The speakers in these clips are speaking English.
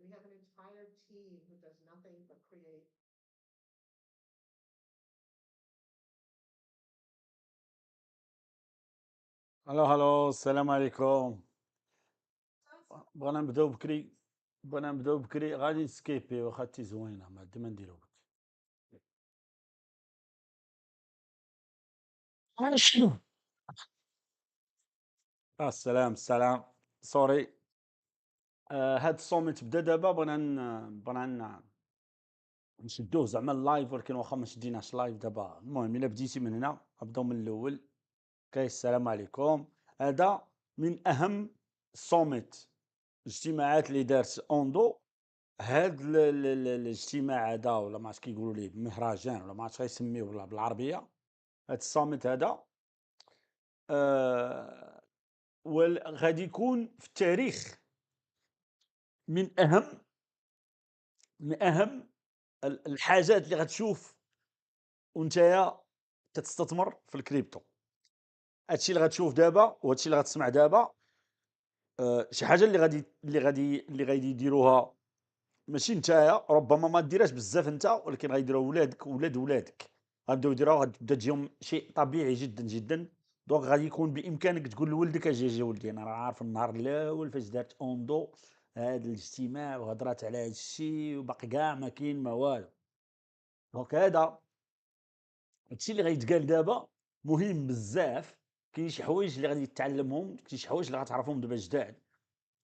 We have an entire team who does nothing but create. هلو السلام عليكم. بغينا نبداو بكري غادي نسكيبي واخا تي زوينه ما عندي ما نديرو السلام سوري. هاد الصوميت بدا دابا بغينا نشدوه زعما اللايف، ولكن واخا ما شديناش لايف دابا. المهم الا بديتي من هنا نبداو من الاول. السلام عليكم. هذا من اهم الصوميت الاجتماعات اللي دارت اوندو. هاد الاجتماع هذا، ولا ما عرفتش كيقولوا ليه مهرجان، ولا ما عرفتش غيسميه ولا بالعربيه. هاد الصامت هذا غادي يكون في التاريخ من اهم الحاجات اللي غتشوف وانتيا كتستثمر في الكريبتو. هادشي اللي غتشوف دابا وهادشي اللي غتسمع دابا شي حاجه اللي غادي يديروها. ماشي نتايا، ربما ما ديرهاش بزاف انت، ولكن غيديروها ولادك ولادك. غيبداو يديروها، غتبدا تجيهم شيء طبيعي جدا جدا. دونك غادي يكون بامكانك تقول لولدك اجي ولدي انا راه عارف النهار الاول فاش دارت اوندو هذا الاجتماع وهضرات على هذا الشيء وباقي كاع ما كاين ما والو. دونك هادشي اللي غيتقال دابا مهم بزاف. كاين شي حوايج اللي غادي تتعلمهم، كاين شي حوايج اللي غتعرفهم دابا جداد.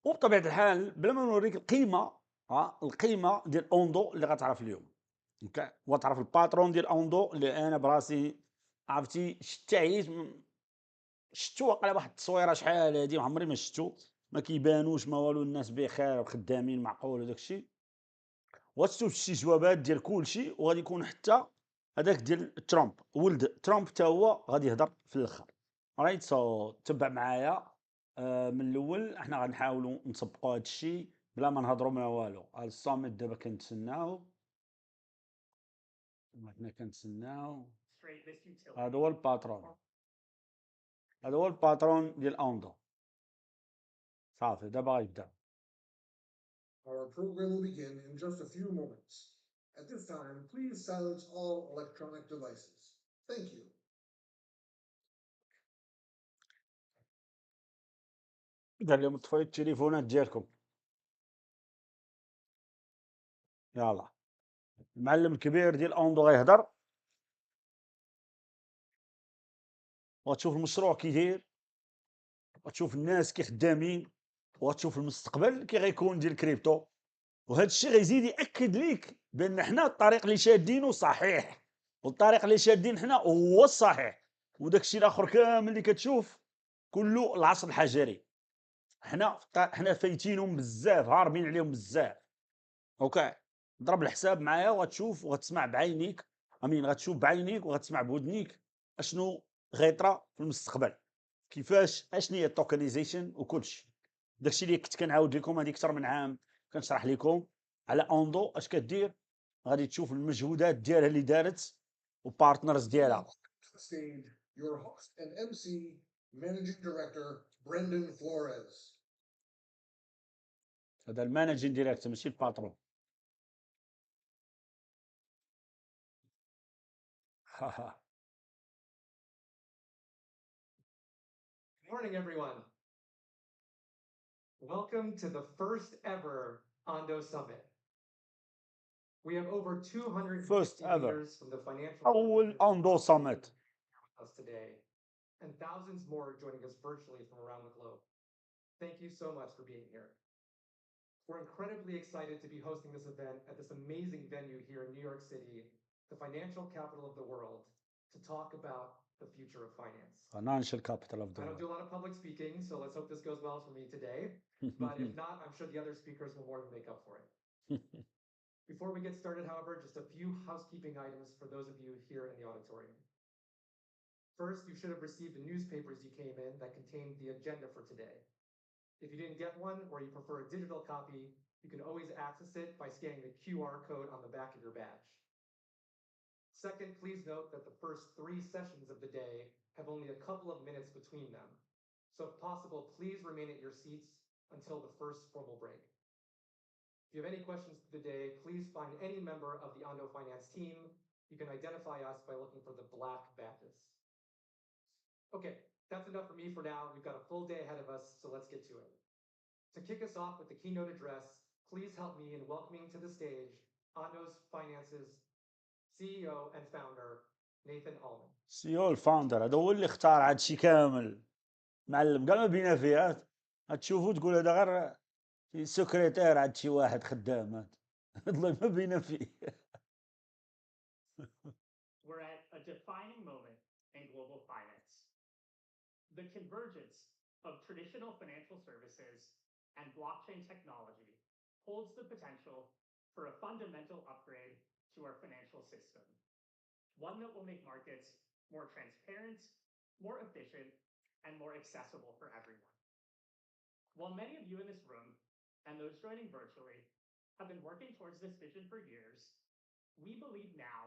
وبطبيعه الحال بلا ما نوريك القيمه ديال اوندو اللي غتعرف اليوم. وتعرف الباترون ديال اوندو اللي انا براسي عرفتي شفتو واقيلا واحد التصويره شحال هادي، عمري ما شفتو. ما كيبانوش ما والو، الناس بخير وخدامين معقول وداك الشيء. وتشوف شي جوابات ديال كلشي، وغادي يكون حتى هذاك ديال ترامب، ولد ترامب حتى هو غادي يهضر في الاخر. رايت سو تبع معايا. من الاول احنا غنحاولوا نطبقوا هذا الشيء بلا ما نهضروا ما والو. الصامت دابا كنتسناو، حنا كنتسناو. هذا هو الباترون ديال اوندو. صافي دابا غيبدا. Our program will begin in just a few moments. At this time, please silence all electronic devices. Thank you. قال لهم طفيو التليفونات ديالكم. يلا المعلم الكبير ديال اوندو غيهضر، وتشوف المشروع كي داير، وتشوف الناس كي خدامين، وتشوف المستقبل كي غيكون ديال الكريبتو. وهذا الشيء غيزيد ياكد ليك بان حنا الطريق اللي شادينه صحيح، والطريق اللي شادين حنا هو الصحيح. وداك الشيء الاخر كامل اللي كتشوف كله العصر الحجري. حنا فايتينهم بزاف، هاربين عليهم بزاف. اوكي، ضرب الحساب معايا وغتشوف وغتسمع بعينيك. غتشوف بعينيك وغتسمع بودنيك اشنو غيطرا في المستقبل، كيفاش اشنو هي التوكنايزيشن وكلشي. داكشي اللي كنت كنعاود لكم هذه اكثر من عام، كنشرح لكم على اوندو اش كدير. غادي تشوف المجهودات ديالها اللي دارت وبارتنرز ديالها. Stage, your host and MC, Managing Director Brendan Flores. هذا المانجين ديريكتور ماشي الباترون. Good morning, everyone. Welcome to the first ever Ondo Summit. We have over 250 leaders from the financial أول Ondo Summit with us today, and thousands more joining us virtually from around the globe. Thank you so much for being here. We're incredibly excited to be hosting this event at this amazing venue here in New York City, the financial capital of the world, to talk about the future of finance. Financial capital of the I don't do world. a lot of public speaking, so let's hope this goes well for me today. But if not, I'm sure the other speakers will more than make up for it. Before we get started, however, just a few housekeeping items for those of you here in the auditorium. First, you should have received the newspapers you came in that contained the agenda for today. If you didn't get one, or you prefer a digital copy, you can always access it by scanning the QR code on the back of your badge. Second, please note that the first 3 sessions of the day have only a couple of minutes between them. So if possible, please remain at your seats until the first formal break. you have any questions today, please find any member of the ON ONE Finance team. You can identify us by looking for the black badges. Okay, that's enough for me for now. We've got a full day ahead of us, so let's get to it. To kick us off with the keynote address, please help me in welcoming to the stage ON ONE Finance's CEO and founder, Nathan Allman. CEO الفاوندر هذا هو اللي اختار هذا الشيء كامل. معلم قال ما بينا فيها هتشوفوا تقول هذا غير سكرتير عند شي واحد خدام هذا. والله ما بينا فيه. We're at a defining moment in global finance. The convergence of traditional financial services and blockchain technology holds the potential for a fundamental upgrade to our financial system, one that will make markets more transparent, more efficient, and more accessible for everyone. While many of you in this room and those joining virtually have been working towards this vision for years, we believe now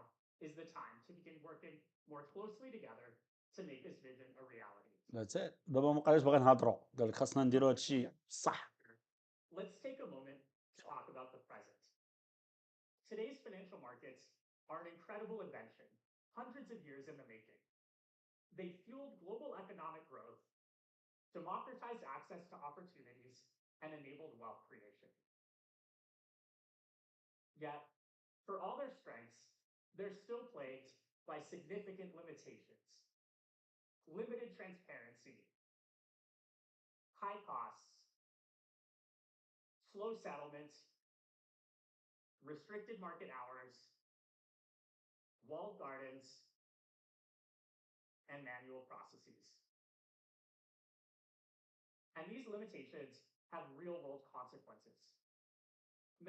is the time to begin working more closely together to make this vision a reality. That's it. دابا ما بقاش باغي نهضروا قال لك خاصنا نديروا هذا الشيء صح. Let's take a moment to talk about the present. Today's financial markets are an incredible invention, hundreds of years in the making. They fueled global economic growth, democratized access to opportunities, and enabled wealth creation. Yet, for all their strengths, they're still plagued by significant limitations. Limited transparency, high costs, slow settlement, restricted market hours, walled gardens, and manual processes. And these limitations have real-world consequences.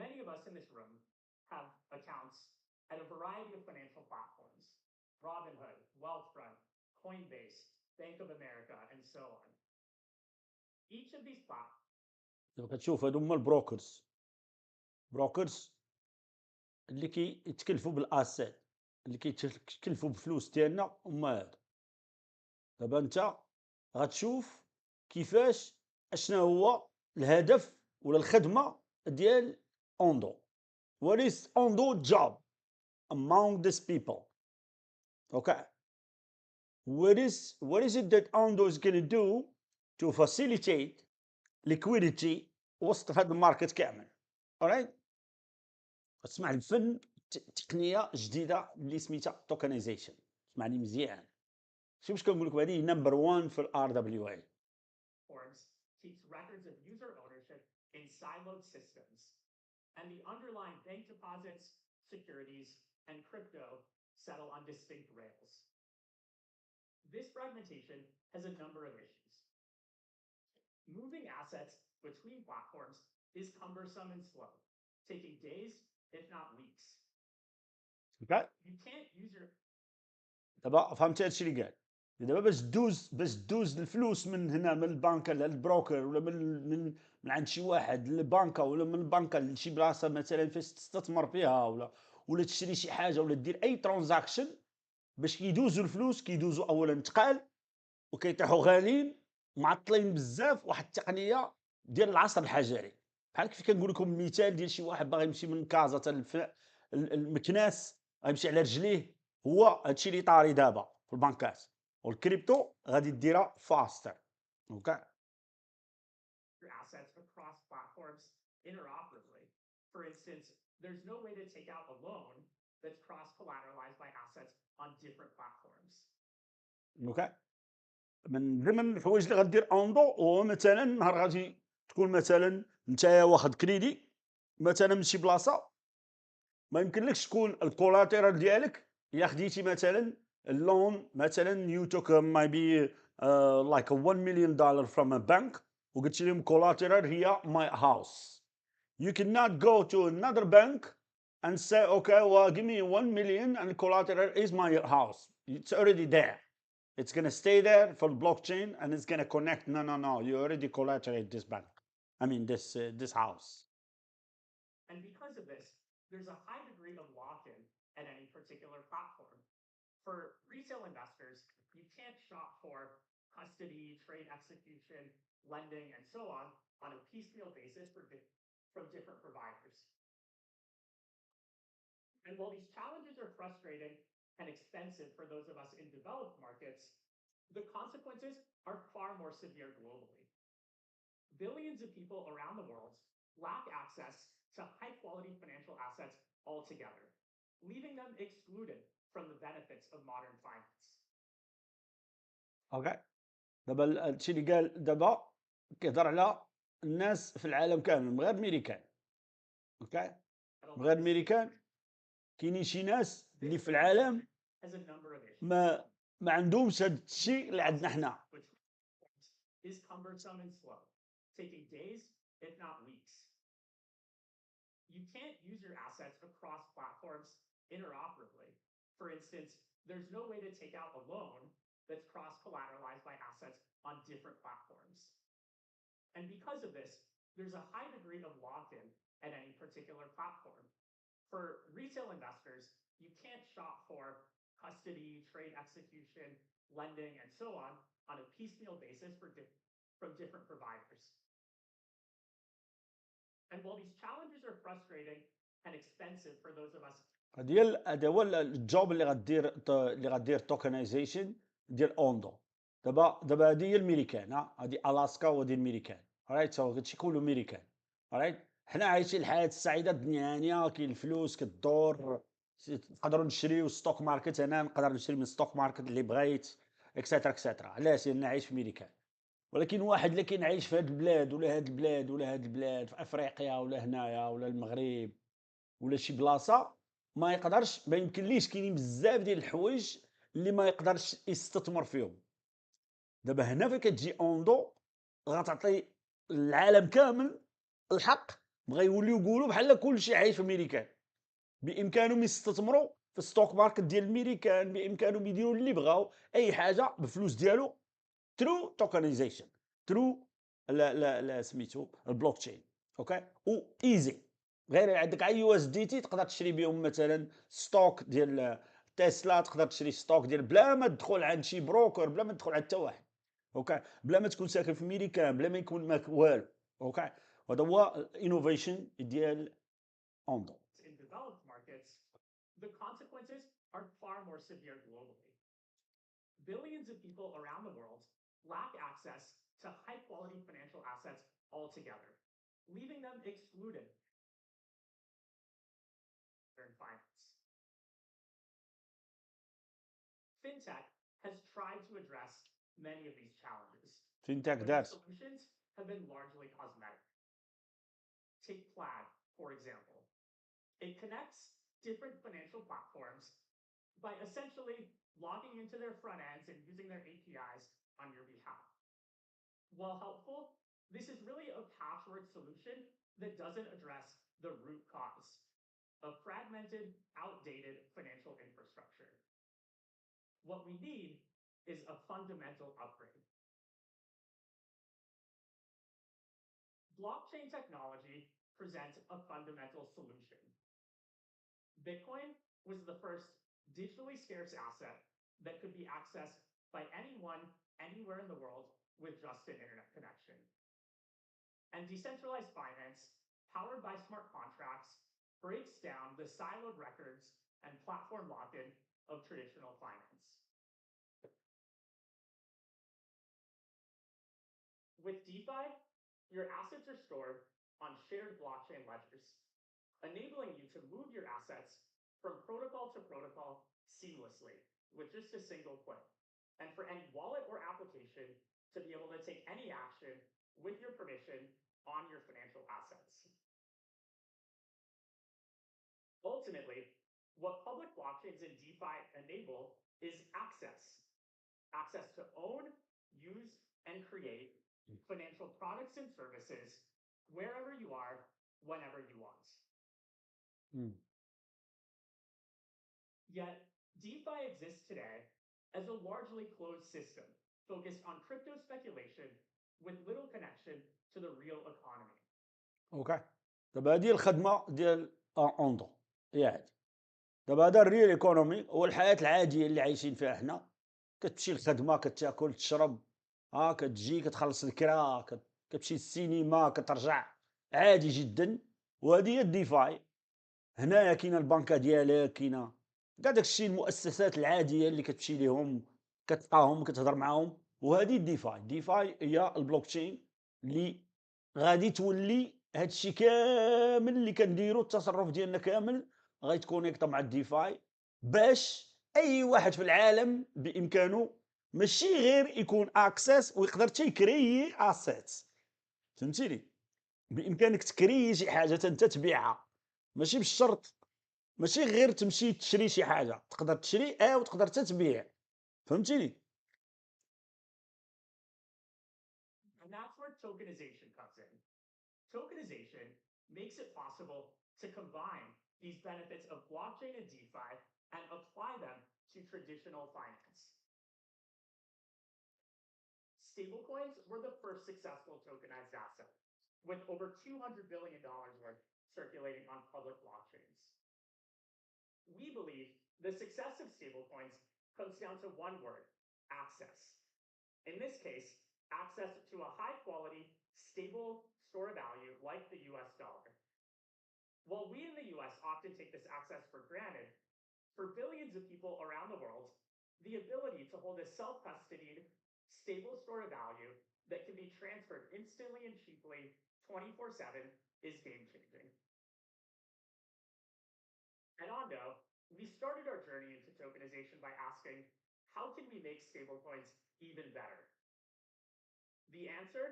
Many of us in this room have accounts at a variety of financial platforms: Robinhood, Wealthfront, Coinbase, Bank of America, and so on. Each of these platforms دابا كتشوف هادو هما البروكرز. بروكرز اللي كيتكلفوا بالاسيت، اللي كيتكلفوا بفلوس ديالنا هما هادو. دابا انت غتشوف كيفاش اشنا هو الهدف ولا الخدمه ديال اوندو. What is Ondo job among these people? Okay. What is it that Ondo is going to do to facilitate liquidity وسط هذا الماركت كامل؟ alright. اسمع الفن تقنيه جديده اللي سميتها توكنايزيشن. اسمعني مزيان. شوف واش كنقول لكم، هذه نمبر 1 في الار دبليو اي. keeps records of user ownership in siloed systems, and the underlying bank deposits, securities, and crypto settle on distinct rails. This fragmentation has a number of issues. Moving assets between platforms is cumbersome and slow, taking days, if not weeks. Okay. You can't use your دابا فهمتي هادشي اللي قال. دابا باش دوز الفلوس من هنا من البنكه للبروكر ولا من عند شي واحد للبنكه ولا من البنكه لشي بلاصه مثلا فاش تستثمر فيها ولا تشري شي حاجه ولا دير اي ترانزاكشن، باش كيدوزوا الفلوس كيدوزوا اولا ثقال وكيطيحوا غاليين معطلين بزاف. واحد التقنيه ديال العصر الحجري، بحال كيف كنقول لكم مثال ديال شي واحد باغي يمشي من كازا حتى المكناس غيمشي على رجليه. هو هادشي اللي طاري دابا في البنكات، والكريبتو غادي ديرها فاستر. اوكي. your assets across platforms interoperably. For instance, there's no way to take out a loan that's cross-collateralized by assets on different platforms. اوكي. من ضمن الحوايج اللي غدير اوندو هو مثلا نهار غادي تكون مثلا نتايا واخد كريدي مثلا من شي بلاصه، ما يمكنلكش تكون الكولاتيرال ديالك الا خديتي مثلا اللون مثلا you took maybe like a $1 million from a bank وقلت لهم collateral هي my house. You cannot go to another bank and say okay well give me 1 million and collateral is my house. It's already there. It's going to stay there for blockchain and it's going to connect. No, you already collaterate this bank. I mean this house. And because of this, there's a high degree of lock-in at any particular platform. For retail investors, you can't shop for custody, trade execution, lending, and so on a piecemeal basis for from different providers. And while these challenges are frustrating and expensive for those of us in developed markets, the consequences are far more severe globally. Billions of people around the world lack access to high-quality financial assets altogether, leaving them excluded from the benefits of modern finance. اوكي دابا الشيء اللي قال دابا كيهضر على الناس في العالم كامل من غير الميريكان. اوكي من غير الميريكان كاينين شي ناس اللي في العالم Has a number of issues, ما عندهمش هذا الشيء اللي عندنا حنا. which is cumbersome and slow, taking days, if not weeks. You can't use your assets across platforms interoperably. For instance, there's no way to take out a loan that's cross-collateralized by assets on different platforms. And because of this, there's a high degree of lock-in at any particular platform. For retail investors, you can't shop for custody, trade execution, lending, and so on a piecemeal basis from different providers. And while these challenges are frustrating and expensive for those of us هذا هو الجوب اللي غدير توكنايزيشن ديال اوندو. دابا هذه هي الميريكان، هذه الاسكا وهذه الميريكان، رايت. هادشي كله ميريكان، رايت. حنا عايشين الحياه السعيده، الدنيا هانيه، كاين الفلوس كدور، نقدروا نشريو ستوك ماركت. هنا نقدر نشري من ستوك ماركت اللي بغيت، اكسترا اكسترا. علاش؟ لان عايش في ميريكان. ولكن واحد اللي كاين عايش في هاد البلاد ولا هاد البلاد ولا هاد البلاد، في افريقيا ولا هنايا ولا المغرب ولا شي بلاصه، ما يقدرش، ما يمكنليش. كاينين بزاف ديال الحوايج اللي ما يقدرش يستثمر فيهم. دابا هنا فين كتجي اوندو، غتعطي العالم كامل الحق. بغا يوليو يقولوا بحال كلشي عايش في امريكان، بامكانهم يستثمروا في الستوك ماركت ديال الميريكان، بامكانهم يديروا اللي بغاو، اي حاجه بفلوس ديالو، ترو توكنايزيشن، ترو لا سميتو البلوك تشين. اوكي و ايزي. غير عندك اي يو اس دي تي تقدر تشري بهم مثلا ستوك ديال تسلا، تقدر تشري ستوك ديال بلا ما تدخل عند شي بروكر، بلا ما تدخل عند حتى واحد. اوكي بلا ما تكون ساكن في امريكان، بلا ما يكون معك والو. اوكي وهذا هو الانوفيشن ديال اوندو. in developed markets, the consequences are far more severe globally. Billions of people around the world lack access to high-quality financial assets altogether, leaving them excluded from finance. Fintech has tried to address many of these challenges, فينتك but دار its solutions have been largely cosmetic. Take Plaid, for example. It connects different financial platforms by essentially logging into their front ends and using their APIs on your behalf. While helpful, this is really a patchwork solution that doesn't address the root cause of fragmented, outdated financial infrastructure. What we need is a fundamental upgrade. Blockchain technology presents a fundamental solution. Bitcoin was the first digitally scarce asset that could be accessed by anyone, anywhere in the world with just an internet connection. And decentralized finance, powered by smart contracts, breaks down the siloed records and platform lock-in of traditional finance. With DeFi, your assets are stored on shared blockchain ledgers, enabling you to move your assets from protocol to protocol seamlessly with just a single click, and for any wallet or application to be able to take any action with your permission on your financial assets. Ultimately, what public blockchains in DeFi enable is access. Access to own, use, and create financial products and services wherever you are, whenever you want. Yet, DeFi exists today as a largely closed system focused on crypto speculation with little connection to the real economy. اوكي دابا هذه الخدمه ديال اوندو هي هذه. دابا هذا الريل ايكونومي هو الحياه العاديه اللي عايشين فيها حنا. كتمشي للخدمه، كتاكل، تشرب، كتجي كتخلص الكرا، كتمشي للسينما، كترجع، عادي جدا. وهذه هي الديفاي. هنايا كاينه البنكه ديالك، كاينه كاع داكشي المؤسسات العاديه اللي كتمشي ليهم كتلقاهم كتهضر معاهم. وهذه الديفاي. ديفاي هي البلوك تشين اللي غادي تولي هادشي كامل اللي كنديرو، التصرف ديالنا كامل غيتكونيكطا مع الديفاي، باش اي واحد في العالم بامكانه ماشي غير يكون اكسس ويقدر تيكريي اسيتس. فهمتيني؟ بامكانك تكري شي حاجه انت تبيعها، ماشي بالشرط، ماشي غير تمشي تشري شي حاجه، تقدر تشري وتقدر تبيع. فهمتيني؟ And that's where tokenization comes in. Tokenization makes it possible to combine these benefits of blockchain and DeFi and apply them to traditional finance. Stablecoins were the first successful tokenized asset, with over $200 billion worth circulating on public blockchains. We believe the success of stablecoins comes down to one word: access. In this case, access to a high-quality, stable store of value like the US dollar. While we in the US often take this access for granted, for billions of people around the world, the ability to hold a self-custodied, stable store of value that can be transferred instantly and cheaply 24/7 is game-changing. At Ondo, we started our journey into tokenization by asking, how can we make stablecoins even better? The answer: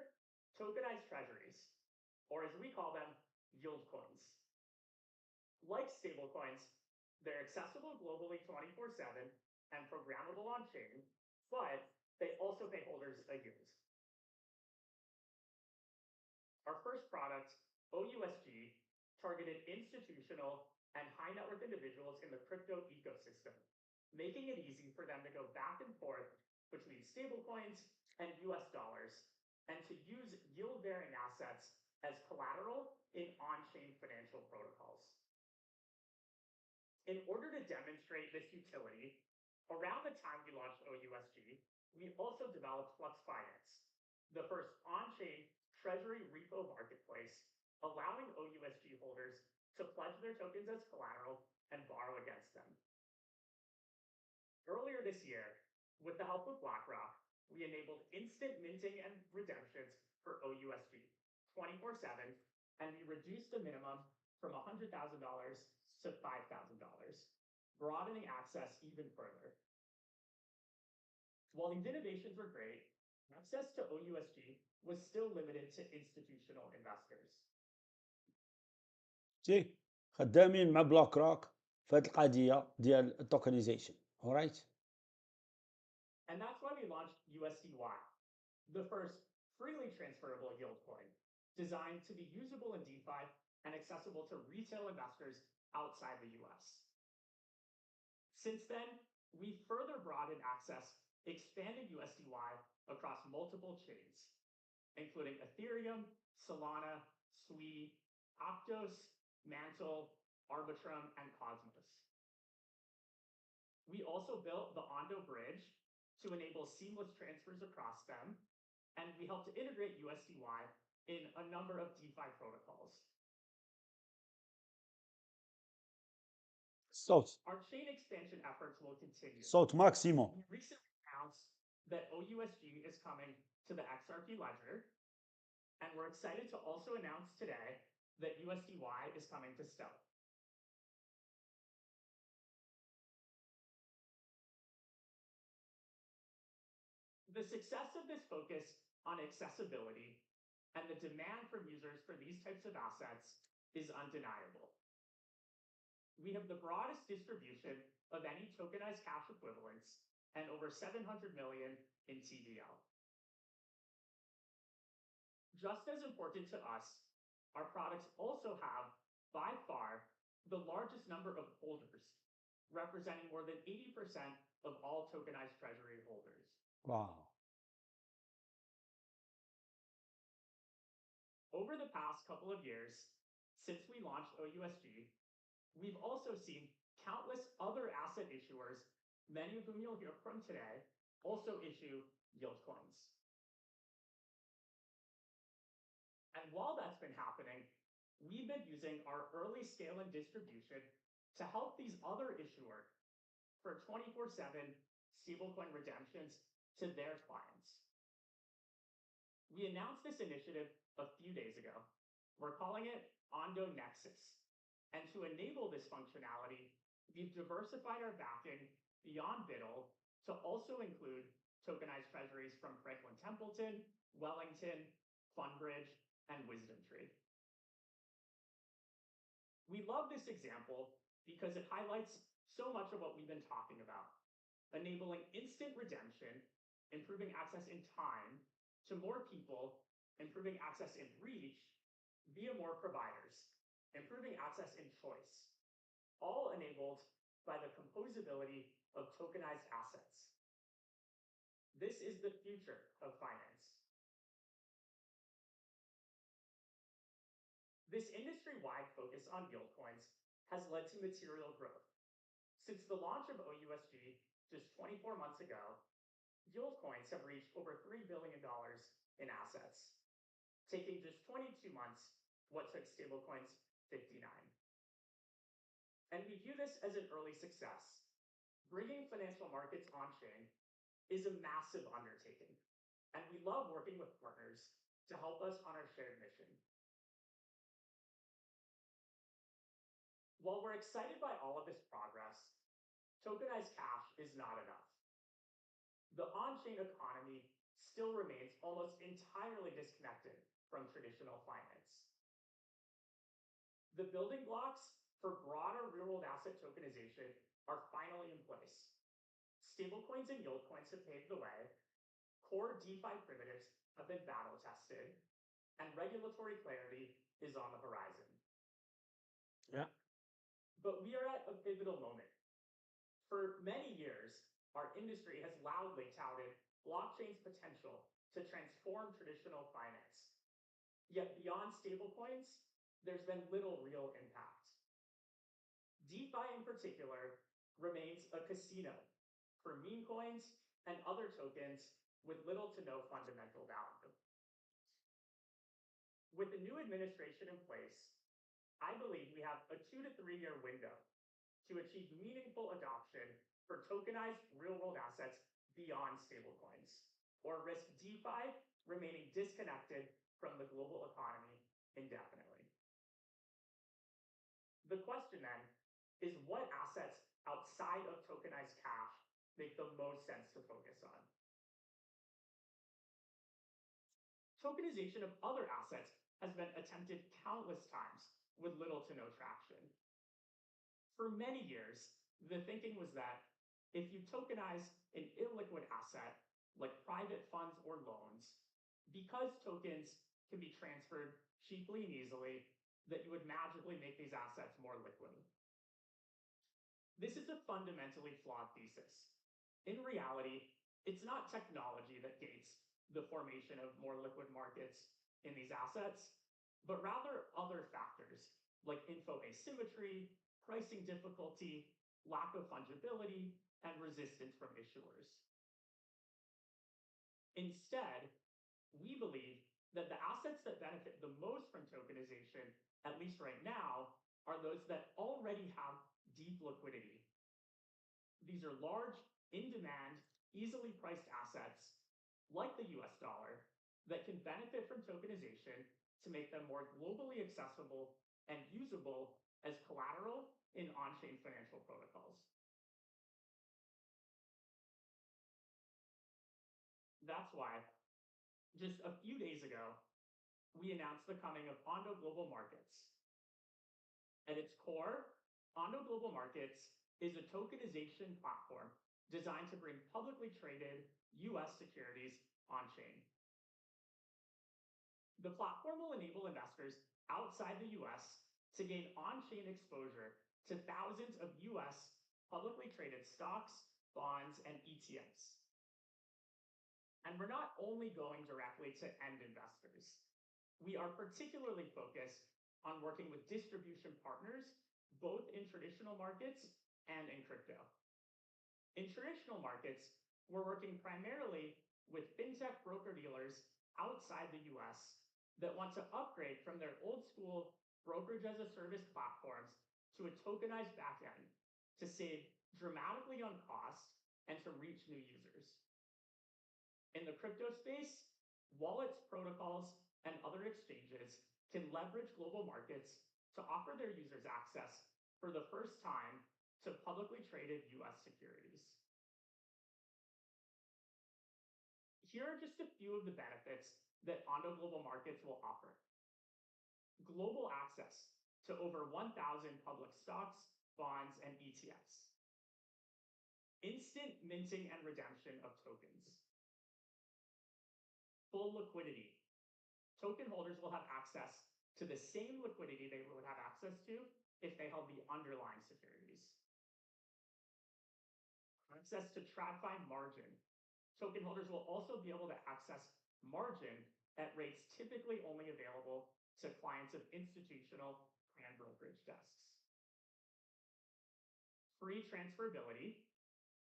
tokenized treasuries, or as we call them, yield coins. Like stablecoins, they're accessible globally 24/7 and programmable on-chain, but they also pay holders a yield. Our first product, OUSG, targeted institutional and high net worth individuals in the crypto ecosystem, making it easy for them to go back and forth between stablecoins and US dollars, and to use yield-bearing assets as collateral in on-chain financial protocols. In order to demonstrate this utility, around the time we launched OUSG, we also developed Flux Finance, the first on-chain treasury repo marketplace, allowing OUSG holders to pledge their tokens as collateral and borrow against them. Earlier this year, with the help of BlackRock, we enabled instant minting and redemptions for OUSG 24/7, and we reduced the minimum from $100,000 to $5,000, broadening access even further. While these innovations were great, access to OUSG was still limited to institutional investors. خدامين مع بلاك روك في هذه القضيه ديال التوكنيزيشن. alright. And that's why we launched USDY, the first freely transferable yield coin, designed to be usable in DeFi and accessible to retail investors outside the US. Since then, we further broadened access, expanding USDY across multiple chains, including Ethereum, Solana, Sui, Aptos, Mantle, Arbitrum, and Cosmos. We also built the Ondo Bridge to enable seamless transfers across them, and we helped to integrate USDY in a number of DeFi protocols. Our chain expansion efforts will continue. maximum. We recently announced that OUSG is coming to the XRP ledger, and we're excited to also announce today that USDY is coming to Stealth. The success of this focus on accessibility and the demand from users for these types of assets is undeniable. We have the broadest distribution of any tokenized cash equivalents and over 700 million in TVL. Just as important to us, our products also have, by far, the largest number of holders, representing more than 80% of all tokenized treasury holders. Wow. Over the past couple of years, since we launched OUSG, we've also seen countless other asset issuers, many of whom you'll hear from today, also issue yield coins. And while that's been happening, we've been using our early scale and distribution to help these other issuers for 24/7 stablecoin redemptions to their clients. We announced this initiative a few days ago. We're calling it ONDO Nexus. And to enable this functionality, we've diversified our backing beyond BITL to also include tokenized treasuries from Franklin Templeton, Wellington, Fundbridge, and WisdomTree. We love this example because it highlights so much of what we've been talking about, enabling instant redemption, improving access in time to more people, improving access in reach via more providers, improving access in choice, all enabled by the composability of tokenized assets. This is the future of finance. This industry-wide focus on yield coins has led to material growth. Since the launch of OUSG just 24 months ago, yield coins have reached over $3 billion in assets, taking just 22 months what took stablecoins 59. And we view this as an early success. Bringing financial markets on-chain is a massive undertaking, and we love working with partners to help us on our shared mission. While we're excited by all of this progress, tokenized cash is not enough. The on-chain economy still remains almost entirely disconnected from traditional finance. The building blocks for broader real-world asset tokenization are finally in place. Stablecoins and yield coins have paved the way, core DeFi primitives have been battle-tested, and regulatory clarity is on the horizon. Yeah. But we are at a pivotal moment. For many years, our industry has loudly touted blockchain's potential to transform traditional finance. Yet beyond stablecoins, there's been little real impact. DeFi in particular remains a casino for meme coins and other tokens with little to no fundamental value. With the new administration in place, I believe we have a 2 to 3 year window to achieve meaningful adoption for tokenized real-world assets beyond stablecoins, or risk DeFi remaining disconnected from the global economy indefinitely. The question then is, what assets outside of tokenized cash make the most sense to focus on? Tokenization of other assets has been attempted countless times with little to no traction. For many years, the thinking was that if you tokenize an illiquid asset like private funds or loans, because tokens can be transferred cheaply and easily, that you would magically make these assets more liquid. This is a fundamentally flawed thesis. In reality, it's not technology that gates the formation of more liquid markets in these assets, but rather other factors like info asymmetry, pricing difficulty, lack of fungibility, and resistance from issuers. Instead, we believe that the assets that benefit the most from tokenization, at least right now, are those that already have deep liquidity. These are large, in-demand, easily priced assets, like the US dollar, that can benefit from tokenization to make them more globally accessible and usable as collateral in on-chain financial protocols. That's why, just a few days ago, we announced the coming of ONDO Global Markets. At its core, ONDO Global Markets is a tokenization platform designed to bring publicly traded US securities on-chain. The platform will enable investors outside the US to gain on-chain exposure to thousands of US publicly traded stocks, bonds, and ETFs. And we're not only going directly to end investors. We are particularly focused on working with distribution partners, both in traditional markets and in crypto. In traditional markets, we're working primarily with fintech broker-dealers outside the US that want to upgrade from their old school brokerage-as-a-service platforms to a tokenized backend to save dramatically on cost and to reach new users. In the crypto space, wallets, protocols, and other exchanges can leverage global markets to offer their users access for the first time to publicly traded US securities. Here are just a few of the benefits that Ondo Global Markets will offer. Global access to over 1,000 public stocks, bonds, and ETFs. Instant minting and redemption of tokens. Full liquidity. Token holders will have access to the same liquidity they would have access to if they held the underlying securities. Access to TradFi margin. Token holders will also be able to access margin at rates typically only available to clients of institutional and brokerage desks. Free transferability.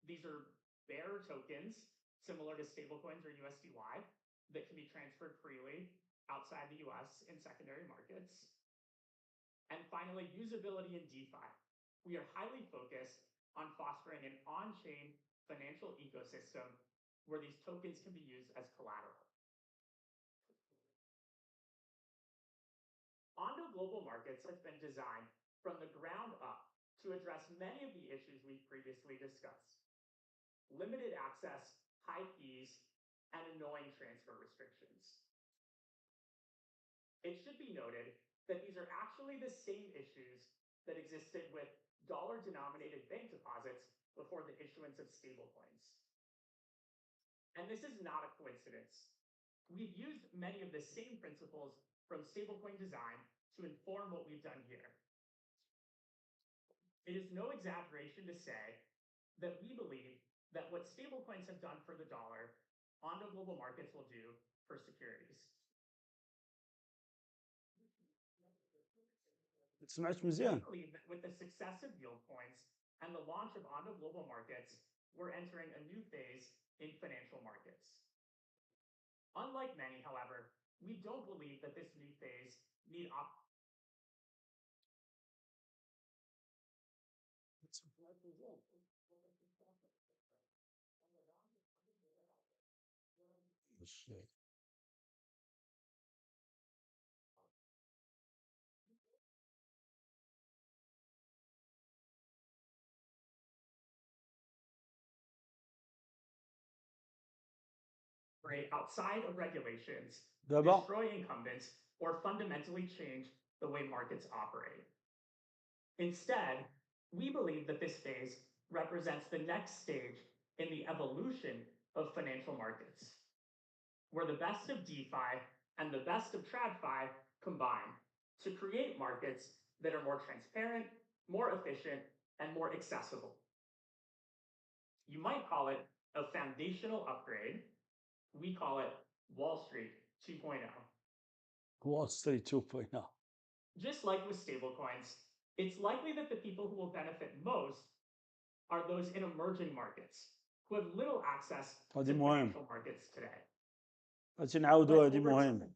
These are bearer tokens, similar to stablecoins or USDY, that can be transferred freely outside the US in secondary markets. And finally, usability in DeFi. We are highly focused on fostering an on-chain financial ecosystem where these tokens can be used as collateral. Ondo Global Markets has been designed from the ground up to address many of the issues we've previously discussed. Limited access, high fees, and annoying transfer restrictions. It should be noted that these are actually the same issues that existed with dollar-denominated bank deposits before the issuance of stablecoins. And this is not a coincidence. We've used many of the same principles from stablecoin design to inform what we've done here. It is no exaggeration to say that we believe that what stablecoins have done for the dollar, Ondo Global Markets will do for securities. سمعت مزيان. We believe that with the success of yield coins and the launch of Ondo Global Markets, we're entering a new phase in financial markets. Unlike many, however, we don't believe that this new phase need outside of regulations, destroy incumbents, or fundamentally change the way markets operate. Instead, we believe that this phase represents the next stage in the evolution of financial markets, where the best of DeFi and the best of TradFi combine to create markets that are more transparent, more efficient, and more accessible. You might call it a foundational upgrade. We call it Wall Street 2.0. Wall Street 2.0. Just like with stablecoins, it's likely that the people who will benefit most are those in emerging markets who have little access to financial markets today. نعاودوا هذه مهم.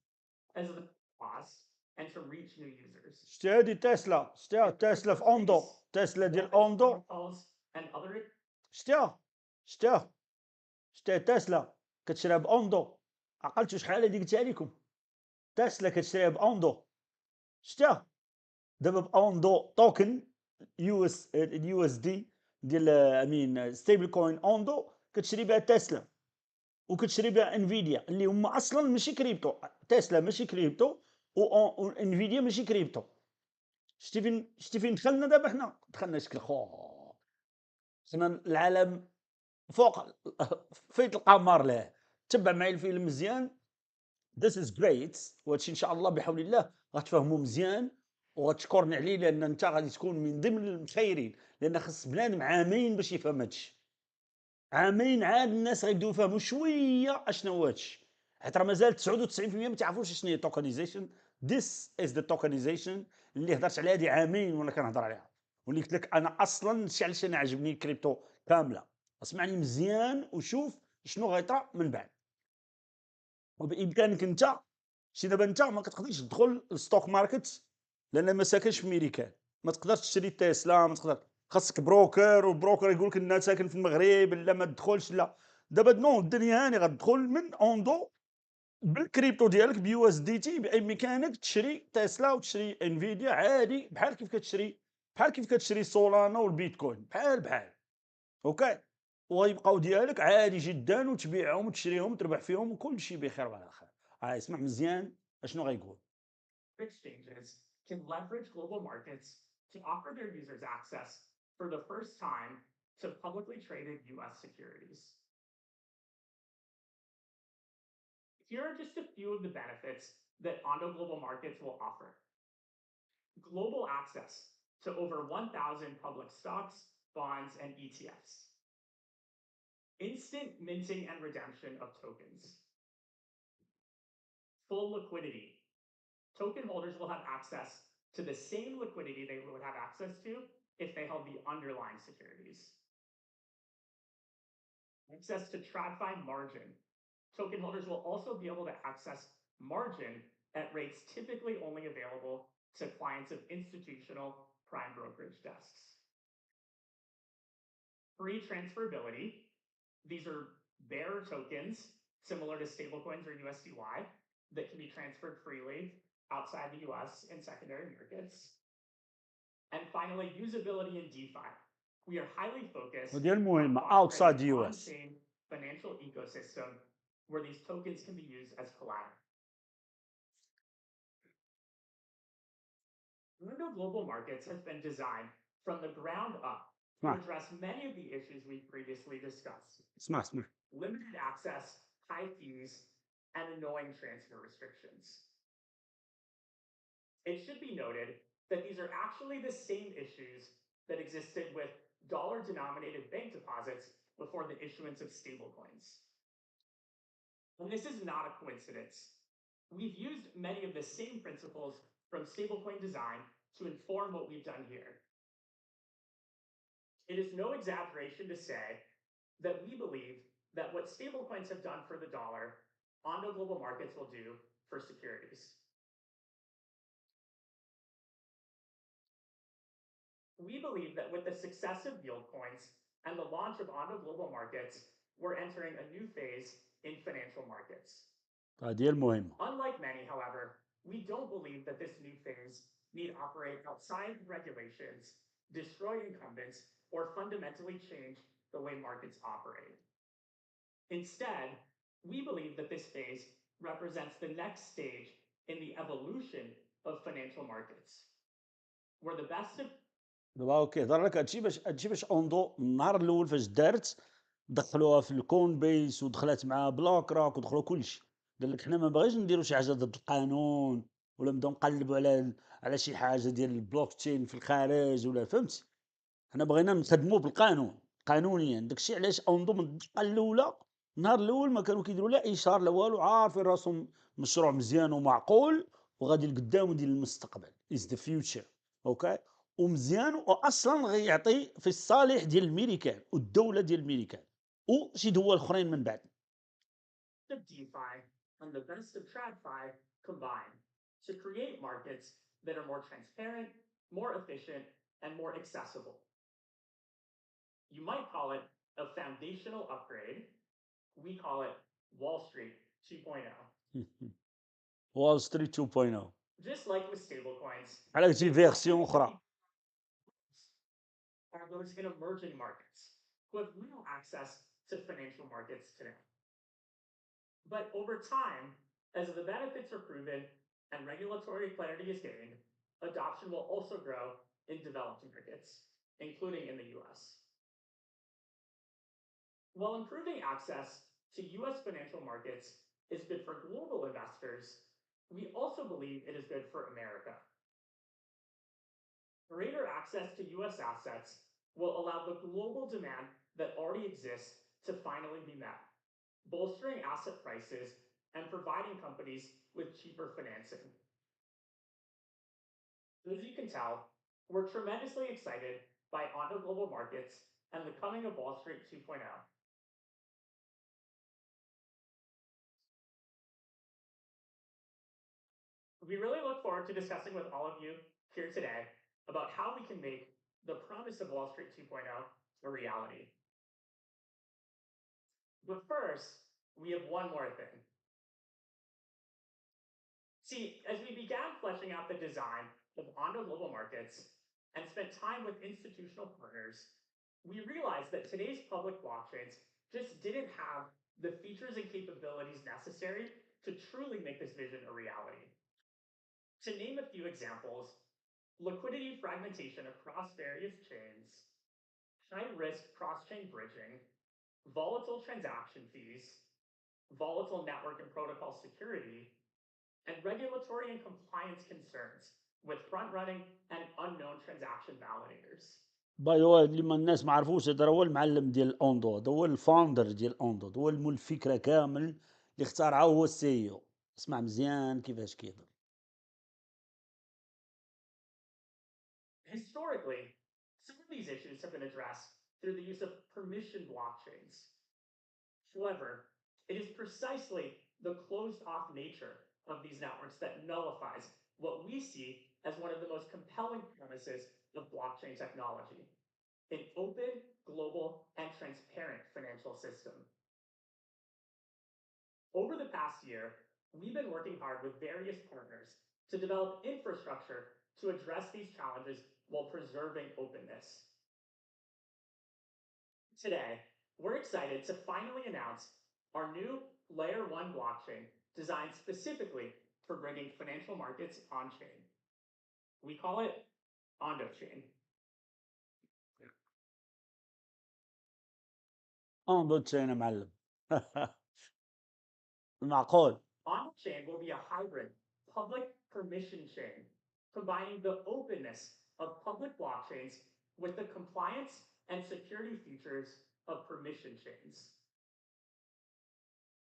As the cost and to reach new users. شتي هذه تسلا، شتي تسلا في اوندو، تسلا ديال اوندو. شتي تسلا كتشريها باوندو. عقلتوا شحال هذه قلتها لكم؟ تسلا كتشريها باوندو. شتي دابا باوندو توكن يو اس دي ديال امين ستيبل كوين اوندو كتشري بها تسلا وكتشري بها انفيديا اللي هما اصلا ماشي كريبتو. تسلا ماشي كريبتو وانفيديا ماشي كريبتو. شتي فين دخلنا دابا؟ حنا دخلنا شكل حنا العالم فوق فيت القمر. له تبع معي الفيلم مزيان. This is great. وهادشي ان شاء الله بحول الله غتفهموا مزيان وغتشكرني عليه، لان انت غادي تكون من ضمن المخيرين، لان خص بنادم عامين باش يفهم هادشي. عامين عاد الناس غيبداو يفهموا شويه اشنو هو هادشي، حيت راه مازال 99% ما تعرفوش شنو هي توكنايزيشن. This is the tokenization اللي هضرت عليها هادي عامين وانا كنهضر عليها، واللي قلت لك انا اصلا شي علاش انا عجبني الكريبتو كامله. اسمعني مزيان وشوف شنو غيطرا من بعد. وبامكانك انت شي دابا انت ما كتقدرش تدخل الستوك ماركت لان ما ساكنش في ميريكان، ما تقدرش تشري تسلا، ما تقدر، خاصك بروكر، والبروكر يقول لك ان ساكن في المغرب لا ما تدخلش. لا دابا نو، الدنيا هاني غتدخل من اوندو بالكريبتو ديالك بيو اس دي تي باي ميكانيك، تشري تسلا وتشري انفيديا عادي، بحال كيف كتشري، بحال كيف كتشري سولانا والبيتكوين، بحال اوكي، ويبقاو ديالك عادي جدا، وتبيعهم وتشريهم وتربح فيهم وكل شيء بخير وعلى خير. اسمع مزيان اشنو غيقول. Exchanges can leverage global markets to offer their users access for the first time to publicly traded US securities. Here are just a few of the benefits that Ondo Global Markets will offer. Global access to over 1,000 public stocks, bonds, and ETFs. Instant minting and redemption of tokens. Full liquidity. Token holders will have access to the same liquidity they would have access to if they held the underlying securities. Access to TradFi margin. Token holders will also be able to access margin at rates typically only available to clients of institutional prime brokerage desks. Free transferability. These are bearer tokens, similar to stablecoins or USDY, that can be transferred freely outside the US in secondary markets. And finally, usability in DeFi. We are highly focused ودي المهمة on outside creating the an US. on-chain financial ecosystem where these tokens can be used as collateral. Ondo Global Markets has been designed from the ground up to Right. address many of the issues we've previously discussed. اسمع Limited access, high fees, and annoying transfer restrictions. It should be noted that these are actually the same issues that existed with dollar-denominated bank deposits before the issuance of stablecoins. And this is not a coincidence. We've used many of the same principles from stablecoin design to inform what we've done here. It is no exaggeration to say that we believe that what stablecoins have done for the dollar, Ondo Global Markets will do for securities. We believe that with the success of yield coins and the launch of Ondo Global Markets, we're entering a new phase in financial markets. هذه المهمة. Unlike many, however, we don't believe that this new phase need operate outside regulations, destroy incumbents, or fundamentally change the way markets operate. Instead, we believe that this phase represents the next stage in the evolution of financial markets, where the best of دابا اوكي هضر لك هادشي باش اوندو النهار الاول فاش دارت دخلوها في الكون بيس ودخلت مع بلوك روك ودخلوا كلشي. قال لك حنا ما باغيش نديروا شي حاجه ضد القانون، ولا نبداو نقلبوا على شي حاجه ديال البلوك تشين في الخارج، ولا فهمتي، حنا بغينا نخدموا بالقانون قانونيا. داكشي علاش اوندو من الدقه الاولى، النهار الاول ما كانوا كيديروا لا اشهار لا والو، عارفين راسهم مشروع مزيان ومعقول وغادي لقدام وديال المستقبل از ذا فيوتشر. اوكي، ومزيان واصلا غيعطي في الصالح ديال الميريكان والدوله ديال الميريكان وشي دول اخرين من بعد. of DeFi and the best of TradFi combined to create markets that are more transparent, more efficient, and more accessible. You might call it a foundational upgrade. We call it Wall Street 2.0. وول ستريت 2.0 Just like with stablecoins, على شي فيرسيون اخرى. are those in emerging markets who have real access to financial markets today. But over time, as the benefits are proven and regulatory clarity is gained, adoption will also grow in developed markets, including in the US. While improving access to US financial markets is good for global investors, we also believe it is good for America. Greater access to US assets will allow the global demand that already exists to finally be met, bolstering asset prices and providing companies with cheaper financing. As you can tell, we're tremendously excited by Ondo Global Markets and the coming of Wall Street 2.0. We really look forward to discussing with all of you here today about how we can make the promise of Wall Street 2.0 a reality. But first, we have one more thing. See, as we began fleshing out the design of ONDO Global Markets and spent time with institutional partners, we realized that today's public blockchains just didn't have the features and capabilities necessary to truly make this vision a reality. To name a few examples, liquidity fragmentation across various chains, high-risk cross-chain bridging, volatile transaction fees, volatile network and protocol security, and regulatory and compliance concerns with front-running and unknown transaction validators. باي هو اللي ما الناس ما عرفوش، هذا هو المعلم ديال اوندو، هذا هو الفاوندر ديال اوندو، هذا هو مول الفكره كامل اللي اخترعه هو السي او. اسمع مزيان كيفاش كيهضر. Historically, some of these issues have been addressed through the use of permission blockchains. However, it is precisely the closed-off nature of these networks that nullifies what we see as one of the most compelling premises of blockchain technology: an open, global, and transparent financial system. Over the past year, we've been working hard with various partners to develop infrastructure to address these challenges while preserving openness. Today, we're excited to finally announce our new Layer 1 blockchain designed specifically for bringing financial markets on-chain. We call it ONDO Chain. اوندو تشين يا معلم. معقول. ONDO Chain will be a hybrid public permission chain, combining the openness of public blockchains with the compliance and security features of permission chains.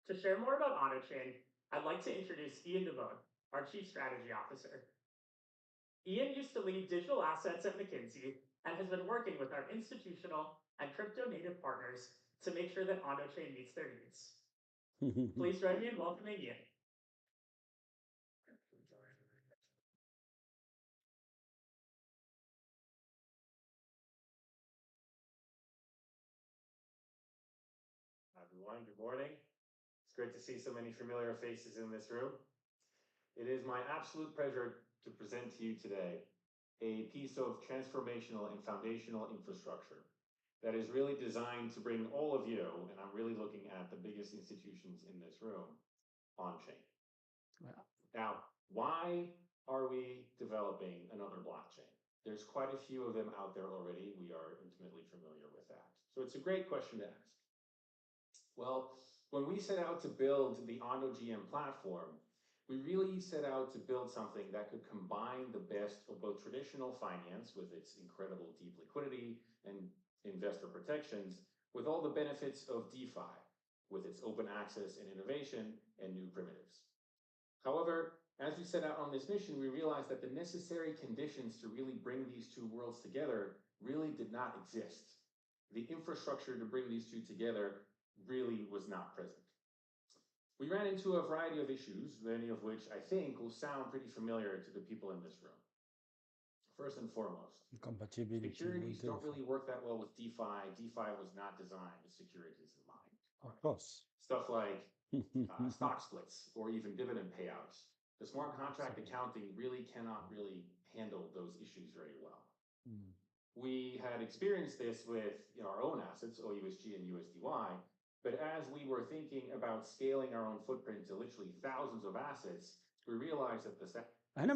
To share more about ONDO Chain, I'd like to introduce Ian DeVoe, our Chief Strategy Officer. Ian used to lead digital assets at McKinsey and has been working with our institutional and crypto-native partners to make sure that ONDO Chain meets their needs. Please join me in welcoming Ian. Everyone, good morning. It's great to see so many familiar faces in this room. It is my absolute pleasure to present to you today a piece of transformational and foundational infrastructure that is really designed to bring all of you, and I'm really looking at the biggest institutions in this room, on-chain. Wow. Now, why are we developing another blockchain? There's quite a few of them out there already. We are intimately familiar with that. So it's a great question to ask. Well, when we set out to build the ONDO GM platform, we really set out to build something that could combine the best of both traditional finance with its incredible deep liquidity and investor protections with all the benefits of DeFi, with its open access and innovation and new primitives. However, as we set out on this mission, we realized that the necessary conditions to really bring these two worlds together really did not exist. The infrastructure to bring these two together really was not present. We ran into a variety of issues, many of which I think will sound pretty familiar to the people in this room. First and foremost, Compatibility. securities don't really work that well with DeFi. DeFi was not designed with securities in mind. Of course. Stuff like stock splits or even dividend payouts. The smart contract accounting really cannot handle those issues very well. We had experienced this with our own assets, OUSG and USDY, but as we were thinking about scaling our own footprint to literally thousands of assets, we realized that the هنا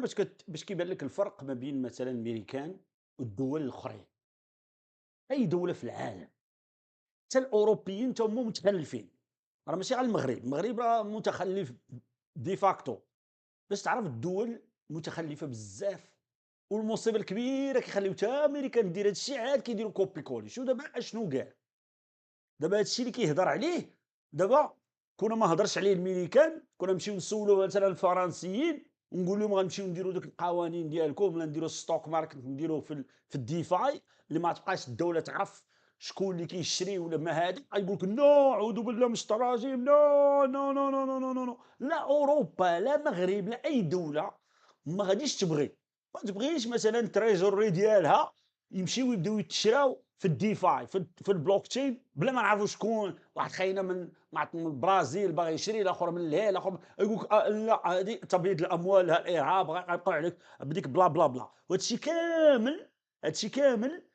باش كيبان لك الفرق ما بين مثلا الميريكان والدول الاخرين. اي دوله في العالم حتى الاوروبيين تا هما متخلفين، راه ماشي غير المغرب راه متخلف ديفاكتو. باش تعرف الدول متخلفه بزاف، والمصيبه الكبيره كيخليو تا امريكان دير هادشي عاد كيديروا كوبي كولي. شو دابا اشنو كاع دابا هادشي اللي كيهضر عليه دابا كنا ما هضرش عليه الميريكان، كنا نمشيو نسولوا مثلا الفرنسيين ونقول لهم غنمشيو نديروا دوك القوانين ديالكم ولا نديروا ستوك ماركت نديروا في الديفاي اللي ما تبقاش الدوله تعرف شكون اللي كيشري ولا ما هذا. يقول لك نو اعوذ بالله من الشيطان الرجيم، نو نو نو نو نو نو نو لا اوروبا لا مغرب لا اي دوله ما غاديش تبغي ما تبغيش مثلا التريجوري ديالها يمشيو يبداو يتشراو في الديفاي في البلوك تشين بلا ما نعرفوا شكون. واحد خاينه من البرازيل باغي يشري، الاخر من الهند، الاخر يقول لك لا هذه تبييض الاموال، الارهاب، غيبقاو عليك بديك بلا بلا بلا. وهادشي كامل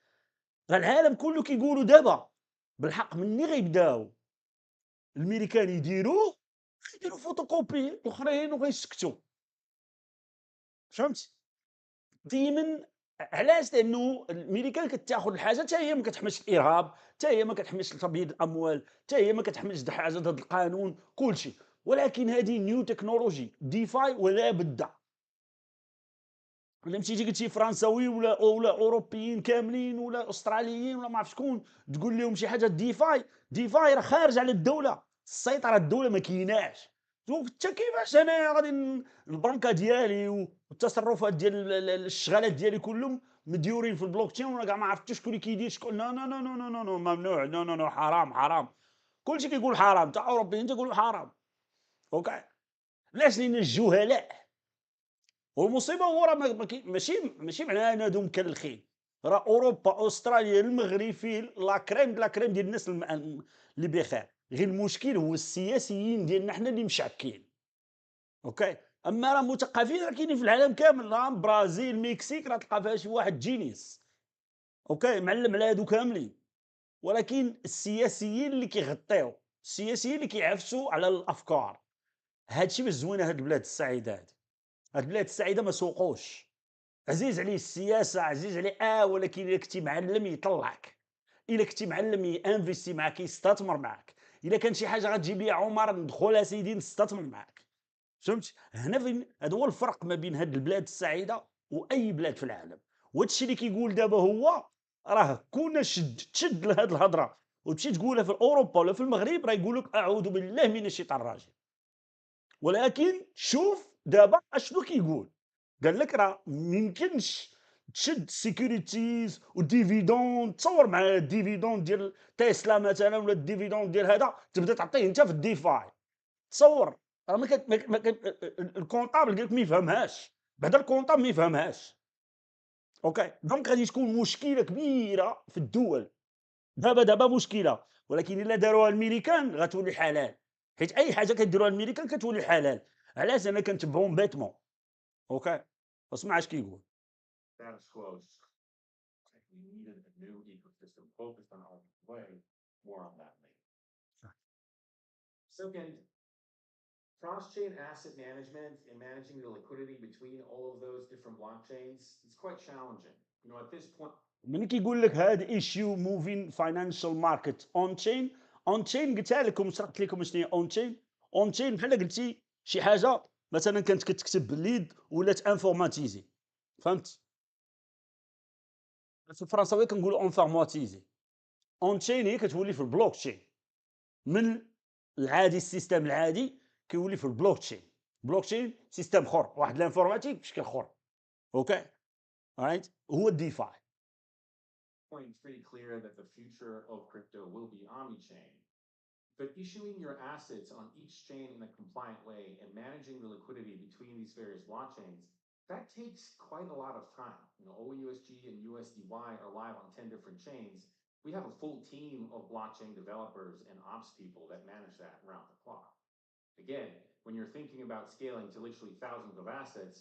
راه العالم كله كيقولوا دابا بالحق مني غيبداو الميريكان يديروه، غيديروا فوتوكوبي الاخرين وغيسكتوا. فهمت؟ ديما علاش؟ لانه الميريكان كتاخذ الحاجه حتى هي ما كتحملش الارهاب، حتى هي ما كتحملش تبييض الاموال، حتى هي ما كتحملش حاجه ضد القانون، كلشي. ولكن هذه نيو تكنولوجي ديفاي ولا بد. ولا مشيتي قلتي فرنساوي ولا اوروبيين كاملين ولا استراليين ولا ما عرف شكون تقول لهم شي حاجه ديفاي راه خارج على الدوله، السيطره الدوله ما كايناش. شوف حتى كيفاش انا غادي البنكه ديالي والتصرفات ديال الشغالات ديالي كلهم مديورين في البلوك تشين، وانا كاع ما عرفت شكون اللي كيدير شكون. لا لا لا لا لا لا ممنوع، لا لا لا حرام. كلشي كيقول حرام، حتى اوروبيين تيقولوا حرام. اوكي علاش؟ لان الجهلاء. والمصيبه هو راه ماشي معناها انا هادو مكلخين. راه اوروبا، استراليا، المغرب فيه لا كريم ديال الناس اللي بخير. غير المشكل هو السياسيين ديالنا حنا اللي مشعكين. اوكي اما راه مثقفين راه كاينين في العالم كامل، راه برازيل، مكسيك، راه تلقى فيها شي واحد جينيس اوكي معلم على هادو كاملين. ولكن السياسيين اللي كيغطيو، السياسيين اللي كيعفسوا على الافكار. هادشي باش زوينه هاد البلاد السعيده هاد البلاد السعيده ما سوقوش. عزيز عليه السياسه، عزيز عليه ولكن الا كنتي معلم يطلعك، الا كنتي معلم ينفيستي معك، يستثمر معك. الا كان شي حاجه غتجيب لي عمر ندخل اسيدي نستثمر معك. فهمت؟ هنا فين هذا هو الفرق ما بين هاد البلاد السعيده واي بلاد في العالم. وهادشي اللي كيقول دابا هو راه كنا تشد لهاد الهضره وتمشي تقولها في اوروبا ولا في المغرب، راه يقول لك اعوذ بالله من الشيطان الرجيم. ولكن شوف دابا اشنو كيقول. قال لك راه ميمكنش تشد سيكوريتيز وديفيدوند. تصور مع الديفيدوند ديال تسلا مثلا ولا الديفيدوند ديال هذا تبدا تعطيه انت في الديفاي. تصور راه الكونطابل قال لك ما يفهمهاش، بعدا الكونطابل ما يفهمهاش. اوكي دونك غادي تكون مشكله كبيره في الدول. دابا مشكله، ولكن الا داروها الميريكان غتولي حلال. حيت اي حاجه كديروها الميريكان كتولي حلال. علاش؟ انا كنتبعهم بيتمون. اوكي اسمع اش كيقول. Status quo is we needed a new ecosystem focused on our way. More on that later. Second, cross-chain asset management and managing the liquidity between all of those different blockchains is quite challenging. You know, at this point, من كيقول لك هاد ايشيو موفين فاينانشال ماركت اون تشين. اون تشين قلتها لكم، شرحت لكم شنو هي اون تشين. اون تشين بحال قلتي شي حاجه مثلا كانت كتكتب باليد ولات انفورماتيزي. فهمت؟ في الفرنساويه كنقولوا انفورماتيزي. اون تشين هي كتولي في البلوك تشين. من العادي السيستم العادي كيولي في البلوك تشين. بلوك تشين سيستم اخر، واحد الانفورماتيك بشكل اخر. اوكي رايت هو الديفاي. it's pretty clear that the future of crypto will be omni-chain. But issuing your assets on each chain in a compliant way and managing the liquidity between these various blockchains, that takes quite a lot of time. You know, OUSG and USDY are live on 10 different chains. We have a full team of blockchain developers and ops people that manage that around the clock. Again, when you're thinking about scaling to literally thousands of assets,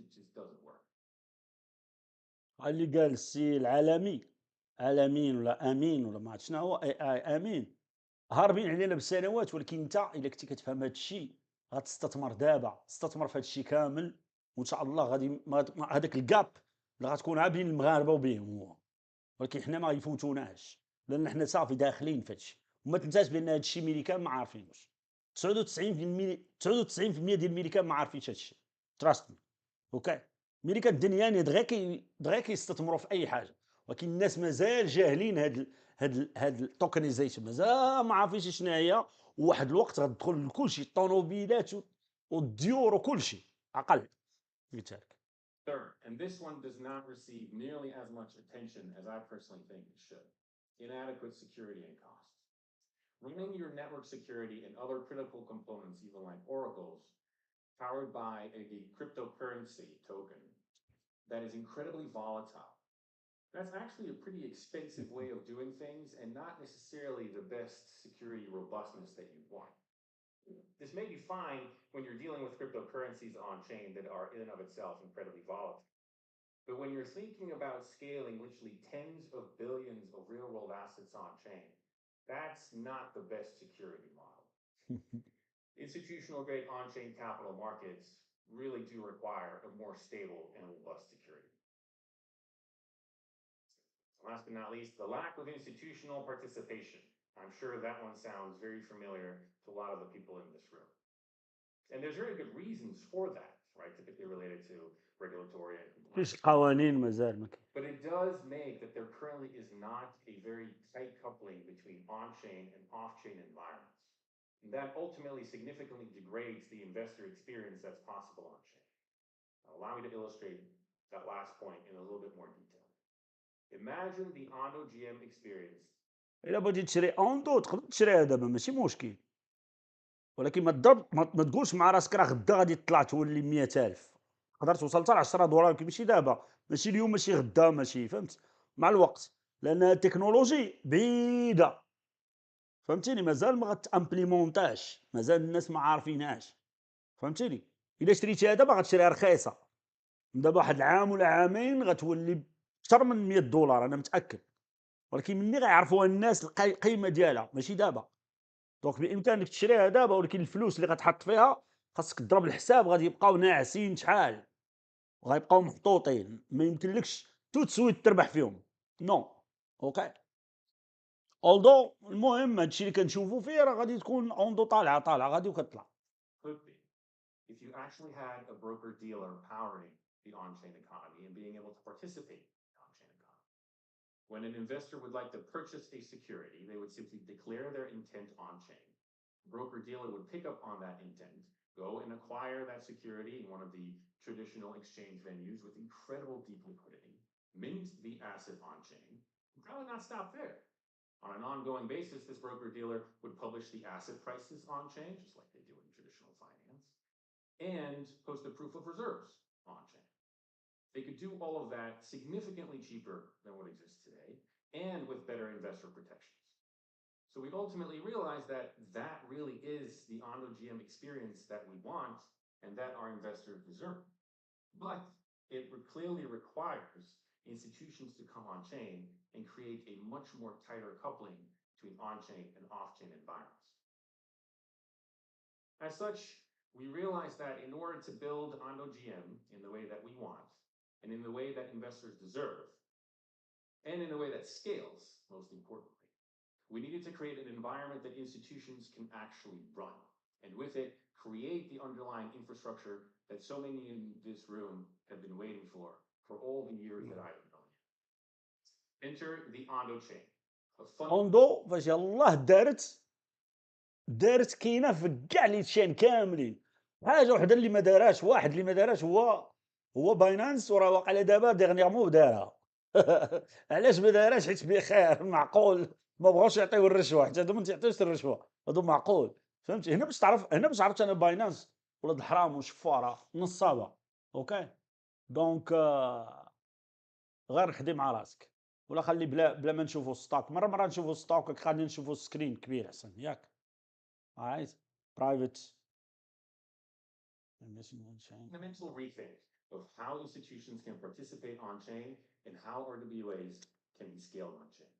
it just doesn't work. اللي قال السي العالمي، عالمين ولا امين ولا ما عرفت شنو هو، امين. هاربين علينا بالسنوات، ولكن انت الا كنتي كتفهم هذا الشيء غتستثمر دابا. استثمر في هذا الشيء كامل وان شاء الله غادي هذاك الكاب اللي غتكون عا بين المغاربه وبينهم هو. ولكن حنا ما يفوتوناش لان حنا صافي داخلين في هذا الشيء. وما تنساش بان هذا الشيء الميريكان ما عارفينوش. 99% ديال الميريكان ما عارفينش هذا الشيء. تراست مي. اوكي ميريكان الدنياني دغيا كيستثمروا في اي حاجه، ولكن الناس مازال جاهلين هاد التوكنيزيشن، مازال ما عارفينش شنو هي. وواحد الوقت غتدخل لكلشي، الطوموبيلات والديور وكلشي عقل. قلت لك. Third, and this one does not receive nearly as much attention as I personally think it should: inadequate security and costs. Running your network security and other critical components, even like oracles, powered by a cryptocurrency token, that is incredibly volatile. That's actually a pretty expensive way of doing things and not necessarily the best security robustness that you want. This may be fine when you're dealing with cryptocurrencies on chain that are in and of itself incredibly volatile. But when you're thinking about scaling literally tens of billions of real world assets on chain, that's not the best security model. Institutional grade on chain capital markets really do require a more stable and robust security. Last but not least, the lack of institutional participation. I'm sure that one sounds very familiar to a lot of the people in this room. And there's very good reasons for that, right? Typically related to regulatory and فيش compliance. قوانين مازال ما كاين. But it does make that there currently is not a very tight coupling between on-chain and off-chain environments. And that ultimately significantly degrades the investor experience that's possible on-chain. Now, allow me to illustrate that last point in a little bit more detail. Imagine the ONO GM experience. الا بغيتي تشري اوندو تقدر تشريها دابا ماشي مشكل، ولكن ما تقولش مع راسك راه غدا غادي تطلع تولي 100,000. تقدر توصل حتى ل 10 دولار، ولكن ماشي دابا، ماشي اليوم، ماشي غدا، ماشي، فهمت، مع الوقت، لان التكنولوجي بعيده، فهمتيني، مازال ما غتامبليمونطاش، مازال الناس ما عارفينهاش، فهمتيني. الا شريتيها دابا غتشريها رخيصه، من دابا واحد العام ولا عامين غتولي اكثر من 100 دولار، انا متاكد، ولكن مني غيعرفوها الناس القيمه ديالها، ماشي دابا. دونك بامكانك تشريها دابا، ولكن الفلوس اللي غتحط فيها خاصك تضرب الحساب، غادي يبقاو ناعسين شحال، وغيبقاو محطوطين، ما يمكنلكش تو تسويت تربح فيهم، نو. اوكي، اولدو المهم هادشي اللي كنشوفو فيه راه غادي تكون اوندو طالعه غادي وكتطلع. Could be if you actually had a broker dealer powering the on-chain economy and being able to participate in the on-chain economy. When an investor would like to purchase a security, they would simply declare their intent on-chain. The broker dealer would pick up on that intent, go and acquire that security in one of the traditional exchange venues with incredible deep liquidity, mint the asset on-chain, and probably not stop there. On an ongoing basis, this broker dealer would publish the asset prices on-chain, just like they do in traditional finance, and post a proof of reserves on-chain. They could do all of that significantly cheaper than what exists today and with better investor protections. So we ultimately realized that that really is the ONO GM experience that we want and that our investors deserve. But it clearly requires institutions to come on-chain and create a much more tighter coupling between on-chain and off-chain environments. As such, we realized that in order to build ONO GM in the way that we want, and in the way that investors deserve, and in a way that scales, most importantly, we needed to create an environment that institutions can actually run, and with it, create the underlying infrastructure that so many in this room have been waiting for all the years that I've known you. Enter the ONO chain. اوندو فاش يلاه دارت كاينه في كاع لي تشين كاملين. حاجه وحده اللي ما داراش، واحد اللي ما داراش هو باينانس، وراه واقع دابا ديغنيغمون دارها. علاش ما دارهاش؟ حيت بخير، معقول ما بغاوش يعطيو الرشوه، حتى هادو ما تيعطيوش الرشوه، هادو معقول، فهمتي. هنا باش تعرف، عرفت انا باينانس ولاد الحرام وشفاره نصابه. اوكي، دونك غير خدي مع راسك، ولا خلي بلا ما نشوفوا ستوك، مره نشوفوا ستوك، خلينا نشوفوا سكرين كبير احسن، ياك عايز برايفت. Fundamental rethink of how institutions can participate on-chain and how RWAs can be scaled on-chain.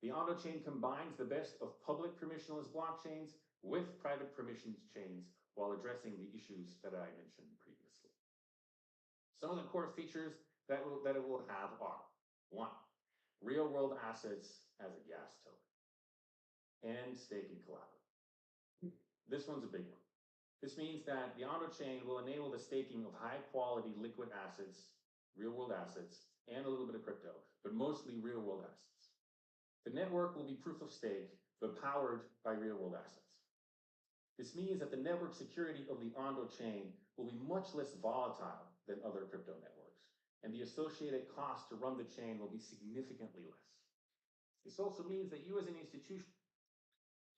The ONO chain combines the best of public permissionless blockchains with private permissions chains while addressing the issues that I mentioned previously. Some of the core features that it will have are: 1, real-world assets as a gas token, and staking collateral. This one's a big one. This means that the ONO chain will enable the staking of high-quality liquid assets, real-world assets, and a little bit of crypto, but mostly real-world assets. The network will be proof of stake, but powered by real-world assets. This means that the network security of the ONO chain will be much less volatile than other crypto networks, and the associated cost to run the chain will be significantly less. This also means that you as an institution.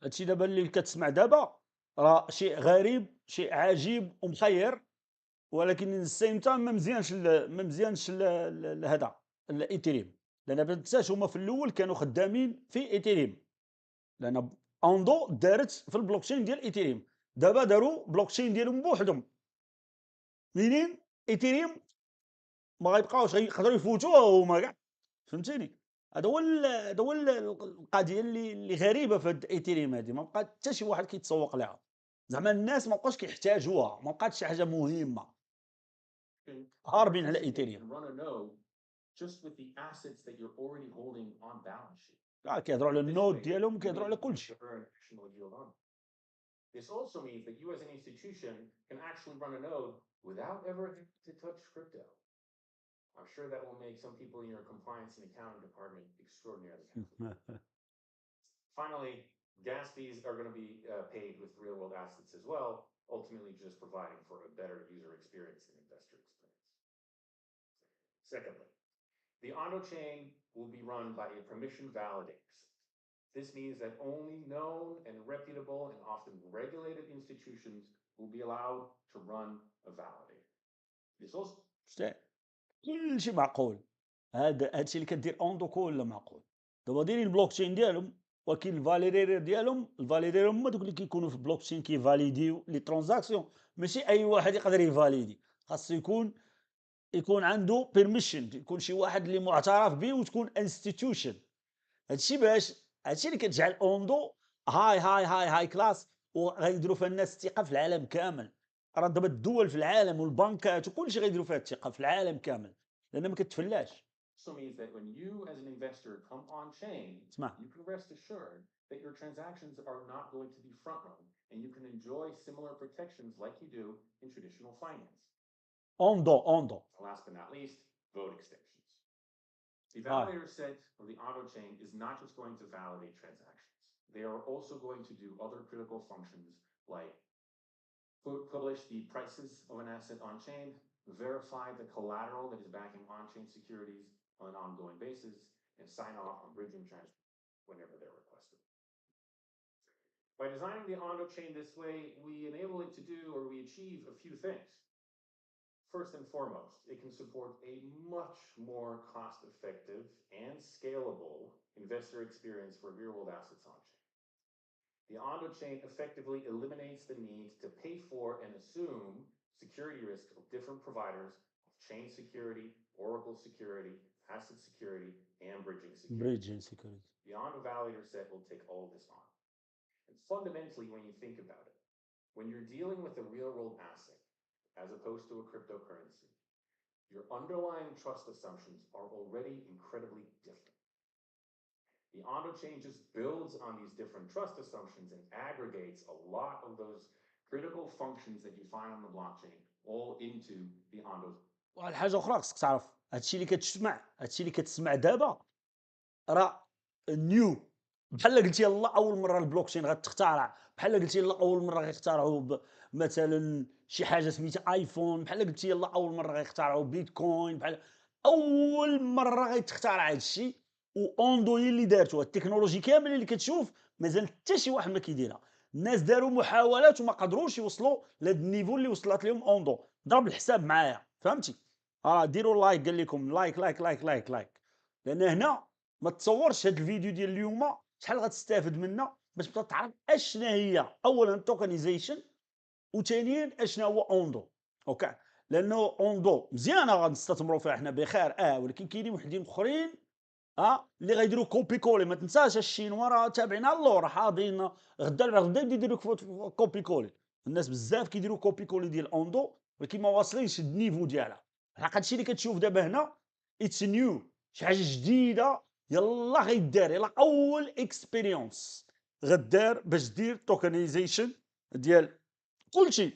هادشي دابا اللي كتسمع دابا راه شيء غريب، شيء عجيب ومخير، ولكن السيم تايم ما مزيانش هذا الايثيريوم، لان ما تنساش هما في الاول كانوا خدامين في ايثيريوم، لان اوندو دارت في البلوكشين ديال ايثيريوم. دابا داروا بلوكشين ديالهم بوحدهم، منين ايثيريوم ما غيبقاوش يقدروا يفوتوها هما كاع، فهمتيني. هذا هو القضيه اللي غريبه في هاد الايثيريوم هذه، ما بقى حتى شي واحد كيتسوق لها، زعما الناس ما بقاوش كيحتاجوها، ما بقاتش شي حاجه مهمه، هاربين على ايثيريوم. Run a node just with the assets that you're already holding on balance sheet. كيهضروا على This النود way, ديالهم، you كيهضروا على may كلشي. earn additional yield on it. This also means that you as an institution can actually run a node without ever having to touch crypto. I'm sure that will make some people in your compliance and accounting department extraordinarily happy. Finally, gas fees are going to be paid with real world assets as well, ultimately just providing for a better user experience and investor experience. Secondly, the Ondo chain will be run by a permission validator. This means that only known and reputable and often regulated institutions will be allowed to run a validator. This also كلشي معقول، هادشي اللي كدير اوندو كله معقول. دابا دايرين البلوكشين ديالهم، ولكن الفاليدير ديالهم، الفاليدير هما دوك اللي كيكونوا في البلوكشين كيفاليديو لي ترانزاكسيون، ماشي اي واحد يقدر يفاليدي، خاصو يكون عنده بيرميشن، يكون شي واحد اللي معترف به وتكون انستيتيوشن. هادشي اللي كتجعل اوندو هاي كلاس، وغيديروا فيها الناس الثقه في العالم كامل. راه دابا الدول في العالم والبنكات وكلشي غيديروا فيها الثقه في العالم كامل، لان ما كتفلاش. also means that when you as an investor come on chain, اسمع، you can rest assured that your transactions are not going to be front run and you can enjoy similar protections like you do in traditional finance. اوندو Last but not least, vote extensions. The Ah. validator set of the Ondo chain is not just going to validate transactions. They are also going to do other critical functions like publish the prices of an asset on chain, verify the collateral that is backing on-chain securities on an ongoing basis, and sign off on bridging transfers whenever they're requested. By designing the Ondo chain this way, we enable it to do, or we achieve, a few things. First and foremost, it can support a much more cost-effective and scalable investor experience for real-world assets on-chain. The Ondo chain effectively eliminates the need to pay for and assume security risk of different providers of chain security, Oracle security, asset security, and bridging security. The Ondo validator set will take all of this on. And fundamentally, when you think about it, when you're dealing with a real-world asset, as opposed to a cryptocurrency, your underlying trust assumptions are already incredibly different. The Ondo chain just builds on these different trust assumptions and aggregates a lot of those critical functions that you find on the blockchain all into the Ondo. واحد الحاجه اخرى خصك تعرف، هادشي اللي كتسمع دابا راه نيو. بحال قلتي يلا اول مره البلوكشين غتخترع، بحال قلتي يلا اول مره غيخترعوا مثلا شي حاجه سميتها ايفون، بحال قلتي يلا اول مره غيخترعوا بيتكوين، بحال اول مره غيتخترع هادشي. واوندو هي اللي دارتو، التكنولوجي كامل اللي كتشوف مازال حتى شي واحد ما كيديرها. الناس داروا محاولات وما قدروش يوصلوا لهاد النيفو اللي وصلت لهم اوندو. ضرب الحساب معايا، فهمتي؟ ديروا لايك، قال لكم لايك لايك لايك لايك لايك، لان هنا ما تصورش هذا الفيديو ديال اليوم شحال غتستافد منه باش تبقى تعرف اشنا هي اولا توكنيزيشن، وثانيا اشنا هو اوندو. اوكي، لانه اوندو مزيانه غنستثمروا فيها حنا بخير، ولكن كاينين وحدين اخرين اللي غيديروا كوبي كولي. ما تنساش الشينوا راه تابعين اللور، راه حاضرين غدا يديروا كوبي كولي. الناس بزاف كيديروا كوبي كولي ديال اوندو، ولكن ما واصلينش النيفو ديالها. الحق هادشي اللي كتشوف دابا هنا اتس نيو، شي حاجه جديده يلا غيدار، يلا اول اكسبيريونس غدار باش دير توكنيزيشن ديال كلشي.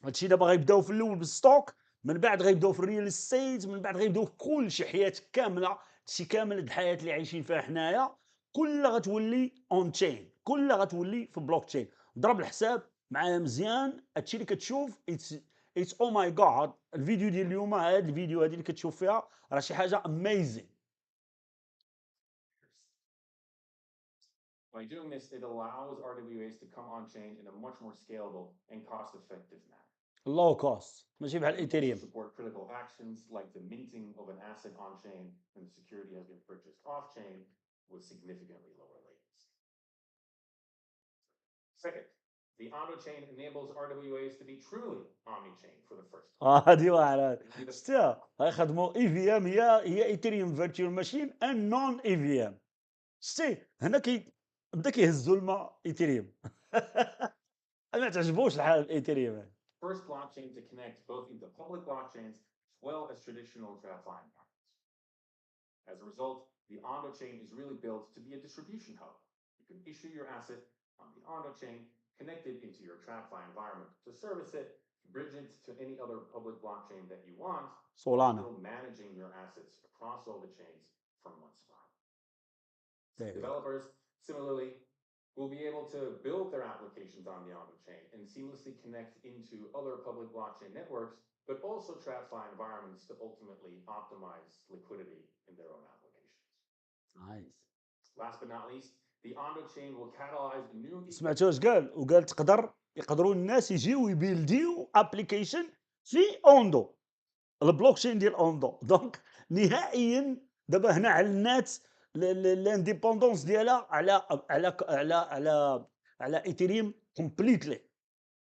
هادشي دابا غيبداو في الاول بالستوك، من بعد غيبداو في الريال استيت، من بعد غيبداو في كلشي. حياه كامله، شي كامل الحياه اللي عايشين فيها حنايا كلها غتولي اون تشين، كلها غتولي في بلوك تشين. ضرب الحساب معايا مزيان، هادشي اللي كتشوف اتس او ماي جاد. الفيديو ديال اليوم، هاد الفيديو هادي اللي كتشوف فيها راه شي حاجه اميزين. By doing this, it allows RWAs to come on chain in a much more scalable and cost-effective manner. لو كوست ماشي بحال It also ايثيريوم. support critical actions like the minting of an asset on-chain when the security has been purchased off-chain with significantly lower latency. Second, the Ondo chain enables RWAs to be truly omni-chain for the first time. هذه واحده شتا غيخدموا اي في ام هي ايثيريوم فيرتشوال ماشين ان نون اي في ام. شتي هنا بدا كيهزوا الماء ايثيريوم. ما تعجبوش الحال الايثيريوم. First blockchain to connect both into public blockchains as well as traditional TradFi environments. As a result, the Ondo chain is really built to be a distribution hub. You can issue your asset on the Ondo chain, connect it into your TradFi environment to service it, bridge it to any other public blockchain that you want, Solana. still managing your assets across all the chains from one spot. There you go. Developers, similarly, will be able to build their applications on the Ondo chain and seamlessly connect into other public blockchain networks, but also TradFi environments to ultimately optimize liquidity in their own applications. Nice. Last but not least, the Ondo chain will catalyze a new سمعتوا واش قال؟ وقال يقدروا الناس يجيو يبيلديو ابليكيشن في اوندو البلوكشين ديال اوندو. دونك نهائيا دابا هنا علنات الانديبوندونس ديالها على ايثيريوم كومبليتلي.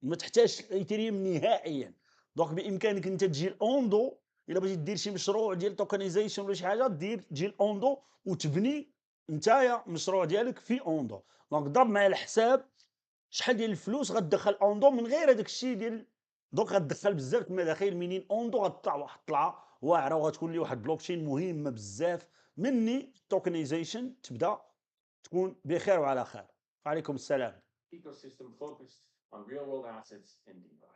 ما تحتاجش ايثيريوم نهائيا. دونك بامكانك انت تجي الاوندو الا بغيتي دير شي مشروع ديال توكنايزيشن ولا شي حاجه تجي الاوندو وتبني نتايا مشروع ديالك في اوندو. دونك ضرب معايا الحساب شحال ديال الفلوس غتدخل اوندو من غير هذاك الشيء ديال. دونك غتدخل بزاف المداخيل منين اوندو غتطلع واحد الطلعه واعره وغتكون لي واحد بلوكشين مهمه بزاف مني توكنايزيشن تبدا تكون بخير وعلى خير. وعليكم السلام. ecosystem focused on real-world assets and DeFi.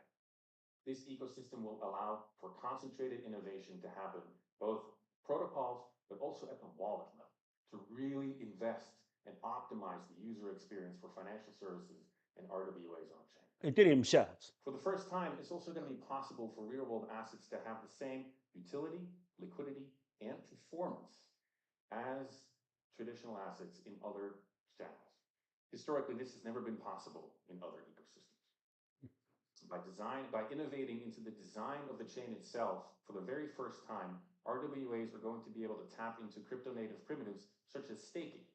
This ecosystem will allow for concentrated innovation to happen, both protocols, but also at the wallet level, to really invest and optimize the user experience for financial services and RWAs on-chain. ايثيريوم مشات. For the first time, it's also going to be possible for real-world assets to have the same utility, liquidity, and performance as traditional assets in other channels. Historically, this has never been possible in other ecosystems. By innovating into the design of the chain itself, for the very first time, RWAs are going to be able to tap into crypto-native primitives such as staking.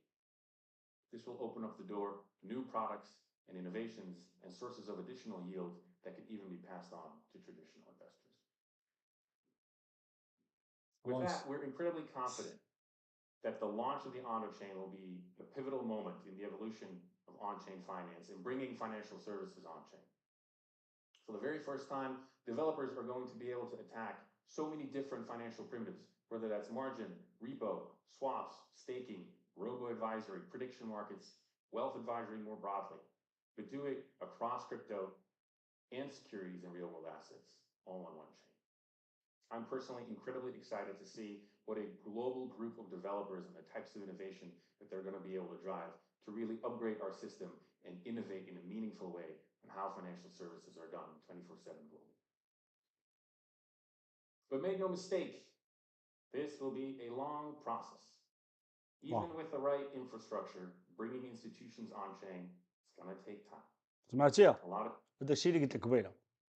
This will open up the door to new products and innovations and sources of additional yield that could even be passed on to traditional investors. With that, we're incredibly confident that the launch of the Ondo chain will be a pivotal moment in the evolution of on-chain finance and bringing financial services on-chain. For the very first time, developers are going to be able to attack so many different financial primitives, whether that's margin, repo, swaps, staking, robo-advisory, prediction markets, wealth advisory more broadly, but do it across crypto and securities and real-world assets, all on one chain. I'm personally incredibly excited to see what a global group of developers and the types of innovation that they're going to be able to drive to really upgrade our system and innovate in a meaningful way on how financial services are done 24/7 globally. But make no mistake, this will be a long process. Even with the right infrastructure, bringing institutions on-chain, it's going to take time. سمعتيها؟ A lot of هذا الشيء اللي قلت لك قبيله.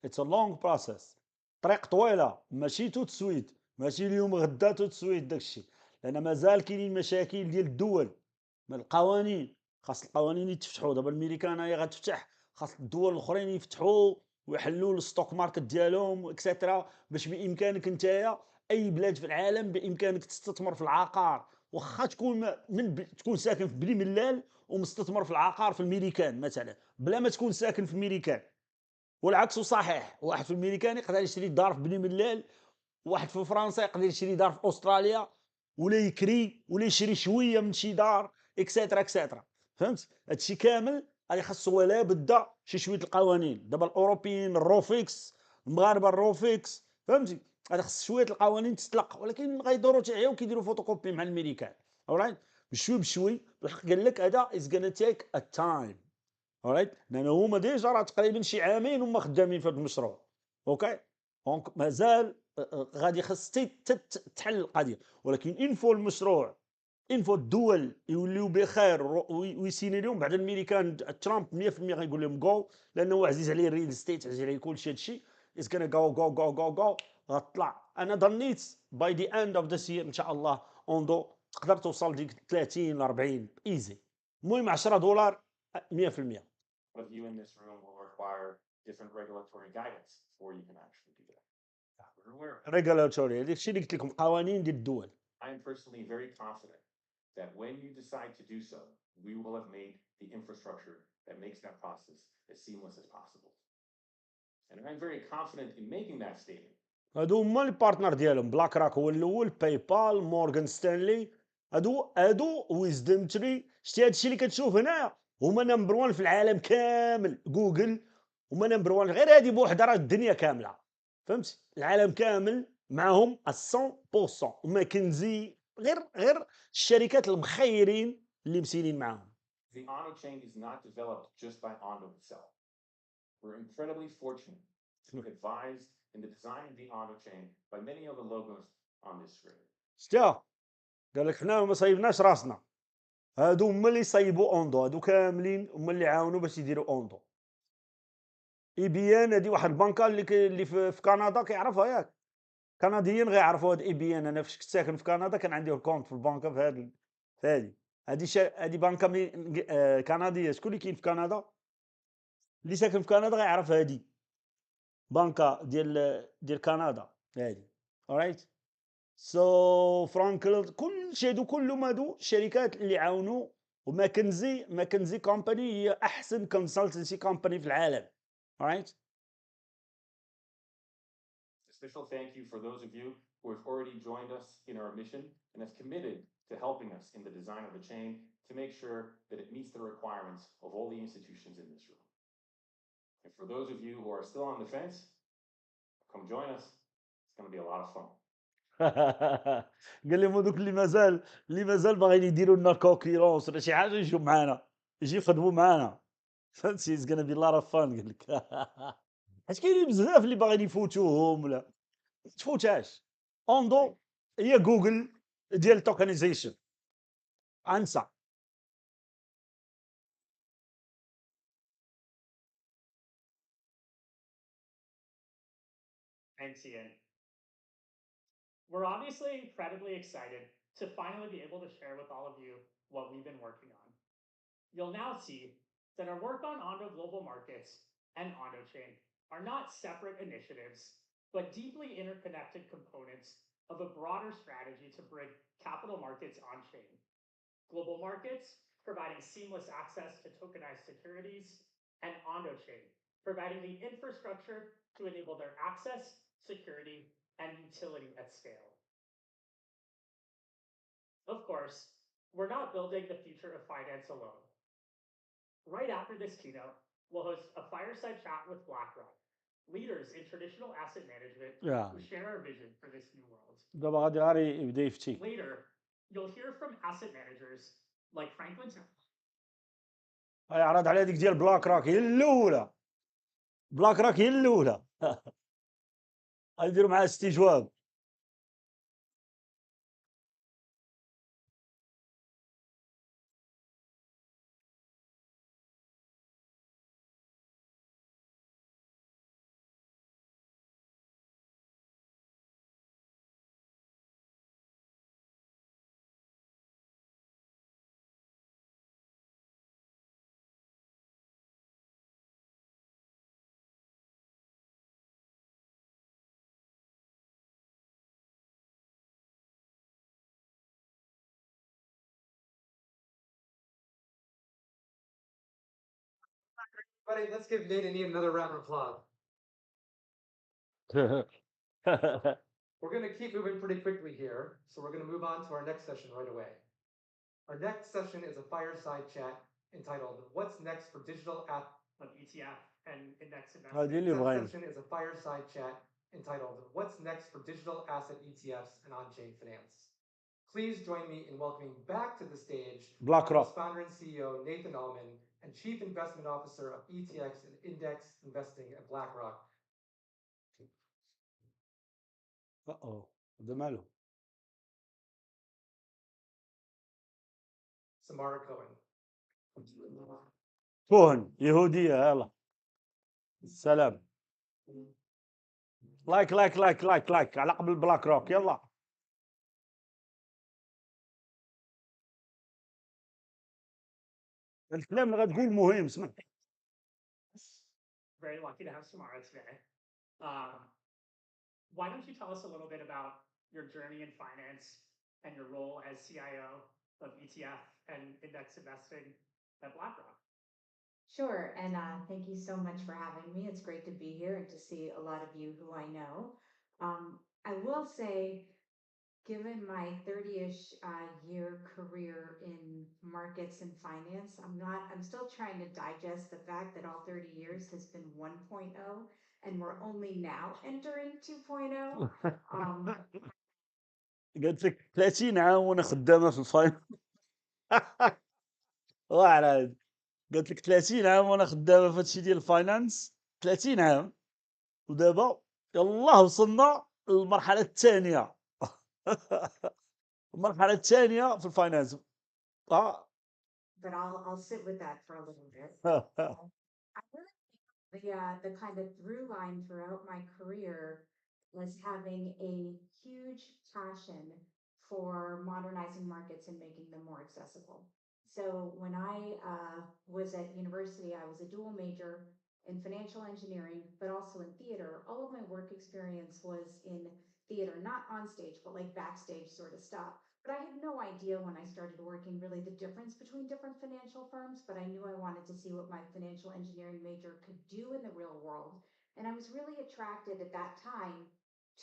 It's a long process. طريق طويله ماشي تو تسويت ماشي اليوم غدا تو تسويت داك الشيء. لان مازال كاينين مشاكل ديال الدول من القوانين. خاص القوانين يتفتحوا. دابا الميريكان هي غتفتح خاص الدول الاخرين يفتحوا ويحلوا الستوك ماركت ديالهم اكسترا باش بامكانك نتايا اي بلاد في العالم بامكانك تستثمر في العقار. واخا تكون تكون ساكن في بني ملال ومستثمر في العقار في الميريكان مثلا بلا ما تكون ساكن في الميريكان. والعكس صحيح. واحد في الميريكان يقدر يشري دار في بني ملال واحد في فرنسا يقدر يشري دار في استراليا ولا يكري ولا يشري شويه من شي دار اكسترا اكسترا. فهمت؟ هادشي كامل غادي خاصو ولا بدا شي شويه القوانين. دابا الاوروبيين الروفيكس المغاربه الروفيكس فهمتي غادي خاص شويه القوانين تطلق ولكن غيدوروا تعياو كيديروا فوتوكوبي مع الميريكان. اورايت بشوي بشوي بالحق قال لك هذا از غانا تيك ا تايم. اورايت لان هما ديجا راه تقريبا شي عامين هما خدامين في هذا المشروع. اوكي دونك مازال غادي خاص تحل القضيه ولكن انفو المشروع انفو الدول يوليو بخير ويسيني لهم بعد الميريكان ترامب 100% غيقول لهم جو لانه عزيز عليه الريل ستيت عزيز عليه كل شيء هادشي. is gonna go غطلع. انا ظنيت by the end of this year ان شاء الله اوندو تقدر توصل ديك 30 ل 40 ايزي. المهم $10 100%. But you in this room will require different regulatory guidance before you can actually do that. We're aware of it. ريجولاتوري هذاك الشيء اللي قلت لكم قوانين ديال الدول. I am personally very confident that when you decide to do so, we will have made the infrastructure that makes that process as seamless as possible. And I'm very confident in making that statement. هادو هما البارتنر ديالهم. بلاك راك هو الاول، باي بال، مورغان ستانلي، هادو ويزدم تري. شتي هادشي اللي كتشوف هنا هما نمبر 1 في العالم كامل. جوجل هما نمبر 1 غير هادي بوحدها راه الدنيا كامله. فهمت؟ العالم كامل معهم 100%. وماكنزي غير الشركات المخيرين اللي مسيرين معاهم. The Ondo chain is not developed just by Ondo itself. We're incredibly fortunate to be advised in the design of the Ondo chain by many of the logos on this screen. شتي قال لك حنا ما صايبناش راسنا، هادو هما اللي صايبوا اوندو. هادو كاملين هما اللي عاونوا باش يديروا اوندو. اي بي ان هادي واحد البنكه اللي في كندا كيعرفها ياك. كنديين غيعرفوا هاد اي بي ان. انا فاش كنت ساكن في كندا كان عندي كونت في البنكه في هادي بنكه كنديه. شكون اللي كاين في كندا اللي ساكن في كندا غيعرف هادي بنكه ديال كندا هادي. alright. سو فرانكل كل شيء هادو كلهم هادو شركات اللي عاونوا. وماكنزي كومباني هي احسن كونسلتنسي كومباني في العالم. alright. Special thank you for those of you who have already joined us in our mission and have committed to helping us in the design of the chain to make sure that it meets the requirements of all the institutions in this room. And for those of you who are still on the fence, come join us. It's going to be a lot of fun. قال لهم هذوك اللي مازال باغيين يديروا لنا كونكورونس ولا شي حاجه يجوا معانا، يجي يخدموا معانا. فهمتي؟ اتس غانا بي لار اوف فان. قال لك حيت كاينين بزاف اللي باغيين يفوتوهم ولا ما تفوتهاش. اوندو هي جوجل ديال توكنايزيشن. انسى. Thanks, Ian. We're obviously incredibly excited to finally be able to share with all of you what we've been working on. You'll now see that our work on Ondo Global Markets and Ondo Chain are not separate initiatives, but deeply interconnected components of a broader strategy to bring capital markets on-chain. Global Markets, providing seamless access to tokenized securities, and Ondo Chain, providing the infrastructure to enable their access, security, and utility at scale. Of course, we're not building the future of finance alone. Right after this keynote, we'll host a fireside chat with BlackRock, leaders in traditional asset management who share our vision for this new world. دابا غادي غير يبدا يفتي. Later, you'll hear from asset managers like Franklin يعرض على هذيك ديال بلاك راك هي الاولى. بلاك راك هي الاولى. غيديروا معها استجواب. Everybody, let's give Nate and Ian another round of applause. We're going to keep moving pretty quickly here, so we're going to move on to our next session right away. Our next session is a fireside chat entitled "What's Next for Digital App of ETF and Index هذه Investing. اللي Next بغينا. session is a fireside chat entitled "What's Next for Digital Asset ETFs and On-Chain Finance." Please join me in welcoming back to the stage BlackRock. Ondo's founder and CEO Nathan Ullman and Chief Investment Officer of ETX and Index Investing at BlackRock. هذا ماله. Samara Cohen. كوهن يهودية. يلا السلام. لايك لايك لايك لايك لايك على قبل بلاك روك يلا. الكلام اللي غتقول مهم اسمع. Very lucky to have Samara today. Why don't you tell us a little bit about your journey in finance and your role as CIO of ETF and index investing at BlackRock? Sure, and thank you so much for having me. It's great to be here and to see a lot of you who I know. I will say, given my 30-ish year career in markets and finance, I'm still trying to digest the fact that all 30 years has been 1.0 and we're only now entering 2.0. قلت لك 30 عام وانا خدامه في الفاينانس. واعر قلت لك 30 عام وانا خدامه في هادشي ديال الفاينانس 30 عام ودابا يلاه وصلنا للمرحله الثانيه. المرحله الثانيه في الفاينانس. But I'll sit with that for a little bit. I really think the kind of through line throughout my career was having a huge passion for modernizing markets and making them more accessible. So when I was at university, I was a dual major in financial engineering, but also in theater. All of my work experience was in theater, not on stage, but like backstage sort of stuff. But I had no idea when I started working really the difference between different financial firms, but I knew I wanted to see what my financial engineering major could do in the real world. And I was really attracted at that time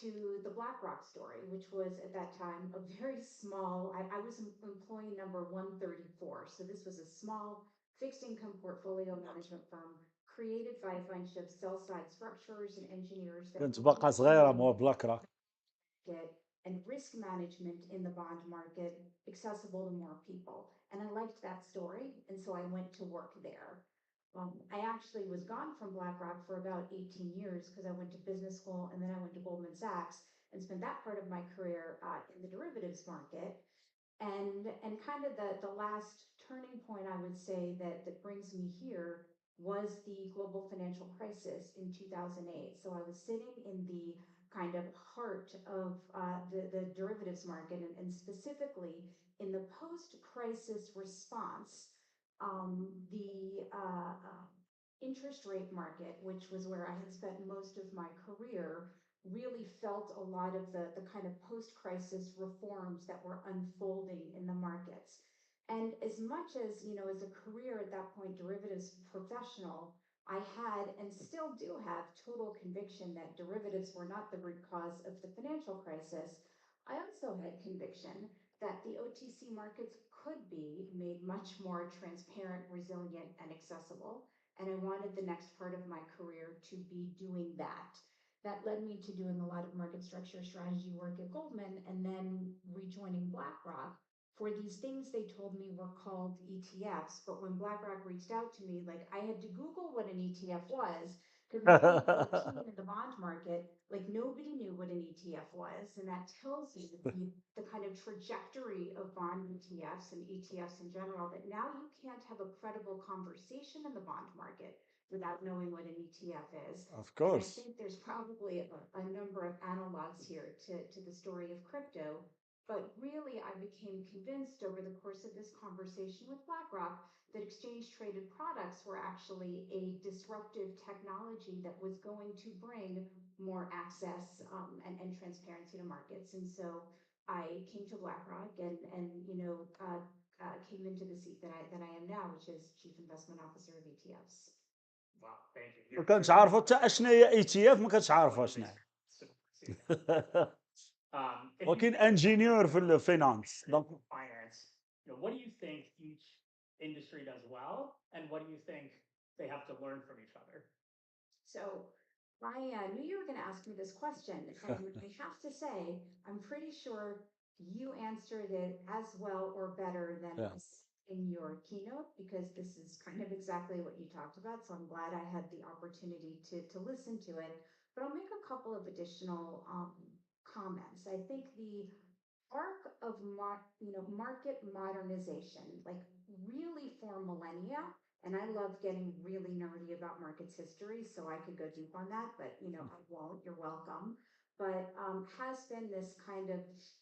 to the BlackRock story, which was at that time a very small, I was employee number 134. So this was a small fixed income portfolio management firm created by a bunch of sell side structurers and engineers that كنت باقا صغيره مو بلاك روك. And risk management in the bond market accessible to more people. And I liked that story. And so I went to work there. I actually was gone from BlackRock for about 18 years because I went to business school and then I went to Goldman Sachs and spent that part of my career in the derivatives market. And kind of the last turning point I would say that brings me here was the global financial crisis in 2008. So I was sitting in the kind of heart of the derivatives market and specifically in the post-crisis response, the interest rate market, which was where I had spent most of my career, really felt a lot of the kind of post-crisis reforms that were unfolding in the markets. And as much as, you know, as a career at that point, derivatives professional, I had and still do have total conviction that derivatives were not the root cause of the financial crisis. I also had conviction that the OTC markets could be made much more transparent, resilient, and accessible. And I wanted the next part of my career to be doing that. That led me to doing a lot of market structure strategy work at Goldman and then rejoining BlackRock for these things they told me were called ETFs. But when BlackRock reached out to me, like I had to Google what an ETF was because in 2014 in the bond market, like nobody knew what an ETF was. And that tells you the kind of trajectory of bond ETFs and ETFs in general, that now you can't have a credible conversation in the bond market without knowing what an ETF is. Of course. And I think there's probably a number of analogs here to the story of crypto. But really, I became convinced over the course of this conversation with BlackRock that exchange-traded products were actually a disruptive technology that was going to bring more access and transparency to markets. And so I came to BlackRock and you know, came into the seat that I am now, which is Chief Investment Officer of ETFs. Wow, thank you. ما كنتش عارفه حتى اشنا هي اي تي اف، ما كنتش عارفه اشنا هي. ولكن انجينيور في الفاينانس دونك finance, you know, what do you think each industry does well and what do you think they have to learn from each other? So I knew you were going to ask me this question, and I have to say, I'm pretty sure you answered it as well or better than us in your keynote, because this is kind of exactly what you talked about. So I'm glad I had the opportunity to listen to it. But I'll make a couple of additional comments. I think the arc of market modernization, like really for millennia, And I love getting really nerdy about markets history, so I could go deep on that, but I won't. You're welcome. But has been this kind of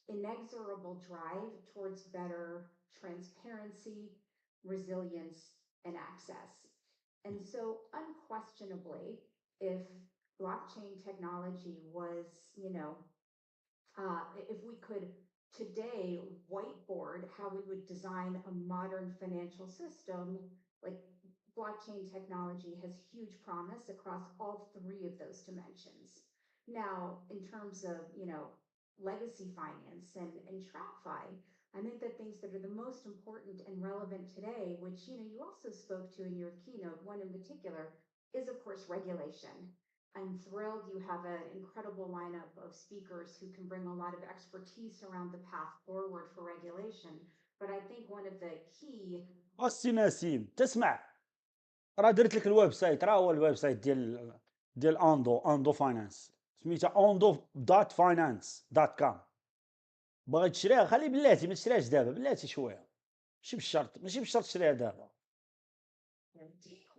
inexorable drive towards better transparency, resilience, and access. And so, unquestionably, if blockchain technology was, if we could today whiteboard how we would design a modern financial system, like blockchain technology has huge promise across all three of those dimensions. Now, in terms of, legacy finance and TradFi, I think the things that are the most important and relevant today, which, you also spoke to in your keynote, one in particular, is of course regulation. I'm thrilled you have an incredible lineup of speakers who can bring a lot of expertise around the path forward for regulation. But I think one of the key السي نسيم تسمع، راه درت لك الويب سايت، راه هو الويب سايت ديال اوندو فاينانس، سميتها ondo.finance.com. باغي تشريها خلي بلاتي ما تشريهاش دابا، بلاتي شويه، ماشي بالشرط تشريها دابا.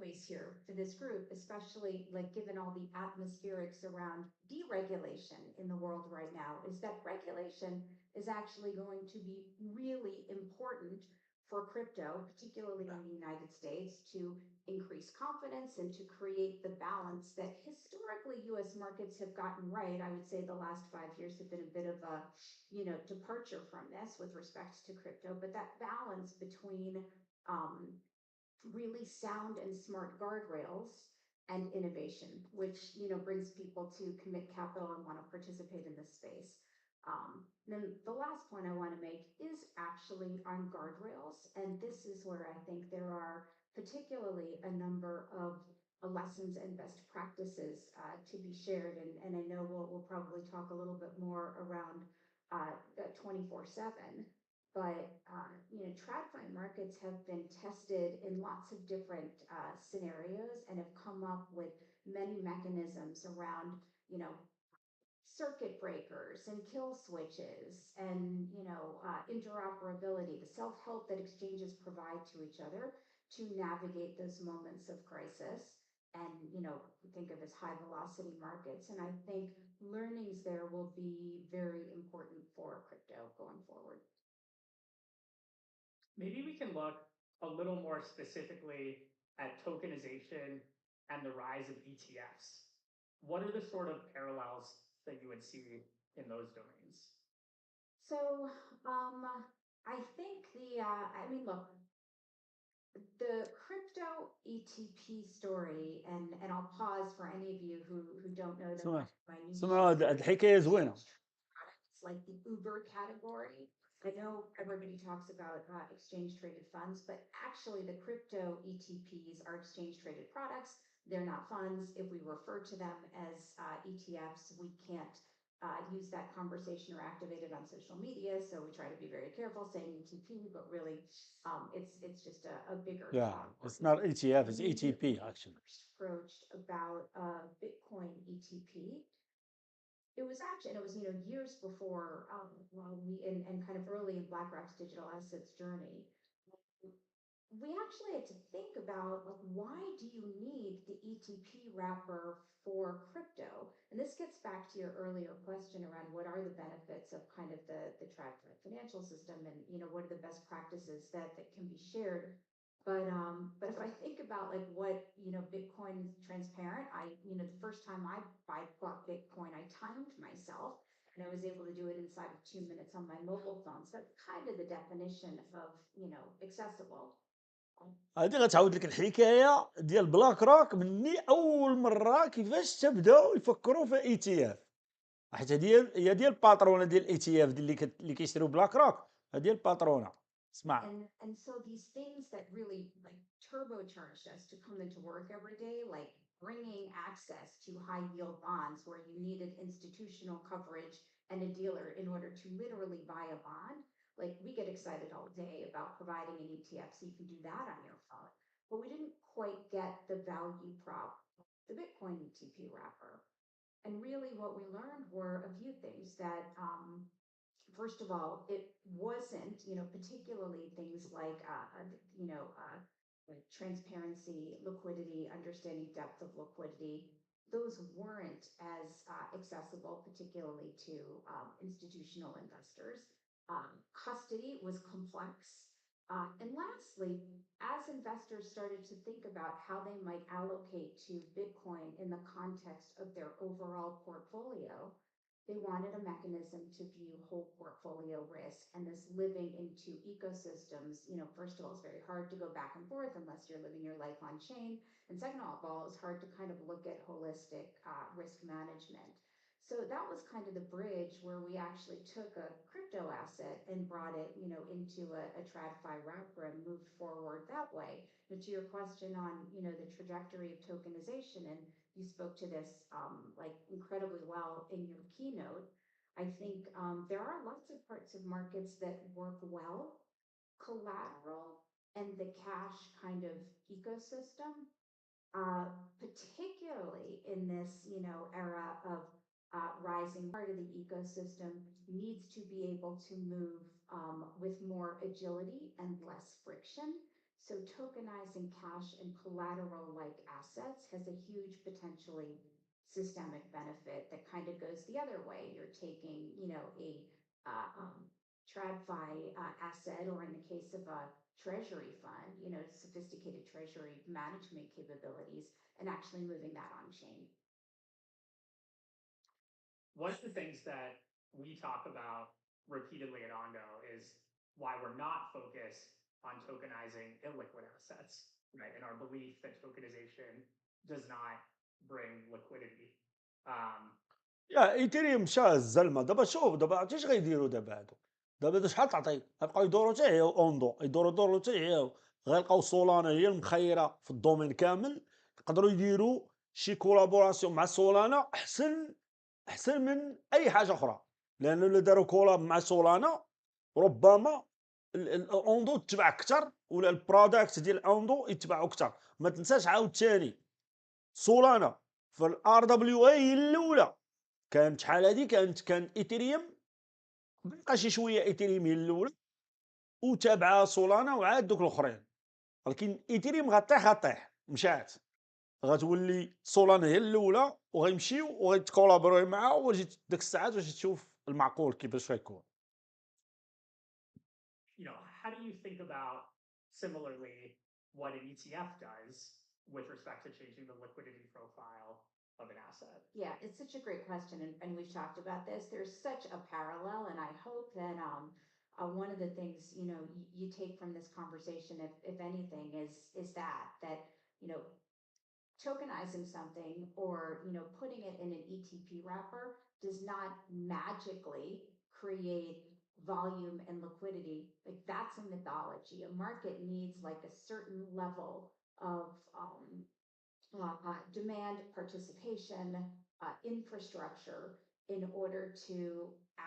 takeaways here for this group, especially like given all the atmospherics around deregulation in the world right now, is that regulation is actually going to be really important for crypto, particularly in the United States, to increase confidence and to create the balance that historically US markets have gotten right. I would say the last 5 years have been a bit of a, departure from this with respect to crypto, but that balance between really sound and smart guardrails and innovation, which brings people to commit capital and want to participate in this space. Then the last point I want to make is actually on guardrails, and this is where I think there are particularly a number of lessons and best practices to be shared, and I know we'll probably talk a little bit more around 24/7. But TradFi markets have been tested in lots of different scenarios and have come up with many mechanisms around, circuit breakers and kill switches and interoperability, the self-help that exchanges provide to each other to navigate those moments of crisis. And think of as high velocity markets. And I think learnings there will be very important for crypto going forward. Maybe we can look a little more specifically at tokenization and the rise of ETFs. What are the sort of parallels that you would see in those domains? So I think look, the crypto ETP story, and I'll pause for any of you who don't know that my سمعوا الحكايه زوينه. It's like the Uber category. I know everybody talks about exchange traded funds, but actually the crypto ETPs are exchange traded products. They're not funds. If we refer to them as ETFs, we can't use that conversation or activate it on social media. So we try to be very careful saying ETP, but really it's just a bigger it's not ETF, it's ETP actually. Approached about Bitcoin ETP. It was actually, and it was years before and kind of early in BlackRock's digital assets journey. We actually had to think about why do you need the ETP wrapper for crypto? And this gets back to your earlier question around what are the benefits of kind of the TradFi financial system, and what are the best practices that can be shared. But if I think about what Bitcoin transparent, the first time I bought Bitcoin, I timed myself and I was able to do it inside of 2 minutes on my mobile phone. So that's kind of the definition of accessible. هذه غتعاود لك الحكايه ديال بلاك روك مني اول مره كيفاش تبداو يفكروا في اي تي اف، حيت هي ديال الباترونه ديال الاي تي اف اللي كيشريو بلاك روك، هذه الباترونه. اسمع. And so these things that really turbocharged us to come into work every day, like bringing access to high yield bonds where you needed institutional coverage and a dealer in order to literally buy a bond. We get excited all day about providing an ETF, so you can do that on your phone. But we didn't quite get the value prop, the Bitcoin ETP wrapper. And really what we learned were a few things that, first of all, it wasn't, particularly things like, transparency, liquidity, understanding depth of liquidity, those weren't as accessible, particularly to institutional investors. Custody was complex. And lastly, as investors started to think about how they might allocate to Bitcoin in the context of their overall portfolio, they wanted a mechanism to view whole portfolio risk, and this living into ecosystems. First of all, it's very hard to go back and forth unless you're living your life on chain. And second of all, it's hard to kind of look at holistic risk management. So that was kind of the bridge where we actually took a crypto asset and brought it, into a TradFi wrapper and moved forward that way. But to your question on, the trajectory of tokenization, and you spoke to this like incredibly well in your keynote. I think there are lots of parts of markets that work well. Collateral and the cash kind of ecosystem, particularly in this, era of rising, part of the ecosystem needs to be able to move with more agility and less friction. So tokenizing cash and collateral-like assets has a huge potentially systemic benefit that kind of goes the other way. You're taking, a TradFi asset, or in the case of a treasury fund, sophisticated treasury management capabilities, and actually moving that on chain. One of the things that we talk about repeatedly at Ondo is why we're not focused on tokenizing illiquid assets, right? And our belief that tokenization does not bring liquidity. يا ايثيريوم مشى الزلمه دابا شوف دابا عرفتي اش غيديروا دابا شحال تعطي غيبقاو يدوروا حتى يعياو اوندو يدوروا حتى يعياو غيلقاو سولانا هي المخيره في الدومين كامل يقدروا يديروا شي كولابوراسيون مع سولانا احسن من اي حاجه اخرى لانه الا داروا كولاب مع سولانا ربما الاوندو تتباع اكثر ولا البرودكت ديال اوندو يتباعوا اكثر. ما تنساش عاوتاني سولانا في الار دبليو اي هي الاولى كانت شحال هادي كان ايثيريوم بقى شي شويه ايثيريوم هي الاولى وتابعها سولانا وعاد دوك الاخرين ولكن ايثيريوم غطيح مشات غتولي سولانا هي الاولى وغيمشيو وغيتكولابوري معها وجي ديك الساعات واش تشوف المعقول كيفاش غيكون. How do you think about similarly what an ETF does with respect to changing the liquidity profile of an asset? Yeah, it's such a great question, and we've talked about this. There's such a parallel, and I hope that one of the things you take from this conversation, if anything, is that tokenizing something or putting it in an ETP wrapper does not magically create volume and liquidity. Like, that's a mythology. A market needs like a certain level of demand, participation, infrastructure in order to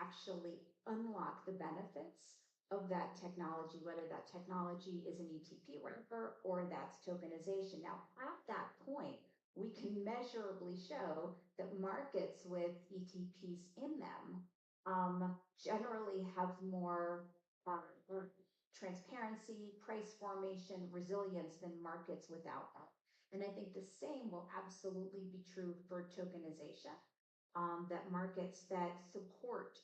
actually unlock the benefits of that technology, whether that technology is an ETP wrapper or that's tokenization. Now, at that point, we can measurably show that markets with ETPs in them generally have more transparency, price formation, resilience than markets without that. And I think the same will absolutely be true for tokenization, that markets that support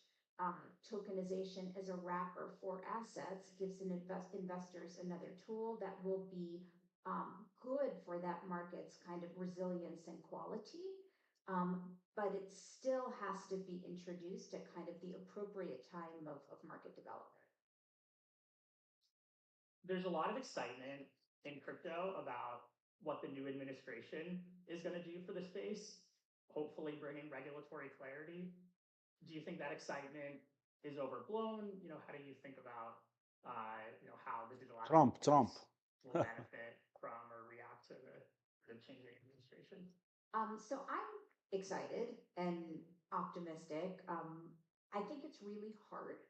tokenization as a wrapper for assets gives investors another tool that will be good for that market's kind of resilience and quality. But it still has to be introduced at kind of the appropriate time of market development. There's a lot of excitement in crypto about what the new administration is going to do for the space, hopefully bringing regulatory clarity. Do you think that excitement is overblown? How do you think about, how the digital Trump will benefit from or react to the changing administration? So I'm excited and optimistic. I think it's really hard.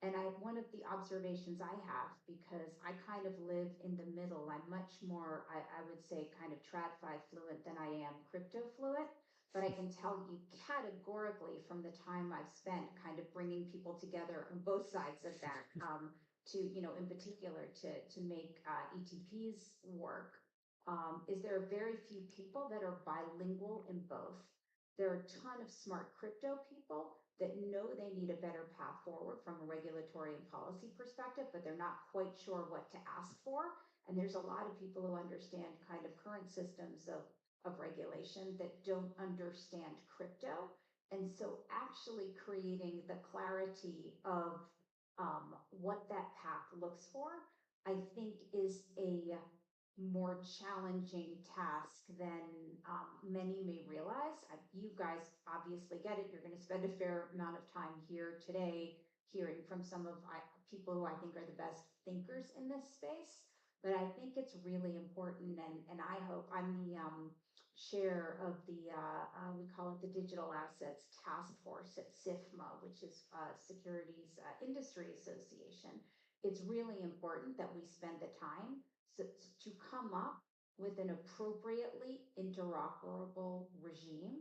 And one of the observations I have, because I kind of live in the middle, I'm much more, I would say, kind of TradFi fluent than I am crypto fluent. But I can tell you categorically from the time I've spent kind of bringing people together on both sides of that to, in particular to make ETPs work, is there are very few people that are bilingual in both. There are a ton of smart crypto people that know they need a better path forward from a regulatory and policy perspective, but they're not quite sure what to ask for. And there's a lot of people who understand kind of current systems of regulation that don't understand crypto. And so actually creating the clarity of what that path looks for, I think is a more challenging task than many may realize. You guys obviously get it. You're going to spend a fair amount of time here today hearing from some of people who I think are the best thinkers in this space. But I think it's really important, and I hope I'm the chair of the, we call it the Digital Assets Task Force at SIFMA, which is Securities Industry Association. It's really important that we spend the time to come up with an appropriately interoperable regime.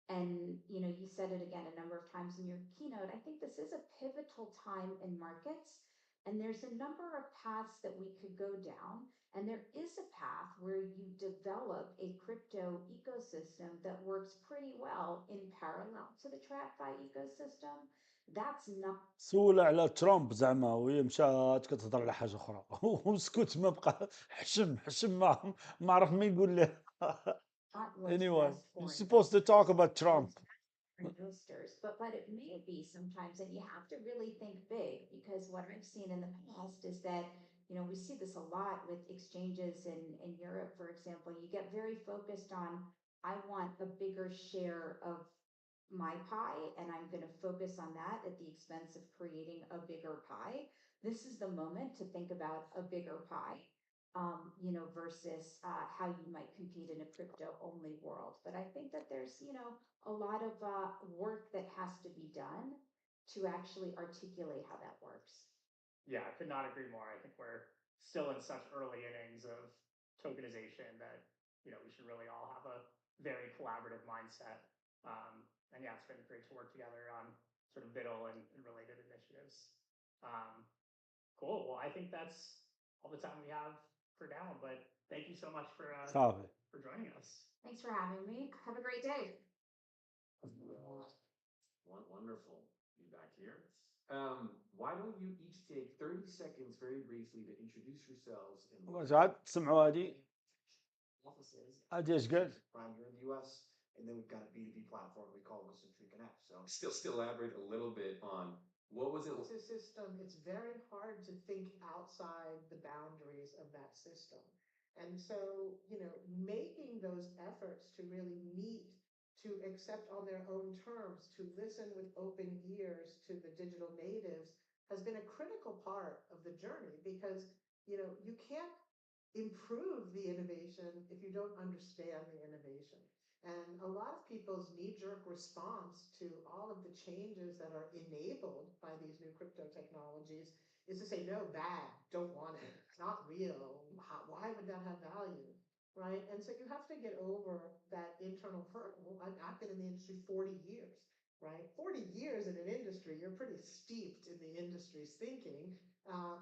And, you said it again a number of times in your keynote. I think this is a pivotal time in markets, and there's a number of paths that we could go down. And there is a path where you develop a crypto ecosystem that works pretty well in parallel to the TradFi ecosystem. That's not سول على ترامب زعما وهي مشات كتهضر على حاجه اخرى وسكت ما بقى حشم ما عرف ما يقول له. what's Anyway, best for you're supposed to talk about Trump. investors, but it may be sometimes, and you have to really think big, because what I've seen in the past is that, we see this a lot with exchanges in Europe, for example. You get very focused on, I want a bigger share of my pie, and I'm going to focus on that at the expense of creating a bigger pie. This is the moment to think about a bigger pie, versus how you might compete in a crypto-only world. But I think that there's, a lot of work that has to be done to actually articulate how that works. Yeah, I could not agree more. I think we're still in such early innings of tokenization that, we should really all have a very collaborative mindset. And yeah, it's been great to work together on sort of BITL and related initiatives. Cool. Well, I think that's all the time we have for now, but thank you so much for joining us. Thanks for having me. Have a great day. Wonderful to be back here. Why don't you each take 30 seconds very briefly to introduce yourselves and رجعت تسمعوا هذه offices. هذه ايش قال؟ Prime here in the US, and then we've got a B2B platform we call Liquidity Connect. So Still elaborate a little bit on what was it? It's a system. It's very hard to think outside the boundaries of that system. And so, making those efforts to really meet, to accept on their own terms, to listen with open ears to the digital natives has been a critical part of the journey, because, you can't improve the innovation if you don't understand the innovation. And a lot of people's knee-jerk response to all of the changes that are enabled by these new crypto technologies is to say, no, bad, don't want it, it's not real, why would that have value, right? And so you have to get over that internal hurdle. I've been in the industry 40 years, right? 40 years in an industry, you're pretty steeped in the industry's thinking.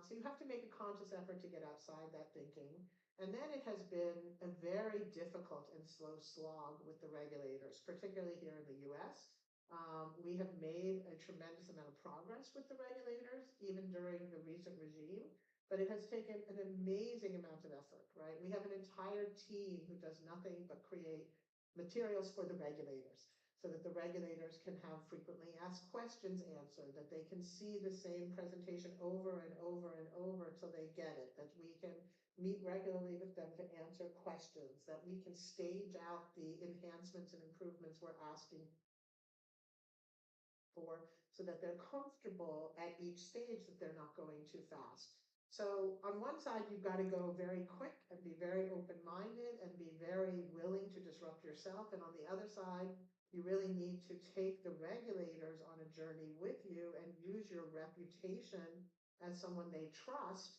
So you have to make a conscious effort to get outside that thinking. And then it has been a very difficult and slow slog with the regulators, particularly here in the US. We have made a tremendous amount of progress with the regulators, even during the recent regime, but it has taken an amazing amount of effort, right? We have an entire team who does nothing but create materials for the regulators, so that the regulators can have frequently asked questions answered, that they can see the same presentation over and over and over until they get it, that we can meet regularly with them to answer questions, that we can stage out the enhancements and improvements we're asking for, so that they're comfortable at each stage that they're not going too fast. So on one side, you've got to go very quick and be very open-minded and be very willing to disrupt yourself. And on the other side, you really need to take the regulators on a journey with you and use your reputation as someone they trust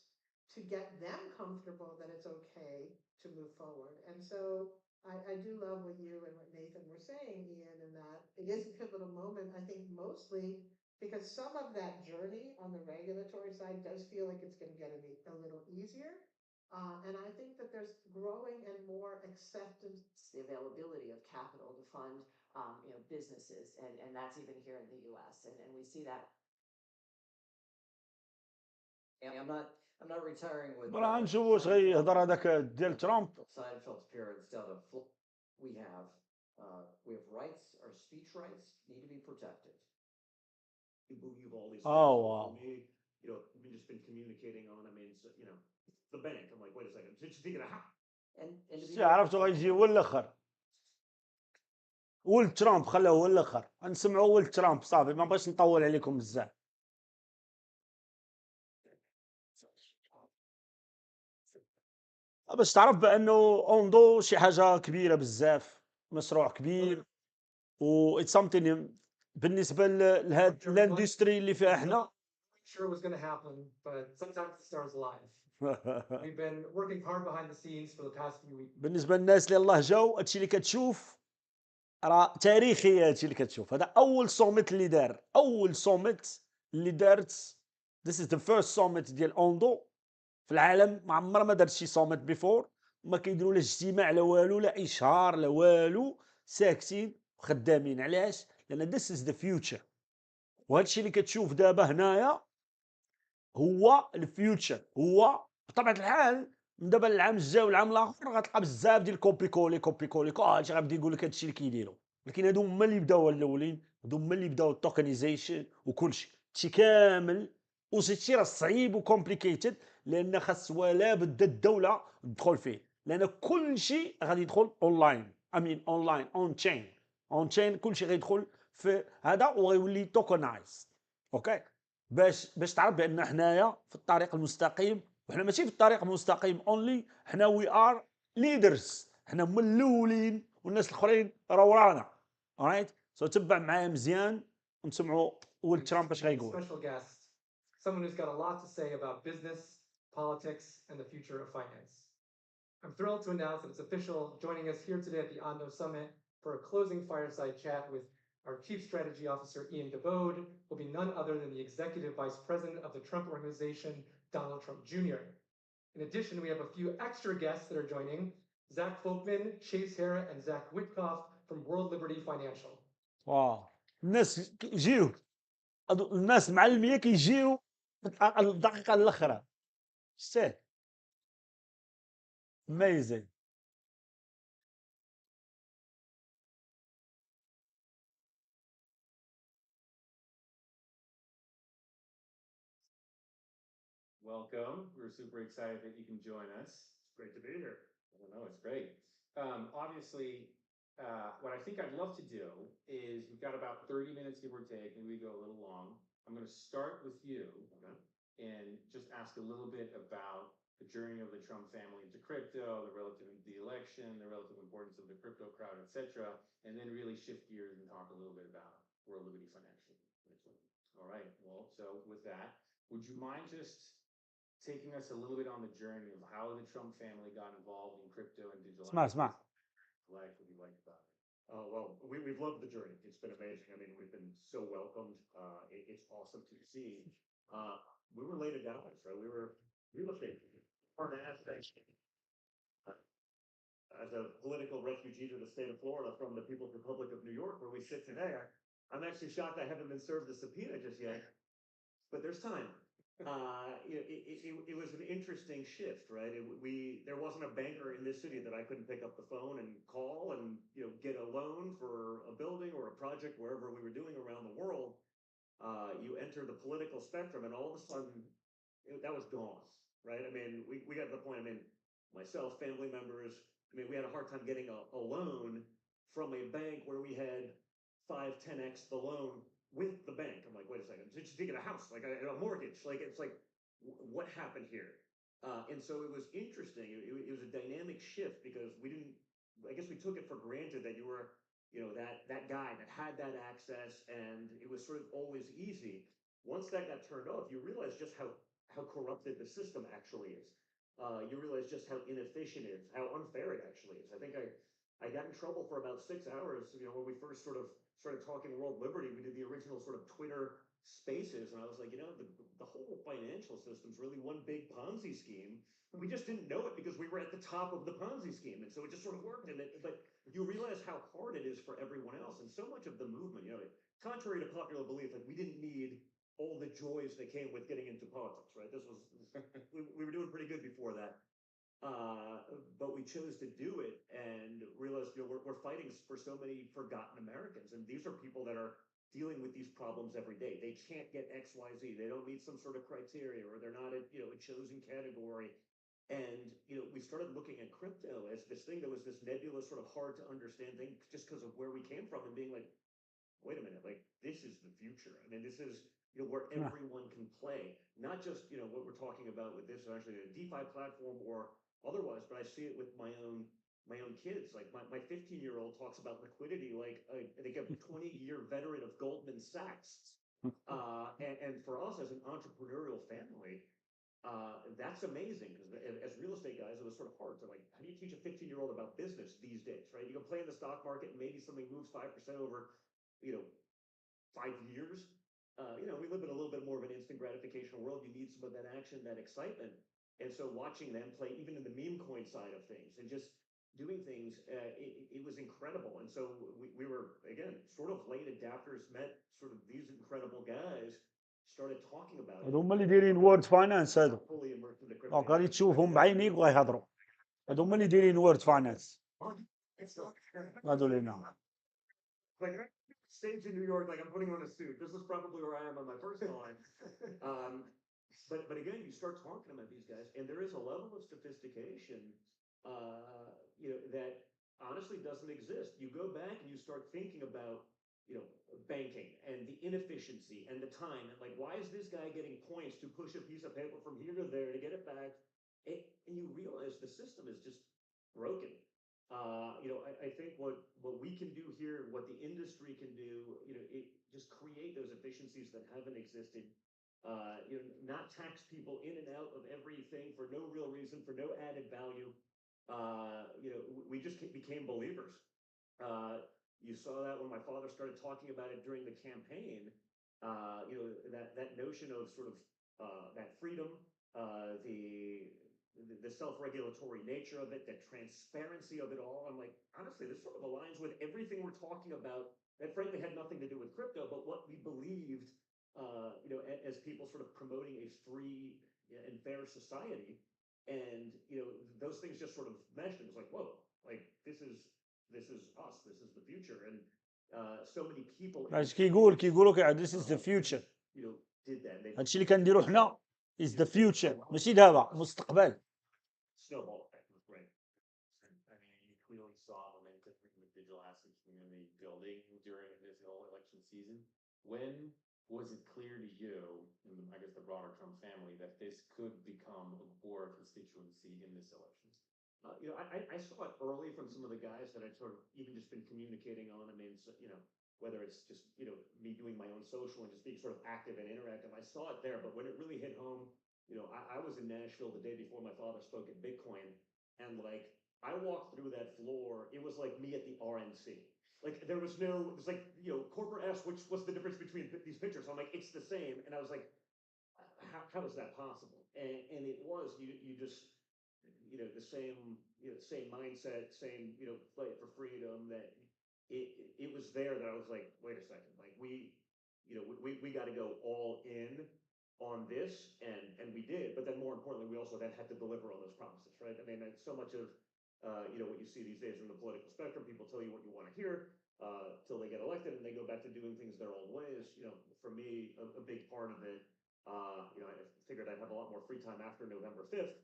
to get them comfortable that it's okay to move forward. And so I do love what you and what Nathan were saying, Ian, in that it is a pivotal moment, I think, mostly because some of that journey on the regulatory side does feel like it's going to get a little easier. And I think that there's growing and more acceptance. The availability of capital to fund, businesses, and that's even here in the U.S. And we see that. I'm not retiring with. راه نشوف واش غيهضر هذاك ديال ترامب. Seinfeld's parents instead of we have rights. Our speech rights need to be protected. You've all these Oh, things. wow. For me, we've just been communicating on. I mean, so, the bank. I'm like, wait a second. Just thinking of how. And to be عرفتو غيجي هو الاخر. ولد ترامب خلاه هو الاخر. نسمعوا ولد ترامب صافي ما بغيتش نطول عليكم بزاف. باش تعرف بانه اوندو شي حاجه كبيره بزاف، مشروع كبير و it's something بالنسبه لهاد الاندستري اللي فيها احنا. Sure was going to happen, but sometimes the stars align. We've been working hard behind the scenes for the past few weeks. بالنسبه للناس اللي الله جاو هادشي اللي كتشوف راه تاريخي. هادشي اللي كتشوف هذا اول صوميت اللي دار، اول صوميت اللي دارت. This is the first summit ديال اوندو في العالم. ما عمر ما دارت شي صوميت بيفور. ما كيديروا لا اجتماع لا والو، لا اشهار لا والو، ساكتين وخدامين. علاش؟ لان this is the future. وهادشي اللي كتشوف دابا هنايا هو الفيوتشر. هو بطبيعه الحال من دابا العام الجاي والعام الاخر غتلقى بزاف ديال كوبي كولي هادشي غيبدا يقول لك هادشي اللي كيديروا. ولكن هادو هما اللي بداو الاولين، هادو هما اللي بداو التوكنيزيشن وكلشي. هادشي كامل وهادشي راه صعيب وكومبليكيتد، لان خاص ولا بد الدوله تدخل فيه، لان كلشي غادي يدخل اونلاين. اونلاين اون تشين كلشي غيدخل في هذا وغيولي توكنايز. اوكي، باش تعرف بان حنايا في الطريق المستقيم. وحنا ماشي في الطريق المستقيم اونلي، حنا وي ار ليدرز. حنا هما الاولين والناس الاخرين راه ورانا. alright سو تبع معايا مزيان ونسمعوا ولد ترامب اش غيقول. Special guest, someone who's got a lot to say about business, politics, and the future of finance. I'm thrilled to announce that it's official. Joining us here today at the ONDO Summit for a closing fireside chat with our Chief Strategy Officer, Ian DeBode, will be none other than the Executive Vice President of the Trump Organization, Donald Trump Jr. In addition, we have a few extra guests that are joining: Zach Folkman, Chase Hara, and Zach Witkoff from World Liberty Financial. واو، الناس يجيو، الناس المعلميه كيجيو في الدقيقه الاخرى. شتيه amazing. Welcome. We're super excited that you can join us. It's great to be here. I know, it's great. Obviously, what I think I'd love to do is we've got about 30 minutes, give or take, maybe we go a little long. I'm going to start with you and just ask a little bit about the journey of the Trump family into crypto, the relative of the election, the relative importance of the crypto crowd, etc., and then really shift gears and talk a little bit about World Liberty Financial. All right. Well, so with that, would you mind just taking us a little bit on the journey of how the Trump family got involved in crypto and digital اسمع life? What do you like about it? Well, we've loved the journey. It's been amazing. I mean, we've been so welcomed. It's awesome to see. We were late adopters, right? We were real estate hard aspects. As a political refugee to the state of Florida from the People's Republic of New York, where we sit today, I'm actually shocked I haven't been served a subpoena just yet. But there's time. It was an interesting shift, right? There wasn't a banker in this city that I couldn't pick up the phone and call and get a loan for a building or a project wherever we were doing around the world. You enter the political spectrum, and all of a sudden, that was gone, right? I mean, we got to the point. I mean, myself, family members. I mean, we had a hard time getting a loan from a bank where we had 5-10x the loan with the bank. I'm like, wait a second, did you get a house, like a mortgage? Like, it's like, what happened here? And so it was interesting. It was a dynamic shift because I guess we took it for granted that you were, that guy that had that access, and it was sort of always easy. Once that got turned off, you realize just how corrupted the system actually is. You realize just how inefficient it is, how unfair it actually is. I think I got in trouble for about 6 hours, when we first sort of started talking World Liberty. We did the original sort of Twitter spaces, and I was like, the whole financial system's really one big Ponzi scheme. We just didn't know it because we were at the top of the Ponzi scheme, and so it just sort of worked. But you realize how hard it is for everyone else, and so much of the movement, contrary to popular belief, like we didn't need all the joys that came with getting into politics, right? This was we were doing pretty good before that, but we chose to do it and realized we're fighting for so many forgotten Americans, and these are people that are dealing with these problems every day. They can't get X, Y, Z. They don't meet some sort of criteria, or they're not a chosen category. And we started looking at crypto as this thing that was this nebulous, sort of hard to understand thing, just because of where we came from, and being like, wait a minute, like this is the future. I mean, this is where everyone can play, not just what we're talking about with this actually a DeFi platform or otherwise, but I see it with my own kids. Like my 15-year-old talks about liquidity like I think a 20-year veteran of Goldman Sachs. And for us as an entrepreneurial family, that's amazing, because as real estate guys, it was sort of hard to, like, how do you teach a 15-year-old about business these days, right? You can play in the stock market and maybe something moves 5% over 5 years. We live in a little bit more of an instant gratification world. You need some of that action, that excitement. And so watching them play, even in the Memecoin side of things, and just doing things, it was incredible. And so we were, again, sort of late adapters, met sort of these incredible guys, started talking about it. هما اللي دايرين وورد فاينانس هادو. Fully immersed in the crypto. دونك غادي تشوفهم بعينيك وغيهضروا. هادو هما اللي دايرين وورد فاينانس. هادو اللي هنا. Like stage in New York, like I'm putting on a suit. This is probably where I am on my first line. But again, you start talking about these guys, and there is a level of sophistication, that honestly doesn't exist. You go back and you start thinking about, banking and the inefficiency and the time, and like, why is this guy getting points to push a piece of paper from here to there to get it back? And you realize the system is just broken. I think what we can do here, what the industry can do, it just create those efficiencies that haven't existed. Not tax people in and out of everything for no real reason, for no added value. We just became believers. You saw that when my father started talking about it during the campaign. That notion of sort of that freedom, the self-regulatory nature of it, the transparency of it all. I'm like, honestly, this sort of aligns with everything we're talking about that frankly had nothing to do with crypto, but what we believed, as people sort of promoting a free and fair society. And, those things just sort of meshed. It was like, whoa, like this is us, this is the future. And so many people كيقولوا this is the future. Did that. هادشي اللي كنديرو حنا is the future. ماشي دابا، مستقبل. Snowball effect was great. I mean, you clearly saw momentum in the digital assets community building during this whole election season. When was it clear to you, and I guess the broader Trump family, that this could become a core constituency in this election? I saw it early from some of the guys that I'd sort of even just been communicating on. I mean, whether it's just, me doing my own social and just being sort of active and interactive, I saw it there. But when it really hit home, I was in Nashville the day before my father spoke at Bitcoin, and like, I walked through that floor, it was like me at the RNC. Like, there was like, corporate S, what's the difference between these pictures? I'm like, it's the same. And I was like, how is that possible? And it was, you just, the same mindset, same, fight for freedom, that it was there that I was like, wait a second, like we got to go all in on this, and we did. But then more importantly, we also then had to deliver on those promises, right? I mean, so much of what you see these days in the political spectrum, people tell you what you want to hear till they get elected, and they go back to doing things their old ways. For me, a big part of it, I figured I'd have a lot more free time after November 5th.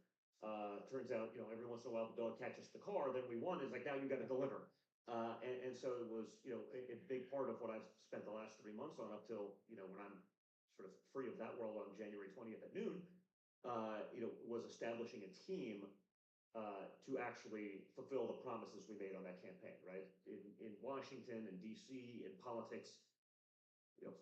Turns out, every once in a while the dog catches the car, then we won. It's like, now you got to deliver. And so it was, a big part of what I've spent the last 3 months on, up till, when I'm sort of free of that world on January 20th at noon, was establishing a team to actually fulfill the promises we made on that campaign, right? In Washington and DC, in politics,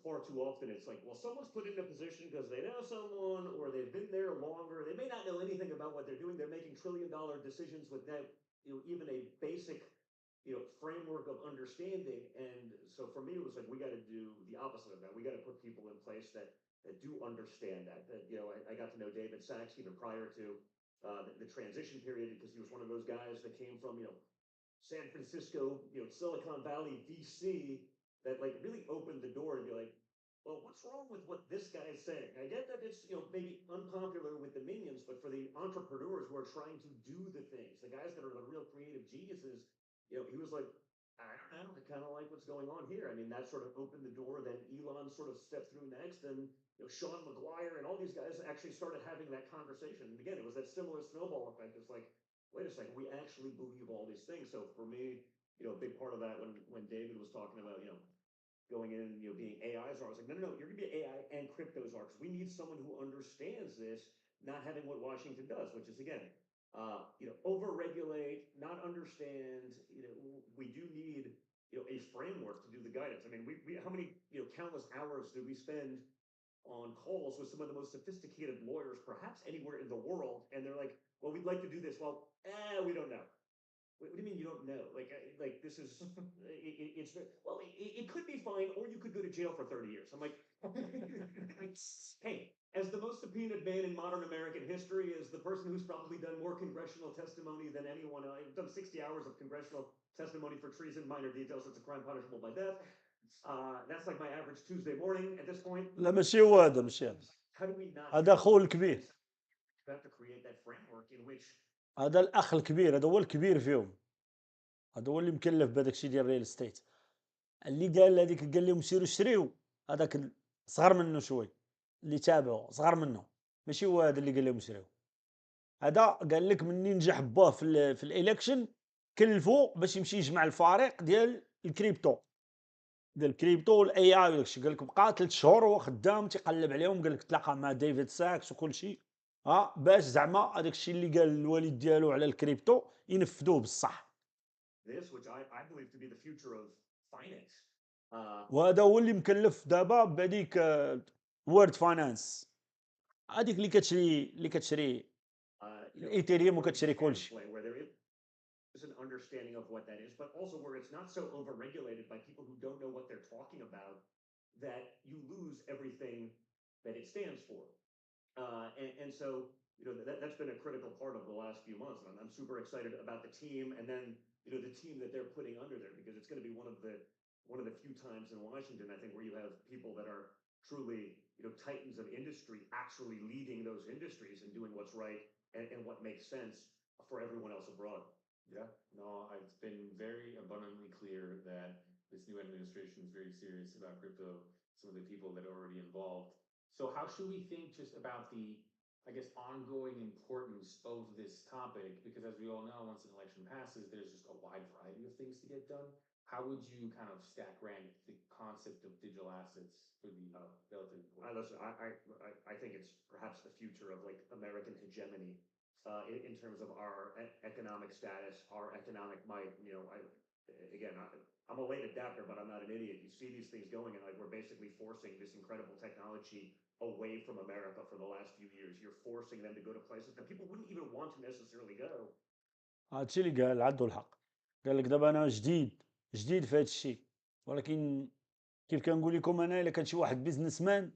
far too often it's like, well, someone's put in a position because they know someone, or they've been there longer. They may not know anything about what they're doing. They're making trillion-dollar decisions without, even a basic framework of understanding. And so for me, it was like, we got to do the opposite of that. We got to put people in place that do understand that. I got to know David Sachs even prior to the transition period, because he was one of those guys that came from, San Francisco, Silicon Valley, DC, that like really opened the door and be like, well, what's wrong with what this guy is saying? I get that it's, maybe unpopular with the minions, but for the entrepreneurs who are trying to do the things, the guys that are the real creative geniuses, he was like, I don't know, I kind of like what's going on here. I mean, that sort of opened the door. Then Elon sort of stepped through next, and Sean McGuire and all these guys actually started having that conversation. And again, it was that similar snowball effect. It's like, wait a second, we actually believe all these things. So for me, a big part of that when David was talking about, going in, being AIs, I was like, no, you're gonna be AI and cryptos are, because we need someone who understands this, not having what Washington does, which is again, over-regulate, not understand. We do need, a framework to do the guidance. I mean, we how many, countless hours did we spend on calls with some of the most sophisticated lawyers, perhaps anywhere in the world, and they're like, well, we'd like to do this. Well, we don't know. What do you mean you don't know? Like this is, it's, well, it could be fine, or you could go to jail for 30 years. I'm like, hey, as the most subpoenaed man in modern American history, as the person who's probably done more congressional testimony than anyone, I've done 60 hours of congressional testimony for treason, minor details. It's a crime punishable by death. That's like my average Tuesday morning at this point. لا ماشي هو هذا، ماشي هذا، How do we not? هذا أخوه الكبير، We have to create that framework in which هذا الأخ الكبير، هذا هو الكبير فيهم، هذا هو اللي مكلف بهذاك الشيء ديال الريل استيت. اللي قال هذيك قال لهم سيروا شريو، هذاك صغر منه شوي، اللي تابعه صغر منه، ماشي هو هذا اللي قال لهم شريو. هذا قال لك مني نجح باه في الالكشن كلفو باش يمشي يجمع الفريق ديال الكريبتو، والاي اي وداكشي. قال لك بقى 3 شهور هو خدام تيقلب عليهم، قال لك تلاقى مع ديفيد ساكس وكل شيء، باش زعما هذاك الشيء اللي قال الوالد ديالو على الكريبتو ينفذوه بصح. this, which I believe to be the future of finance. وهذا هو اللي مكلف دابا بهذيك وورد فاينانس، هذيك اللي كتشري الايثيريوم وكتشري كل شيء. Where there is an understanding of what that is, but also where it's not so over-regulated by people who don't know what they're talking about, that you lose everything that it stands for. And so, that's been a critical part of the last few months. And I'm super excited about the team, and then, the team that they're putting under there, because it's going to be one of the few times in Washington, I think, where you have people that are truly, titans of industry actually leading those industries and doing what's right and what makes sense for everyone else abroad. Yeah, no, it's been very abundantly clear that this new administration is very serious about crypto, some of the people that are already involved. So how should we think just about the, I guess, ongoing importance of this topic? Because as we all know, once an election passes, there's just a wide variety of things to get done. How would you kind of stack rank the concept of digital assets for the relative importance? I think it's perhaps the future of like American hegemony. In terms of our economic status, our economic might. I'm a late adapter, but I'm not an idiot. You see these things going, and like we're basically forcing this incredible technology away from America for the last few years. You're forcing them to go to places that people wouldn't even want to necessarily go. هادشي اللي قال عنده الحق. قال لك دابا انا جديد في هذا الشيء، ولكن كيف كنقول لكم انا، الا كان شي واحد بيزنس مان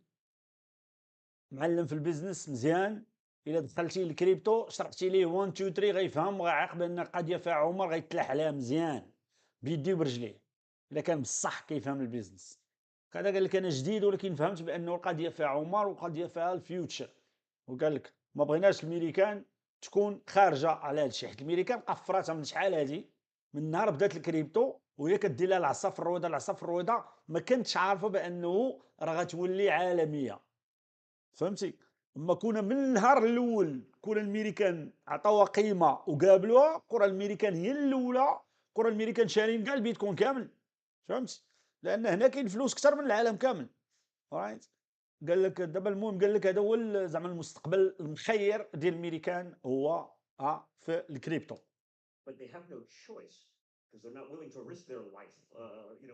معلم في البيزنس مزيان، الا دخلتي الكريبتو شرحتي ليه 1 2 3 غيفهم وغيعرف بان القضيه فيها عمر، غيتلاح عليها مزيان بيديه وبرجليه، الا كان بصح كيفهم البيزنس. هذا قال لك انا جديد، ولكن فهمت بانه القضيه فيها عمر وقضيه فيها الفيوتشر. وقال لك ما بغيناش الميريكان تكون خارجه على هذا الشيء، حيت الميريكان قفراتها من شحال هذه، من نهار بدات الكريبتو وهي كدير لها العصا في الرويضه، ما كنتش عارفه بانه راه غتولي عالميه. فهمتي؟ اما كنا من النهار الاول كون الميريكان عطاوها قيمه وقابلوها، كره الميريكان هي الاولى، كره الميريكان شارين كاع البيتكوين كامل. فهمت؟ لان هنا كاين فلوس اكثر من العالم كامل. رايت؟ قال لك دابا المهم، قال لك هذا هو زعما المستقبل المخير ديال الميريكان هو في الكريبتو. But they have no choice because they're not willing to risk their life, or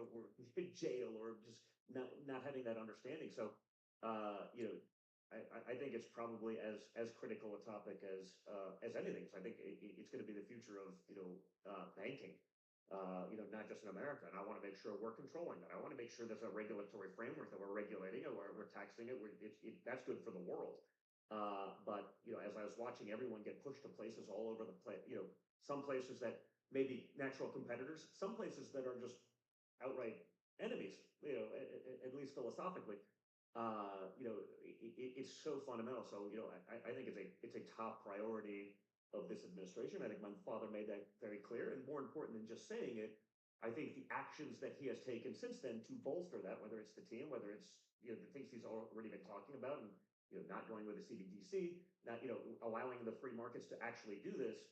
in jail, or just not having that understanding. So, I think it's probably as critical a topic as anything. So I think it's going to be the future of banking. not just in America. And I want to make sure we're controlling that. I want to make sure there's a regulatory framework that we're regulating it, we're taxing it. That's good for the world. But as I was watching everyone get pushed to places all over the place, some places that may be natural competitors, some places that are just outright enemies, at least philosophically. It's so fundamental. So, I think it's a top priority of this administration. I think my father made that very clear. And more important than just saying it, I think the actions that he has taken since then to bolster that, whether it's the team, whether it's the things he's already been talking about, and not going with the CBDC, not allowing the free markets to actually do this.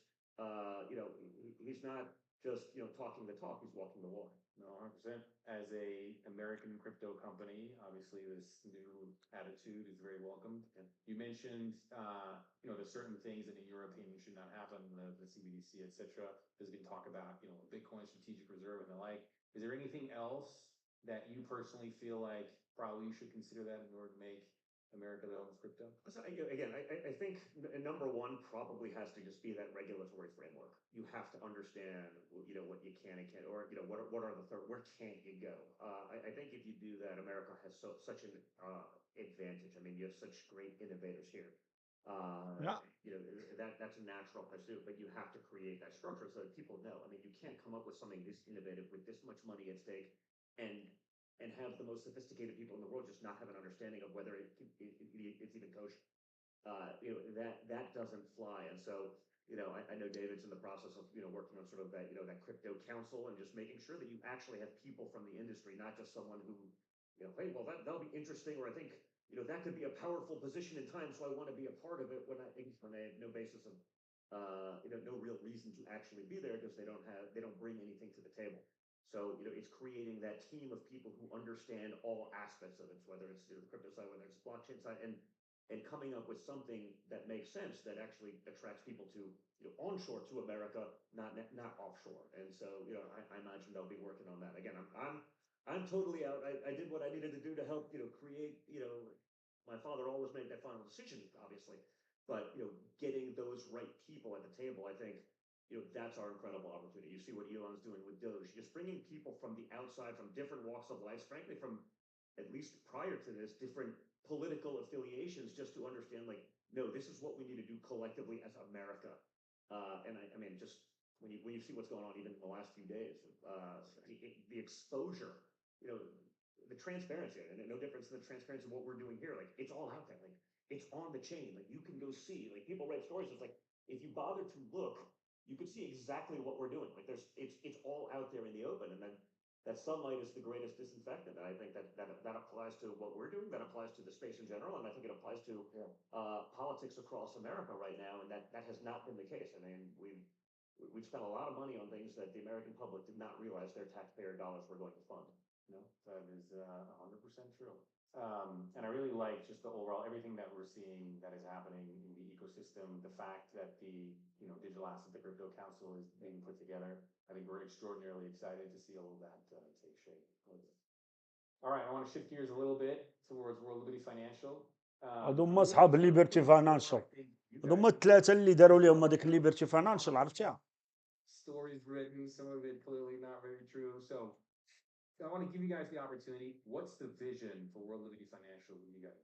He's not just talking the talk; he's walking the walk. No, 100%. As a American crypto company, obviously this new attitude is very welcomed. Yeah. You mentioned, there's certain things that in your opinion should not happen, the CBDC, et cetera. There's been talk about, Bitcoin strategic reserve and the like. Is there anything else that you personally feel like probably you should consider that in order to make America the home of crypto? So again, I think number one probably has to just be that regulatory framework. You have to understand, what you can and can't, or what are the where can't you go? I think if you do that, America has such an advantage. I mean, you have such great innovators here. Yeah. That's a natural pursuit, but you have to create that structure so that people know. I mean, you can't come up with something this innovative with this much money at stake and have the most sophisticated people in the world just not have an understanding of whether it's even kosher. That doesn't fly. And so, I know David's in the process of, working on sort of that, that crypto council and just making sure that you actually have people from the industry, not just someone who, hey, well, that'll be interesting, or I think, that could be a powerful position in time, so I want to be a part of it when I have no basis of, no real reason to actually be there because they don't bring anything to the table. So, it's creating that team of people who understand all aspects of it, whether it's the crypto side, whether it's blockchain side, and coming up with something that makes sense that actually attracts people to, onshore to America, not offshore. And so, I imagine they'll be working on that. Again, I'm totally out. I did what I needed to do to help, create, my father always made that final decision, obviously, but, getting those right people at the table, I think, that's our incredible opportunity. You see what Elon's doing with Doge, just bringing people from the outside, from different walks of life, frankly, from at least prior to this, different political affiliations, just to understand, like, no, this is what we need to do collectively as America. And I mean, just when you see what's going on, even in the last few days, the exposure, the transparency, and no difference in the transparency of what we're doing here. Like, it's all out there. Like, it's on the chain. Like, you can go see. Like, people write stories. It's like, if you bother to look, you can see exactly what we're doing. Like, it's all out there in the open, and then that sunlight is the greatest disinfectant. And I think that applies to what we're doing. That applies to the space in general, and I think it applies to politics across America right now. And that has not been the case. I mean, we've spent a lot of money on things that the American public did not realize their taxpayer dollars were going to fund. No, that is 100% true. And I really like just the overall, everything that we're seeing that is happening in the ecosystem, the fact that the, Digital Asset, the Crypto Council is being put together. I think we're extraordinarily excited to see all of that take shape. All right, I want to shift gears a little bit towards World Liberty Financial. هذوما اصحاب الليبرتي فاينانشال. هذوما الثلاثه اللي داروا لهم هذيك الليبرتي فاينانشال، عرفتيها؟ Stories written, some of it clearly not very true. So I want to give you guys the opportunity. What's the vision for World Liberty Financial with you guys?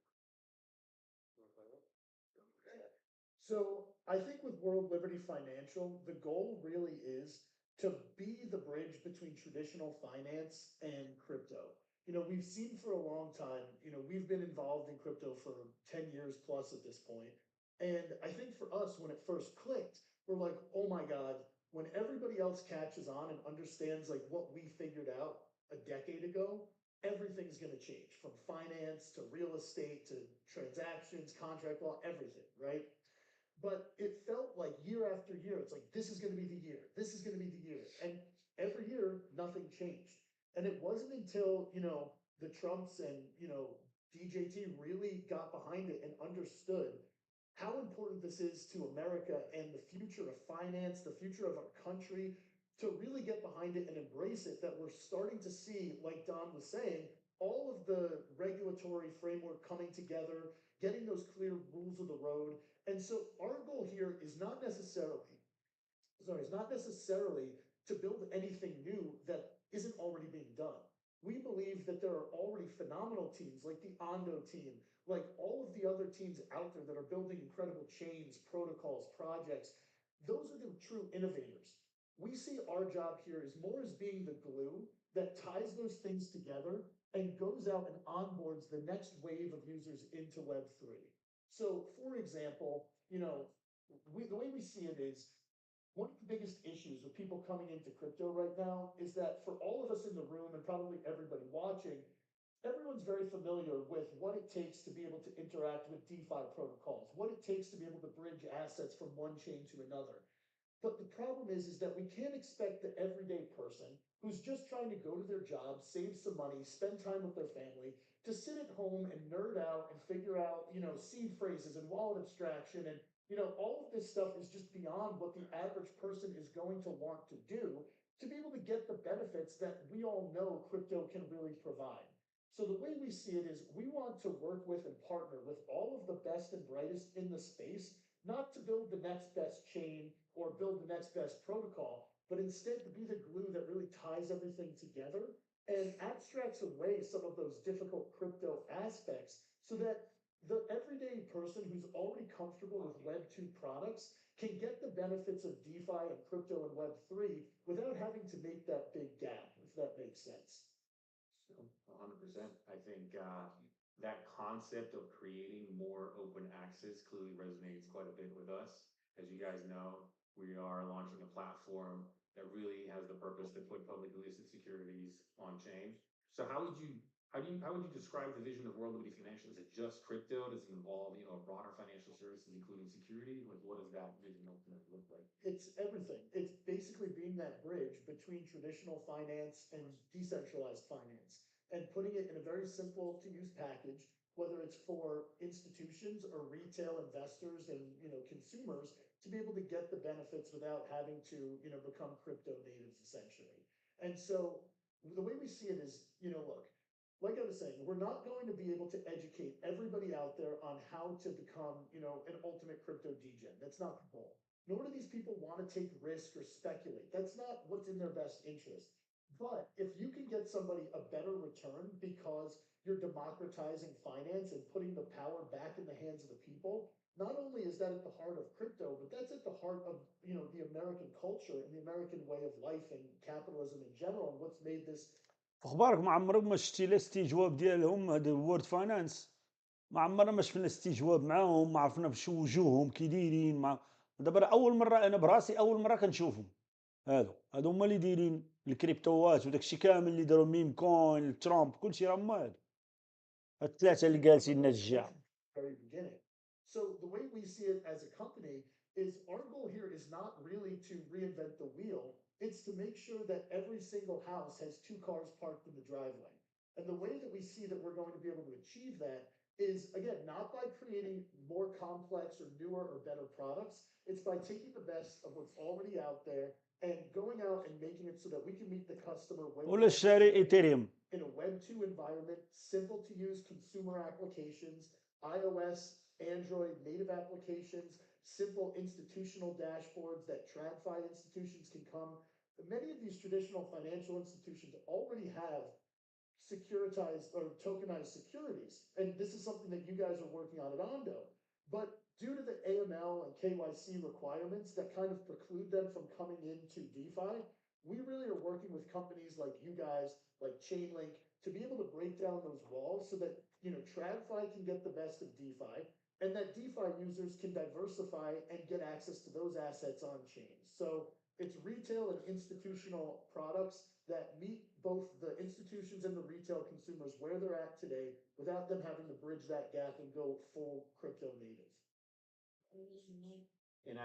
So I think with World Liberty Financial, the goal really is to be the bridge between traditional finance and crypto. We've seen for a long time, we've been involved in crypto for 10 years plus at this point. And I think for us, when it first clicked, we're like, oh my God, when everybody else catches on and understands like what we figured out a decade ago, everything's going to change, from finance to real estate to transactions, contract law, everything, right? But it felt like year after year, it's like, this is going to be the year. This is going to be the year. And every year, nothing changed. And it wasn't until, the Trumps and, DJT really got behind it and understood how important this is to America and the future of finance, the future of our country, to really get behind it and embrace it, that we're starting to see, like Don was saying, all of the regulatory framework coming together, getting those clear rules of the road. And so our goal here is not necessarily to build anything new that isn't already being done. We believe that there are already phenomenal teams like the Ondo team, like all of the other teams out there that are building incredible chains, protocols, projects. Those are the true innovators. We see our job here as more as being the glue that ties those things together and goes out and onboards the next wave of users into Web3. So, for example, the way we see it is, one of the biggest issues with people coming into crypto right now is that for all of us in the room and probably everybody watching, everyone's very familiar with what it takes to be able to interact with DeFi protocols, what it takes to be able to bridge assets from one chain to another. But the problem is that we can't expect the everyday person who's just trying to go to their job, save some money, spend time with their family, to sit at home and nerd out and figure out, seed phrases and wallet abstraction and all of this stuff is just beyond what the average person is going to want to do to be able to get the benefits that we all know crypto can really provide. So the way we see it is we want to work with and partner with all of the best and brightest in the space, not to build the next best chain or build the next best protocol, but instead to be the glue that really ties everything together and abstracts away some of those difficult crypto aspects so that the everyday person who's already comfortable with Web 2 products can get the benefits of DeFi and crypto and Web 3 without having to make that big gap, if that makes sense. So 100%. I think that concept of creating more open access clearly resonates quite a bit with us. As you guys know, we are launching a platform that really has the purpose to put publicly listed securities on chain. So how would you describe the vision of World Liberty Financial? Is it just crypto? Does it involve, broader financial services, including security? Like, what does that vision ultimately look like? It's everything. It's basically being that bridge between traditional finance and decentralized finance and putting it in a very simple to use package, whether it's for institutions or retail investors and, consumers to be able to get the benefits without having to, become crypto natives essentially. And so the way we see it is, look, like I was saying, we're not going to be able to educate everybody out there on how to become, an ultimate crypto degen. That's not the goal. Nor do these people want to take risk or speculate. That's not what's in their best interest. But if you can get somebody a better return because you're democratizing finance and putting the power back in the hands of the people, not only is that at the heart of crypto, but that's at the heart of, the American culture and the American way of life and capitalism in general and what's made this. اخبارك ما عمرك ما شفتي الاستجواب ديالهم هذا الورد فاينانس؟ ما عمرنا ما شفنا استجواب معاهم، ما عرفنا شو وجوههم كي دايرين. ما دابا اول مره انا براسي اول مره كنشوفهم. هادو هما اللي دايرين الكريبتوات وداك الشيء كامل اللي داروا ميم كوين ترامب كلشي راه هما هادو الثلاثه اللي جالسين لنا الجهه. Very beginning. So the way we see it as a company is our goal here is not really to reinvent the wheel. It's to make sure that every single house has 2 cars parked in the driveway. And the way that we see that we're going to be able to achieve that is, again, not by creating more complex or newer or better products. It's by taking the best of what's already out there and going out and making it so that we can meet the customer ولا شاري ايثيريوم in a Web 2 environment, simple to use consumer applications, iOS, Android native applications, simple institutional dashboards that TradFi institutions can come. Many of these traditional financial institutions already have securitized or tokenized securities. And this is something that you guys are working on at Ondo. But due to the AML and KYC requirements that kind of preclude them from coming into DeFi, we really are working with companies like you guys, like Chainlink, to be able to break down those walls so that, TradFi can get the best of DeFi and that DeFi users can diversify and get access to those assets on chain. So it's retail and institutional products that meet both the institutions and the retail consumers where they're at today without them having to bridge that gap and go full crypto native. And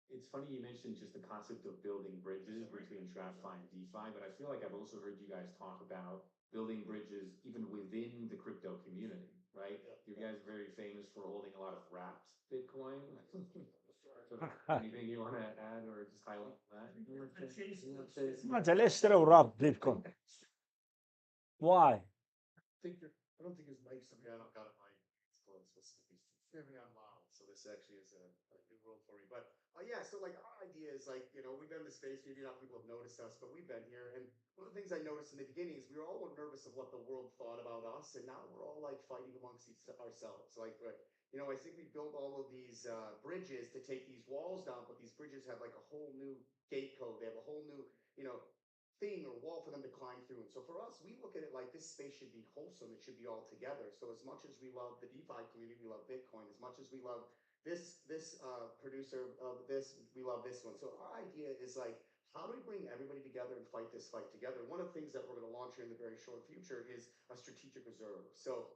it's funny you mentioned just the concept of building bridges between TradFi and DeFi, but I feel like I've also heard you guys talk about building bridges even within the crypto community, right? You guys are very famous for holding a lot of wrapped Bitcoin. Anything you want to add or just highlight that? ما علاش شراو راب بيتكوين؟ Why? I don't think his mic's Yeah, I don't got a mic. It's close. It's on model. So this actually is a new world for me. But yeah, so like our idea is like, we've been in the space, maybe not people have noticed us, but we've been here. And one of the things I noticed in the beginning is we were all nervous of what the world thought about us. And now we're all like fighting amongst ourselves. Like, I think we built all of these bridges to take these walls down, but these bridges have like a whole new gate code. They have a whole new, thing or wall for them to climb through. And so for us, we look at it like this space should be wholesome. It should be all together. So as much as we love the DeFi community, we love Bitcoin. As much as we love this producer of this, we love this one. So our idea is like, how do we bring everybody together and fight this fight together? One of the things that we're going to launch here in the very short future is a strategic reserve. So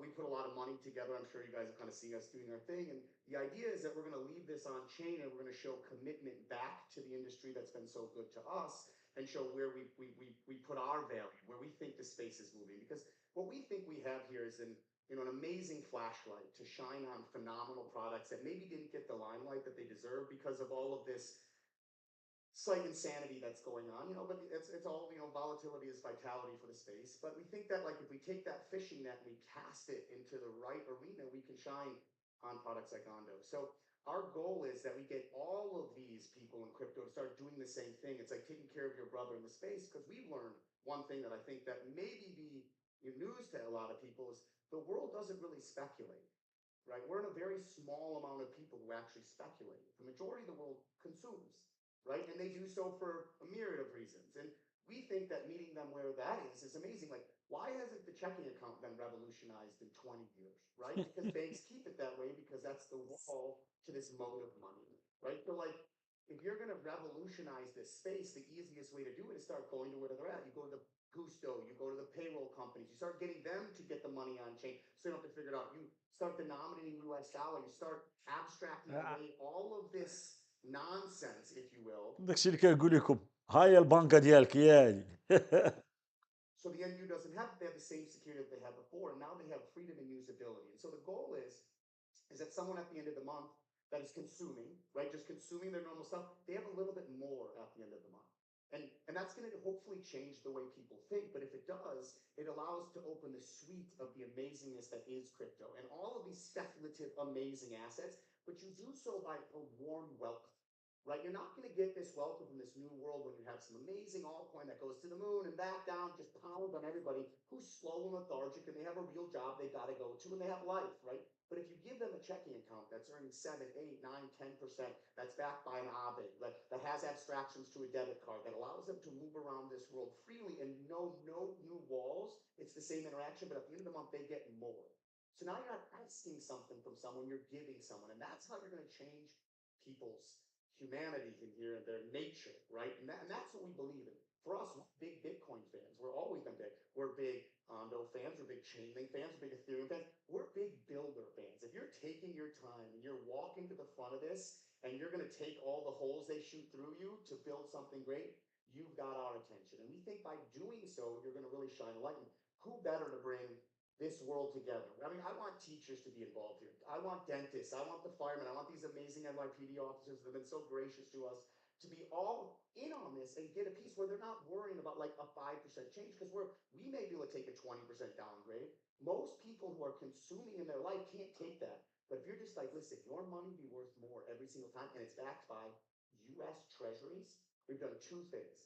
we put a lot of money together. I'm sure you guys have kind of seen us doing our thing. And the idea is that we're going to leave this on chain and we're going to show commitment back to the industry that's been so good to us and show where we put our value, where we think the space is moving. Because what we think we have here is an amazing flashlight to shine on phenomenal products that maybe didn't get the limelight that they deserve because of all of this slight insanity that's going on, but it's all, volatility is vitality for the space. But we think that like if we take that fishing net and we cast it into the right arena, we can shine on products like Ondo. So our goal is that we get all of these people in crypto to start doing the same thing. It's like taking care of your brother in the space, because we've learned one thing that I think that maybe be news to a lot of people is the world doesn't really speculate, right? We're in a very small amount of people who actually speculate. The majority of the world consumes, right? And they do so for a myriad of reasons. And we think that meeting them where that is amazing. Like, why hasn't the checking account been revolutionized in 20 years, right? Because banks keep it that way because that's the wall to this mode of money, right? So like, if you're going to revolutionize this space, the easiest way to do it is start going to where they're at. You go to the Gusto, you go to the payroll companies, you start getting them to get the money on chain so you don't have to figure it out. You start denominating US dollar, you start abstracting away all of this nonsense, if you will. داكشي اللي كنقول لكم هاي البنكه ديالك ياي. So the NU doesn't have, they have the same security that they had before, and now they have freedom and usability. And so the goal is that someone at the end of the month that is consuming, right, just consuming their normal stuff, they have a little bit more at the end of the month. And that's going to hopefully change the way people think. But if it does, it allows to open the suite of the amazingness that is crypto and all of these speculative, amazing assets, but you do so by a warm welcome. Right? You're not going to get this welcome from this new world when you have some amazing altcoin that goes to the moon and back down, just pounds on everybody who's slow and lethargic and they have a real job they've got to go to and they have life, right? But if you give them a checking account that's earning 7, 8, 9, 10%, that's backed by an AVE, that has abstractions to a debit card, that allows them to move around this world freely and no new walls, it's the same interaction, but at the end of the month, they get more. So now you're not asking something from someone, you're giving someone. And that's how you're going to change people's humanity in here and their nature, right? And that's what we believe in. For us, we're big Bitcoin fans. We're always been big. We're big Ondo fans. We're big Chainlink fans. We're big Ethereum fans. We're big builder fans. If you're taking your time and you're walking to the front of this and you're going to take all the holes they shoot through you to build something great, you've got our attention. And we think by doing so, you're going to really shine a light. And who better to bring this world together? I mean, I want teachers to be involved here. I want dentists. I want the firemen. I want these amazing NYPD officers that have been so gracious to us to be all in on this and get a piece where they're not worrying about like a 5% change, because we may be able to take a 20% downgrade. Most people who are consuming in their life can't take that. But if you're just like, listen, your money be worth more every single time, and it's backed by US treasuries, we've done two things.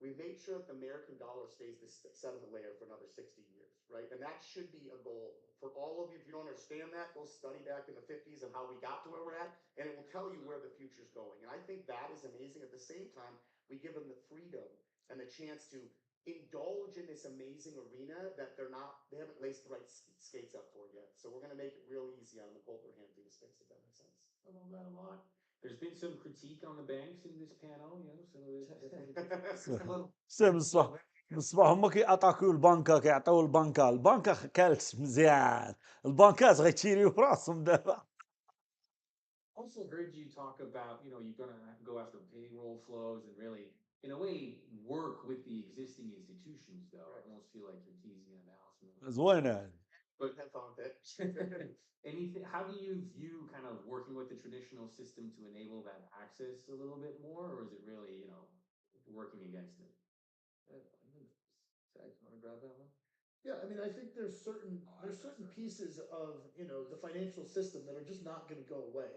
We've made sure that the American dollar stays the settlement layer for another 60 years, right? And that should be a goal for all of you. If you don't understand that, go study back in the 50s and how we got to where we're at, and it will tell you where the future's going. And I think that is amazing. At the same time, we give them the freedom and the chance to indulge in this amazing arena that they haven't laced the right skates up for yet. So we're going to make it real easy on them, hold their hand through the space, if that makes sense. I love that a lot. There's been some critique on the banks in this panel, some of بصباح هما كيعطاكيو البنكه كيعطيو البنكه كالت مزيان البنكات غيتيريو راسهم دابا. Also heard you talk about, you're going to go after payroll flows and really, in a way, work with the existing institutions, though. I almost feel like you're teasing them out. زوينه. But have fun with it. Anything? How do you view kind of working with the traditional system to enable that access a little bit more, or is it really, working against it? Zach, you want to grab that one? Yeah, I mean, I think there's certain pieces of, the financial system that are just not going to go away.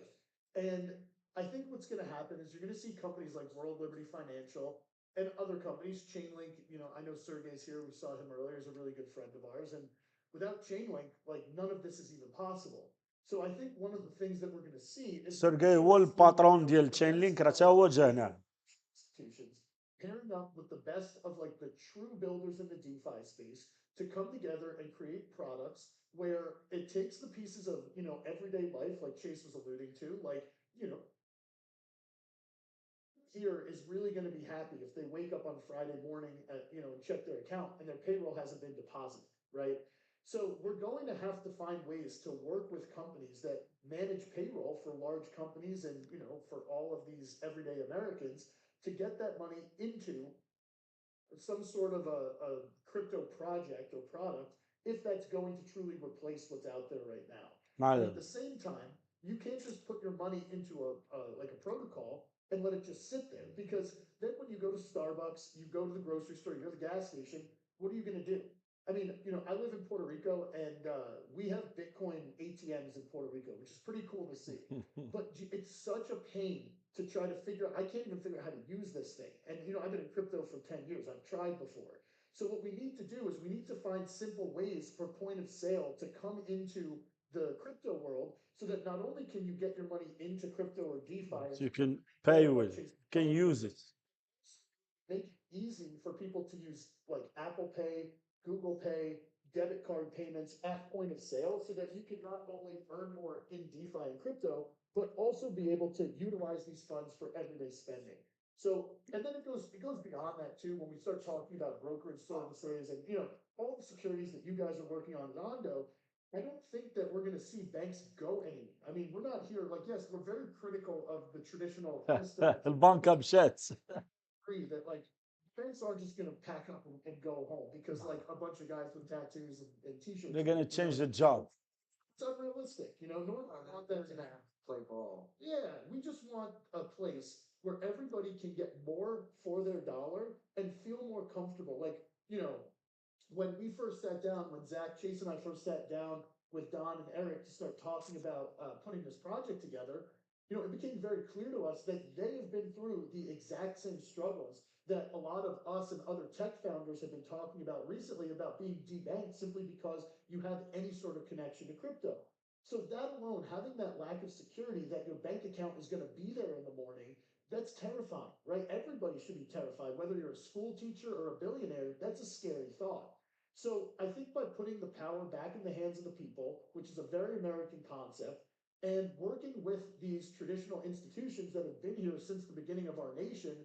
And I think what's going to happen is you're going to see companies like World Liberty Financial and other companies, Chainlink, you know, I know Sergey's here, we saw him earlier, he's a really good friend of ours. And without Chainlink, like none of this is even possible. So I think one of the things that we're going to see is سيرجي هو الباترون ديال تشين لينك، راه تا هو جا هنا. institutions pairing up with the best of like the true builders in the DeFi space to come together and create products where it takes the pieces of, you know, everyday life, like Chase was alluding to, like, you know, here is really going to be happy if they wake up on Friday morning at, you know, and check their account and their payroll hasn't been deposited, right? So we're going to have to find ways to work with companies that manage payroll for large companies and, you know, for all of these everyday Americans to get that money into some sort of a crypto project or product if that's going to truly replace what's out there right now. And at the same time, you can't just put your money into like a protocol and let it just sit there, because then when you go to Starbucks, you go to the grocery store, you go to the gas station, what are you going to do? I mean, you know, I live in Puerto Rico and we have Bitcoin ATMs in Puerto Rico, which is pretty cool to see. But it's such a pain to try to figure out. I can't even figure out how to use this thing. And, you know, I've been in crypto for 10 years. I've tried before. So what we need to do is we need to find simple ways for point of sale to come into the crypto world so that not only can you get your money into crypto or DeFi, So you can pay with, can use it. Make it easy for people to use like Apple Pay, Google Pay, debit card payments at point of sale so that you can not only earn more in DeFi and crypto, but also be able to utilize these funds for everyday spending. So, and then it goes beyond that too, when we start talking about brokerage services and, you know, all the securities that you guys are working on at Ondo. I don't think that we're going to see banks go anywhere. I mean, we're not here, like, yes, we're very critical of the traditional system. البنكة مشات. Agree that like banks aren't just going to pack up and go home because like a bunch of guys with tattoos and t-shirts. They're going to change the job. It's unrealistic, you know. Normally I want that to happen. Play ball. Yeah, we just want a place where everybody can get more for their dollar and feel more comfortable. Like, you know, when we first sat down, when Zach, Chase, and I first sat down with Don and Eric to start talking about putting this project together, you know, it became very clear to us that they have been through the exact same struggles that a lot of us and other tech founders have been talking about recently about being debanked simply because you have any sort of connection to crypto. So that alone, having that lack of security that your bank account is going to be there in the morning, that's terrifying, right? Everybody should be terrified, whether you're a school teacher or a billionaire. That's a scary thought. So I think by putting the power back in the hands of the people, which is a very American concept, and working with these traditional institutions that have been here since the beginning of our nation,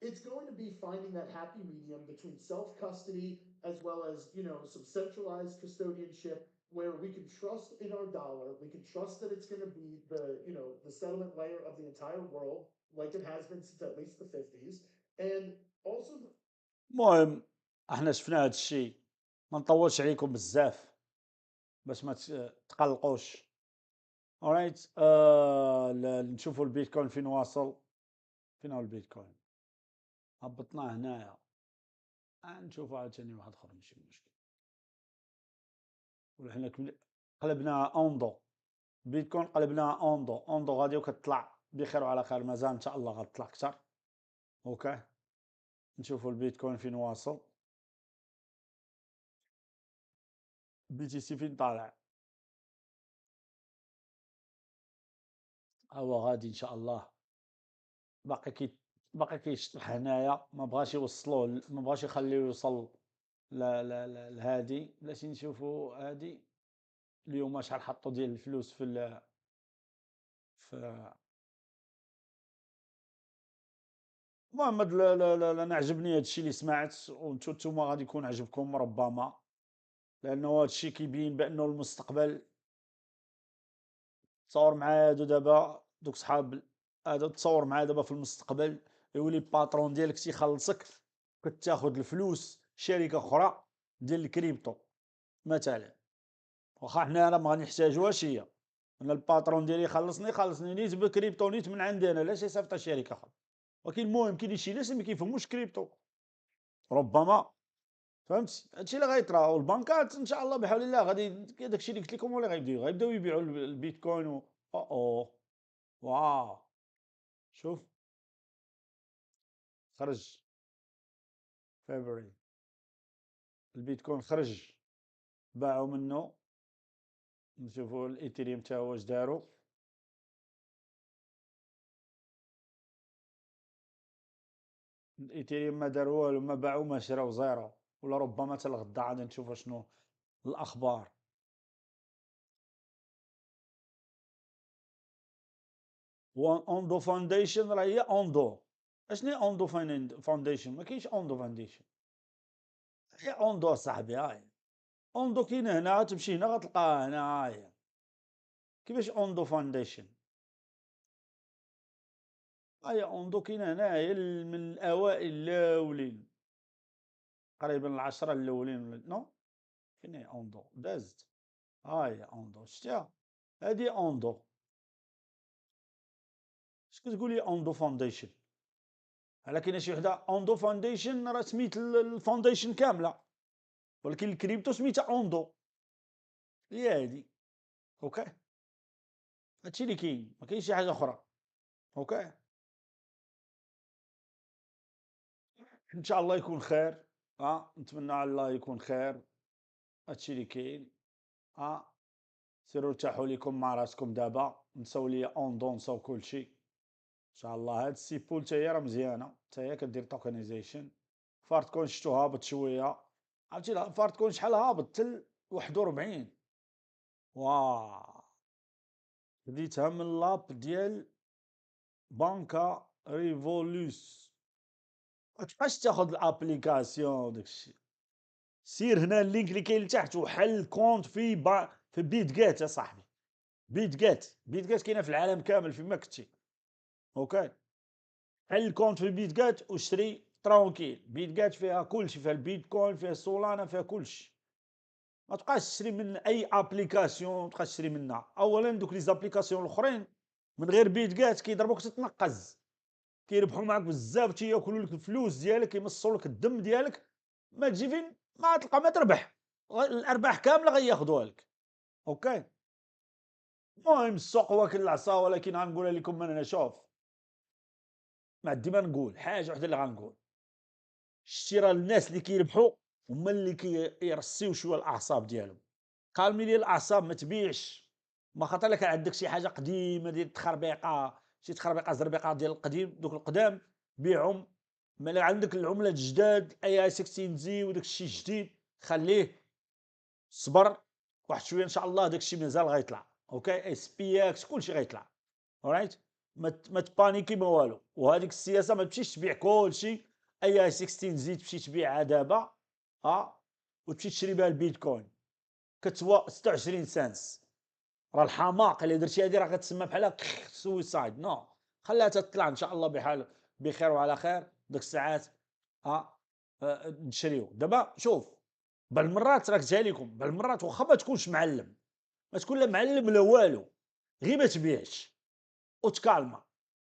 it's going to be finding that happy medium between self-custody as well as, you know, some centralized custodianship where we can trust in our dollar, we can trust that it's going to be the, you know, the settlement layer of the entire world like it has been since at least the 50s. And also المهم احنا شفنا هذا الشيء، ما نطولش عليكم بزاف باش ما تقلقوش. alright نشوفوا البيتكوين فين واصل. فين هو البيتكوين؟ هبطناه هنايا، نشوفوا عاوتاني واحد اخر ماشي مشكل. وحنا قلبناها اوندو، بيتكوين قلبناها اوندو. اوندو غادي وكتطلع بخير وعلى خير، مازال ان شاء الله غتطلع اكثر. اوكي نشوفوا البيتكوين فين واصل. بي تي سي فين طالع؟ هو غادي ان شاء الله باقي كيشطح هنايا، ما بغاش يوصلوه، ما بغاش يخليوه يوصل لهادي. بلاتي نشوفوا هادي اليوم شحال حطوا ديال الفلوس في المهم انا عجبني هادشي اللي سمعت، وانتوما غادي يكون عجبكم ربما، لانه هادشي كيبين بانه المستقبل. تصور معايا هادو دابا دوك صحاب هادو، تصور معايا دابا في المستقبل يولي الباترون ديالك تيخلصك كتاخد الفلوس شركه اخرى ديال الكريبتو مثلا. واخا حنا راه ما غنحتاجوهاش هي، انا الباترون ديالي خلصني نيت بكريبتو، نيت من عندي انا، لاش يصيفط شركه اخرى. ولكن المهم كاين شي ناس ما كيفهموش كريبتو ربما، فهمتي؟ هادشي اللي غيطرا. والبنكات ان شاء الله بحول الله غادي داكشي اللي قلت لكم، ولا غيبداو يبيعوا البيتكوين واو شوف خرج فبراير البيتكوين خرج باعوا منه. نشوفوا الايثيريوم تا هو واش داروا. الايثيريوم ما داروا والو، ما باعوا ما شراو زيرو، ولا ربما حتى الغدا غادي نشوفوا شنو الاخبار. اوندو فاونديشن راه هي اوندو. اشني اوندو فاونديشن؟ ما كاينش اوندو فاونديشن، هي اوندو اصاحبي. هاي اوندو كاين هنا، تمشي هنا غتلقاها هنا. هاهي كيفاش اوندو فاونديشن؟ هاي اوندو كاين هنا، هي من الاوائل الاولين، تقريبا العشرة الاولين. نو فين هي اوندو دازت؟ هاي اوندو شتيها، هادي اوندو. اش كتقول لي اوندو فاونديشن؟ على كاينه شي وحده اوندو فاونديشن راه سميت الفاونديشن كامله، ولكن الكريبتو سميتها اوندو، هي هادي. اوكي هادشي اللي كاين، ما كاينش شي حاجه اخرى. اوكي ان شاء الله يكون خير. نتمنى على الله يكون خير. هادشي اللي كاين. سيروا ارتاحوا ليكم مع راسكم دابا، نساو ليا اوندو، نساو كلشي ان شاء الله. هاد السيبول تا هي راه مزيانه، تا هي كدير توكنايزيشن. فارت كوين شفتو هابط شويه، عرفتي فارت كوين شحال هابط؟ حتى 41. واه بديتها من لاب ديال بانكا ريفولوس. ما تبقاش تاخذ الابليكاسيون داكشي، سير هنا اللينك اللي كاين لتحت وحل كونت في بيت جيت يا صاحبي. بيت جيت كاينه في العالم كامل في مكتي. اوكي حل كونت في بيت جيت واشتري ترونكيل. بيت جيت فيها كلشي، فيها البيتكوين، فيها السولانا، فيها كلشي. ما تبقاش تشري من اي ابليكاسيون، تبقى تشري منها. اولا دوك لي زابليكاسيون الاخرين من غير بيت جيت كيضربوك تتنقز، كيربحوا معاك بزاف، تياكلوا لك الفلوس ديالك، كيمصوا لك الدم ديالك. ما تجي فين ما تلقى ما تربح، الارباح كامله غياخذوها لك. اوكي المهم السوق واكل العصا. ولكن غنقولها لكم انا، شوف ما ديما نقول حاجه وحده اللي غنقول، شتي راه الناس اللي كيربحوا هما اللي كيرسيو شويه الاعصاب ديالهم. قالمي لي الاعصاب ما تبيعش، ما خاطر لك عندك شي حاجه قديمه ديال التخربيقه، شي تخربيقه زربيقه ديال القديم، دوك القدام بيعهم. ملي عندك العمله الجداد اي 16 زي وداك الشيء الجديد خليه، صبر واحد شويه ان شاء الله داك الشيء مازال غيطلع. اوكي اس بي اكس كلشي غيطلع. اورايت ما تبانيكي ما والو. وهذيك السياسه ما تمشيش تبيع كلشي اي 16 زي تمشي تبيعها دابا وتمشي تشري بها البيتكوين كتسوى 26 سنس. راه الحماق اللي درتي هذه راه غتسمى بحال سويسايد. نو خليها تطلع ان شاء الله بحال بخير وعلى خير. ديك الساعات نشريو. دابا شوف بالمرات راك جاي لكم بالمرات، واخا ما تكونش معلم، ما تكون لا معلم لا والو، غير ما تبيعش وتكالما،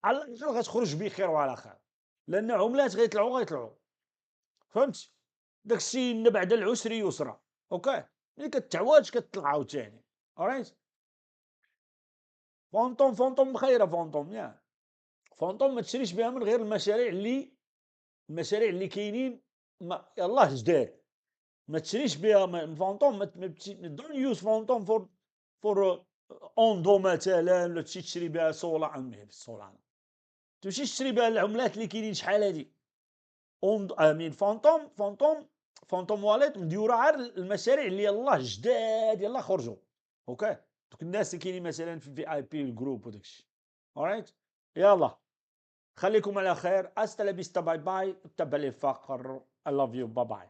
على الاقل غتخرج بخير وعلى خير. لان عملات غيطلعوا فهمتي. داكشي ان بعد العسر يسرا. اوكي ملي كتعواج كتطلع عاوتاني. اورايت فونطوم خيره. فونطوم ياك فونطوم ما تشريش بها من غير المشاريع اللي كاينين يلاه جداد. ما تشريش بها فونطوم. دون يوز فونطوم فور اوندو مثلا، ولا تشري بها سولانا. تمشي تشري بها العملات اللي كاينين شحال هادي امين فونطوم واليت مديوره على المشاريع اللي يلاه جداد يلاه خرجوا. اوكي دوك الناس اللي كاينين مثلا في الفي اي بي الجروب وداكشي. اورايت يلا خليكم على خير. استا لا فيستا باي باي. تبع لي فقر. I love you. باي باي.